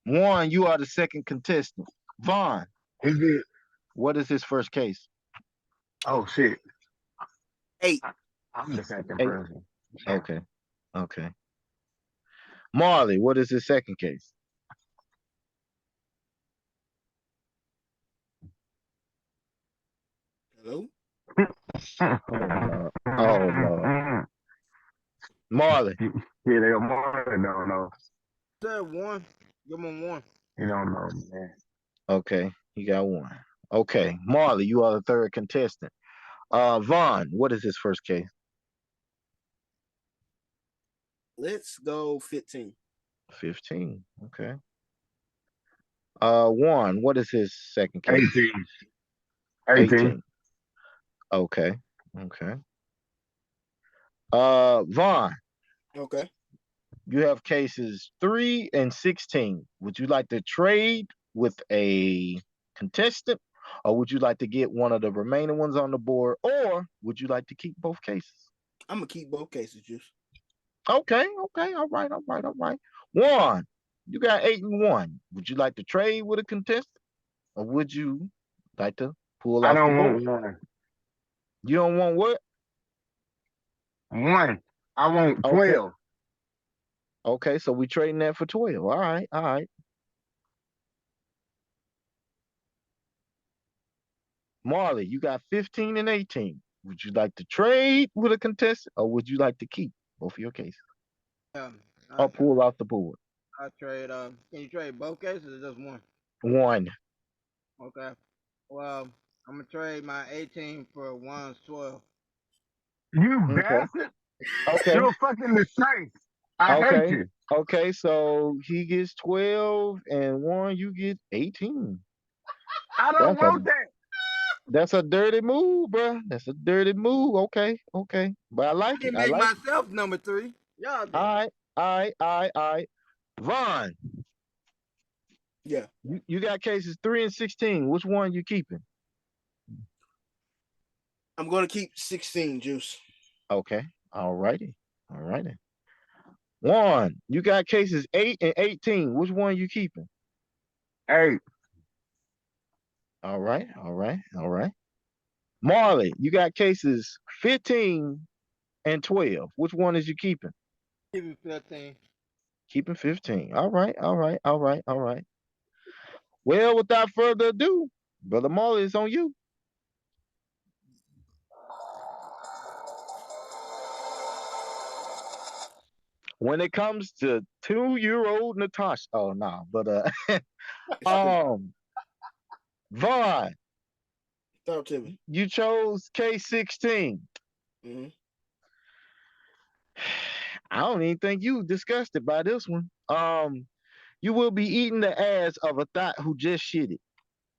Juan, you are the second contestant. Vaughn, Is it? what is his first case? Oh shit! 8. I'm the second Eight. person. Okay. Okay. Marley, what is his second case? Hello. Oh Lord. Oh Lord. Marley. Yeah, they more don't know. Said one. Give him one. You don't know, man. Okay, you got one. Okay. Marley, you are the third contestant. Vaughn, what is his first case? Let's go 15. 15. Okay. Juan, what is his second case? 18. 18. 18. Okay. Okay. Vaughn, Okay. you have cases 3 and 16. Would you like to trade with a contestant, or would you like to get one of the remaining ones on the board, or would you like to keep both cases? I'm gonna keep both cases, Juice. Okay, okay, all right, all right, all right. Juan, you got 8 and 1. Would you like to trade with a contestant, or would you like to pull I off the don't board? want one. You don't want what? One. I want Okay, 12. okay, so we trading that for 12. All right, all right. Marley, you got 15 and 18. Would you like to trade with a contestant, or would you like to keep both of your cases I or pull off the board? I trade. Can you trade both cases or just one? One. Okay. Well, I'm gonna trade my 18 for one's 12. You Okay. bastard. Okay. You're fucking disgrace. I hate Okay. you. Okay. So he gets 12 and one, you get 18. I don't That's a want that. that's a dirty move, bro. That's a dirty move. Okay. Okay. But I I like it. didn't I make like it. myself number 3. Y'all All did. right. All right. All right. All right. Vaughn, Yeah. you got cases 3 and 16. Which one you keeping? I'm gonna keep 16, Juice. Okay. All righty. All righty. One, you got cases 8 and 18. Which one you keeping? Hey, All right, all right, all right. Marley, you got cases 15 and 12. Which one is you keeping? Give me 15. Keeping 15. All right, all right, all right, all right. Well, without further ado, Brother Marley, it's on you. When it comes to 2-year-old Natasha, oh no, but It's stupid. um, Vaughn, Talk to me. you chose K16. Hmm. I don't even think you discussed it by this one. You will be eating the ass of a thought who just shit it.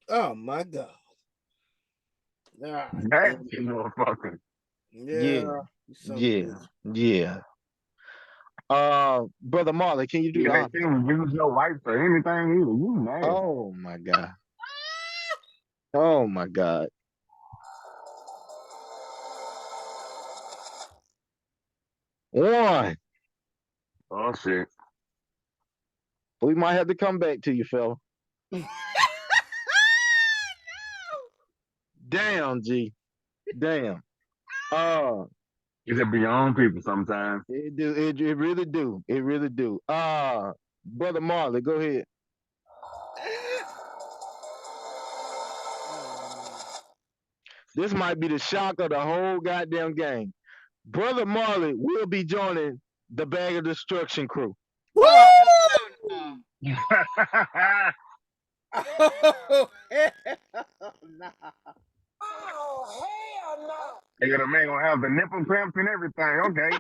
Oh my god. Ah, That's damn. the motherfucker. Yeah, Yeah, you son of a yeah, bitch. yeah. Brother Marley, can you do Yeah, the they honors? can't use your wife for anything either. You nasty. Oh my god. Oh my god. One. Oh shit. We might have to come back to you, fella. Damn, G. Damn. Uh, You just be on people sometimes. it really do. It really do. Brother Marley, go ahead. This might be the shock of the whole goddamn game. Brother Marley will be joining the Bag of Destruction crew. Woo! Oh hell no! Oh hell no! Oh, hell no! Yeah, the man gonna have the nipple cramps and everything. Okay.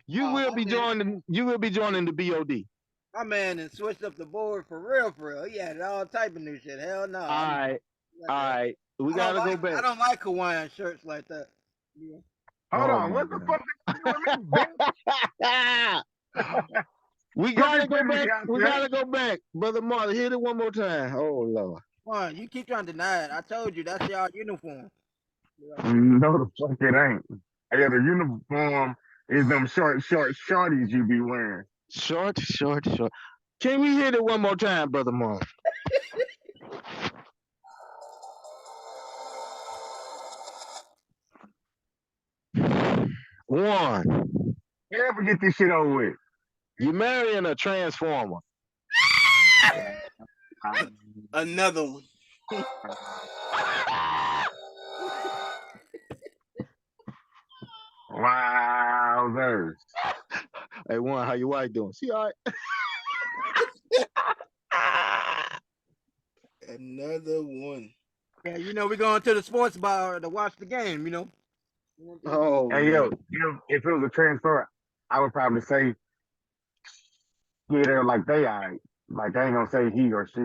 You Oh, will be joining. You will be joining the BOD. my man and switched up the board for real, for real. He had all type of new shit. Hell no! All right, all right. We gotta go I back. don't like Hawaiian shirts like that. Yeah. Hold Oh on. my What the fuck they gonna do with me, god. bitch? We Quit gotta go defending me back. out We there. gotta go back, brother Marley. Hit it one more time. Oh Lord. One, you keep trying to deny it. I told you that's y'all uniform. No, the fuck it ain't. Yeah, the uniform is them short shorties you be wearing. Short, short, short. Can we hit it one more time, brother Marley? One. You ever get this shit over with? You marrying a transformer. Another one. Wowzers. Hey, one, how your wife doing? She all right? Another one. Yeah, you know, we're going to the sports bar to watch the game, you know. Oh Hey yo, man. if it was a transfer, I would probably say yeah, they're like they alright. Like I ain't gonna say he or she.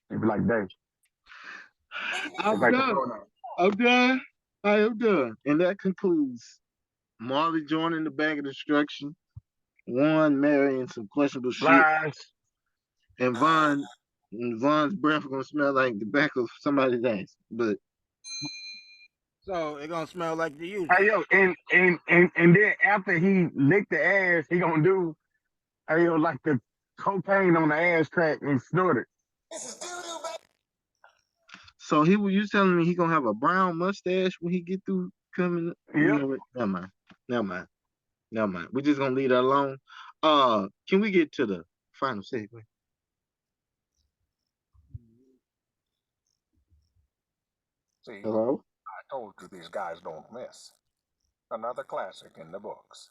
It'd be like they. It's I'm like the done. pronoun. I'm done. I am done. And that concludes Marley joining the Bag of Destruction, one marrying some questionable shit, Lies. and Von's breath gonna smell like the back of somebody's ass. But So it's gonna smell like the usual. Hey yo, and then after he licked the ass, he gonna do hey yo like the cocaine on the ass crack and snort it. This is doo-doo, baby. so he was you telling me he gonna have a brown mustache when he get through coming? You Yep. know what? Never mind. Never mind. Never mind. We're just gonna leave that alone. Can we get to the final segment? See, Hello? I told you these guys don't miss. Another classic in the books.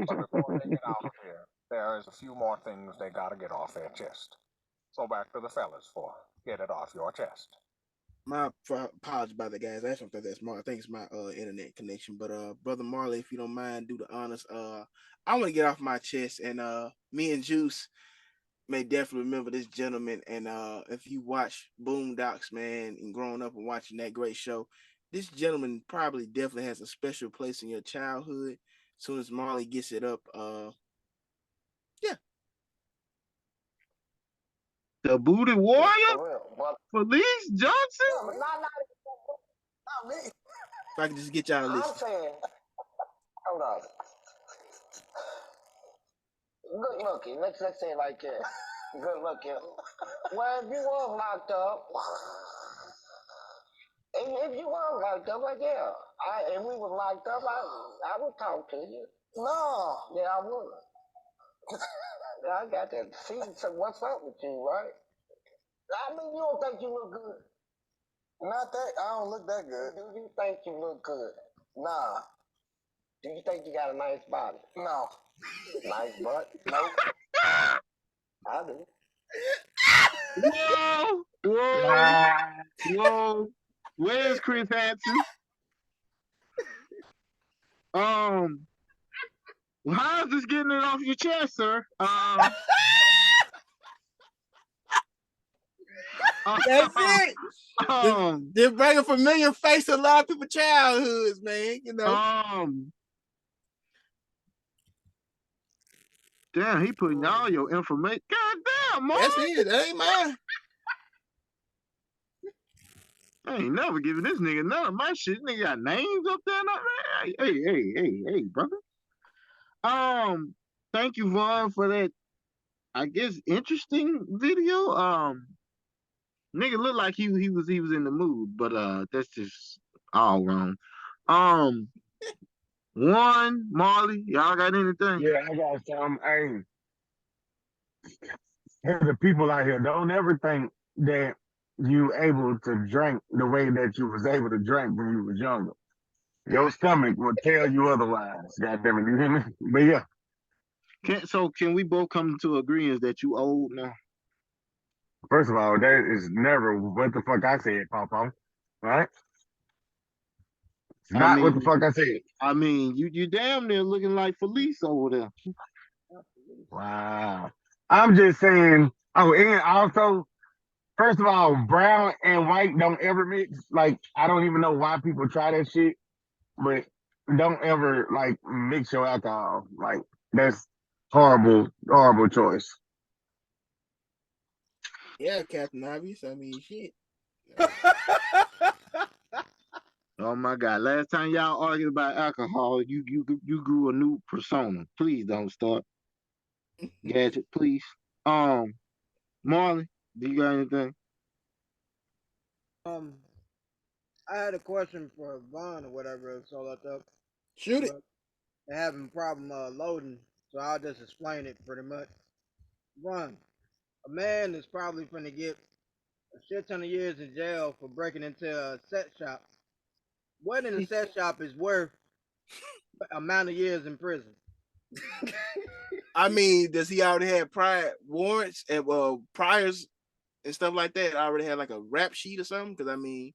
But before they get out of here, there is a few more things they gotta get off their chest. So back to the fellas for get it off your chest. My apologies about that, guys. I don't think that's my. I think it's my internet connection. But brother Marley, if you don't mind, do the honors. I want to get off my chest, and me and Juice may definitely remember this gentleman. And if you watch Boondocks, man, and growing up and watching that great show, this gentleman probably definitely has a special place in your childhood. As soon as Marley gets it up, yeah. The Booty Warrior? For real. Well, Felice Johnson? no, not me. If I can just get y'all to I'm listen. saying, hold on. Good looking. Let's say it like that. Good looking. Well, if you was locked up, if you was locked up, like yeah, if we was locked up, I would talk to you. No. Yeah, I would. Yeah, I got to see what's up with you, right? I mean, you don't think you look good? Not that. I don't look that good. Do you think you look good? Nah. Do you think you got a nice body? No. Nice butt? Nope. I do. Whoa, whoa, Lies. whoa. Where's Chris Hansen? How is this getting it off your chest, sir? That's it. They bring a familiar face to a lot of people's childhoods, man. You know. Damn, he putting all your information. God damn, man. That's it. That ain't mine. I ain't never giving this nigga none of my shit. Nigga got names up there. Hey, brother. Thank you, Vaughn, for that. I guess interesting video. Nigga looked like he was in the mood, but that's just all wrong. One Marley, y'all got anything? Yeah, I got some. Hey, the people out here, don't ever think that you able to drink the way that you was able to drink when you was younger. Your stomach will tell you otherwise. God damn it, you hear me? But yeah. Can we both come to agreement that you old now? First of all, that is never what the fuck I said, Papa. Right? It's not what the fuck I said. I mean, you damn near looking like Felice over there. Wow. I'm just saying. Oh, and also, first of all, brown and white don't ever mix. Like, I don't even know why people try that shit, but don't ever like mix your alcohol. Like, that's horrible, horrible choice. Yeah, Captain Obvious. I mean, shit. Oh my God! Last time y'all argued about alcohol, you grew a new persona. Please don't start. Gadget, please. Marley, do you got anything? I had a question for Vaughn or whatever, so I thought Shoot it. they're having a problem loading, so I'll just explain it pretty much. Vaughn, a man is probably gonna get a shit ton of years in jail for breaking into a set shop. What in a set shop is worth amount of years in prison? I mean, does he already have prior warrants and priors and stuff like that? I already had like a rap sheet or something? Because I mean,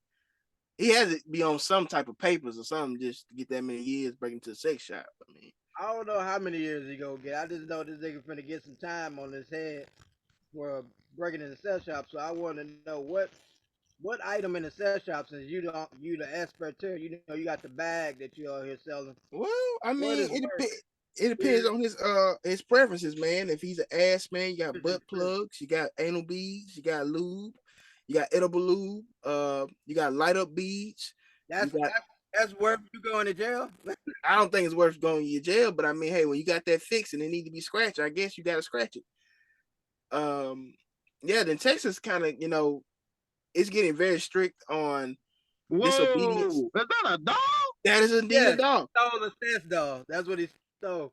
he has to be on some type of papers or something just to get that many years breaking into a sex shop. I mean, I don't know how many years he gonna get. I just know this nigga finna get some time on his head for breaking into set shop. So I want to know what item in the set shop, since you the expert here, you know you got the bag that you out here selling. well, I What mean, is worth? it depends on his preferences, man. If he's an ass man, you got butt plugs, you got anal beads, you got lube, you got edible lube, you got light up beads. That's worth you going to jail. I don't think it's worth going to jail, but I mean, hey, when you got that fixed and it need to be scratched, I guess you got to scratch it. Yeah, then Texas kind of, it's getting very strict on disobedience. Whoa, is that a dog? That is indeed a dog. Stole a sex dog. That's what he stole.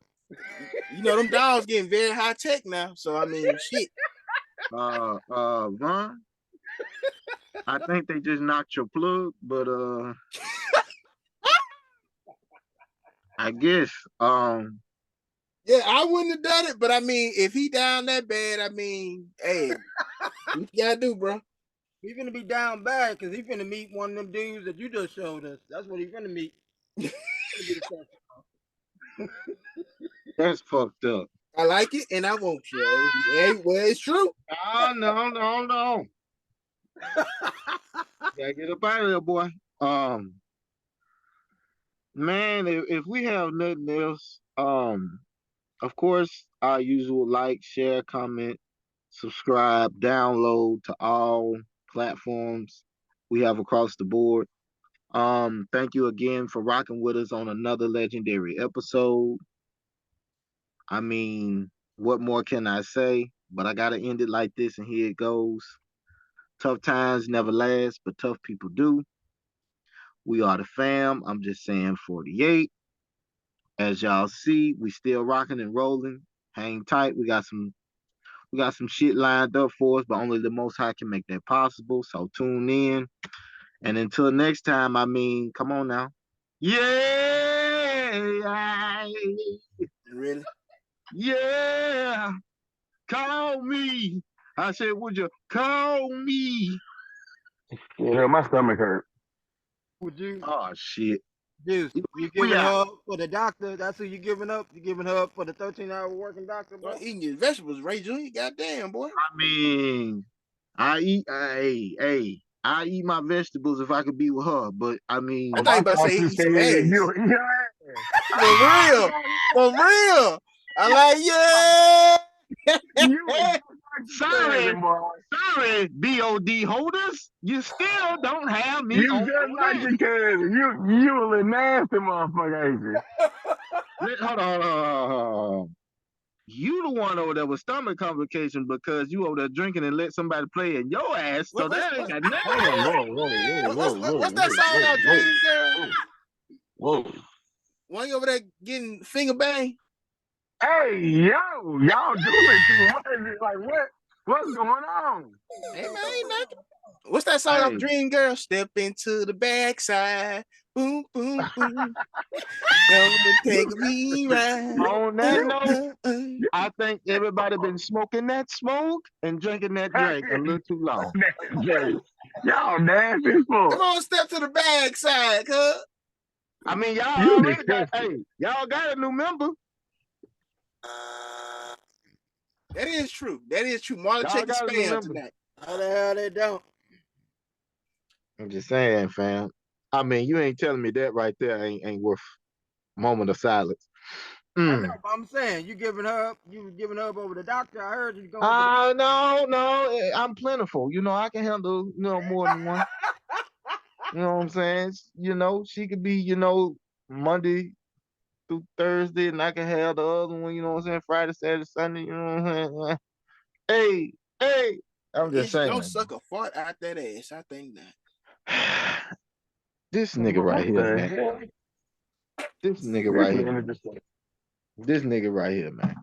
Them dogs getting very high tech now. So I mean, shit. Vaughn, I think they just knocked your plug, but I guess Yeah, I wouldn't have done it, but I mean, if he down that bad, I mean, hey, what you gotta do, bro? He finna be down bad because he finna meet one of them dudes that you just showed us. That's what he finna meet. that's fucked up. I like it, and I won't. Hey, well, it's true. Oh no. Gotta get up out of there, boy. Man, if we have nothing else, of course, our usual like, share, comment, subscribe, download to all platforms we have across the board. Thank you again for rocking with us on another legendary episode. I mean, what more can I say? But I gotta end it like this, and here it goes. Tough times never last, but tough people do. We are the fam. I'm just saying 48. As y'all see, we still rocking and rolling. Hang tight. We got some shit lined up for us, but only the most high can make that possible. So tune in. And until next time, I mean, come on now. Yeah. Really? Yeah. Call me. I said, would you call me? My stomach hurt. Would you? Oh shit. Juice, you We giving out. up for the doctor? That's who you giving up? You giving her up for the 13-hour working doctor, bro? Eating your vegetables, Ray Jr. Goddamn, boy. I mean, I eat, I eat my vegetables if I could be with her. But I I mean, thought you I about to thought say you eat said some ass. you For real. For real. I like, yeah. you was just like you sorry, cousin, boy. sorry, BOD holders, you still don't have me You on just your like list. your cousin. You a little nasty motherfucker, ain't you? Hold on. You the one over there with stomach complications because you over there drinking and let somebody play in your ass. So What, that ain't got nothing Hold to on, do. what's that song out, Dream Girl? whoa. One you over there getting finger bang? Hey, yo, y'all doing too much. Like, what's going on? Hey, man, ain't nothing. What's that song off Hey, Dream Girl? Step into the backside. Boom, boom, boom. Don't take me right. on that note, uh. I think everybody been smoking that smoke and drinking that drink a little too long. Y'all nasty as Come fuck. on, step to the backside, cuz. I mean, y'all You already got, disgusting. y'all got a new member. That is true. That is true. Marlon, Y'all check the got a new spam member. tonight. How the hell they don't? I'm just saying, fam. I mean, you ain't telling me that right there ain't worth a moment of silence. I know, but I'm saying you giving her up over the doctor. I heard you going for No, I'm plentiful. You know, I can handle, more than one. You know what I'm saying? She could be, Monday through Thursday, and I can have the other one, you know what I'm saying, Friday, Saturday, Sunday, you know what I'm saying? Hey, I'm just It's gonna saying. suck a fart out that ass. I think that. This nigga right What here, the man. hell? This nigga This right here, nigga man. just This nigga right here, man.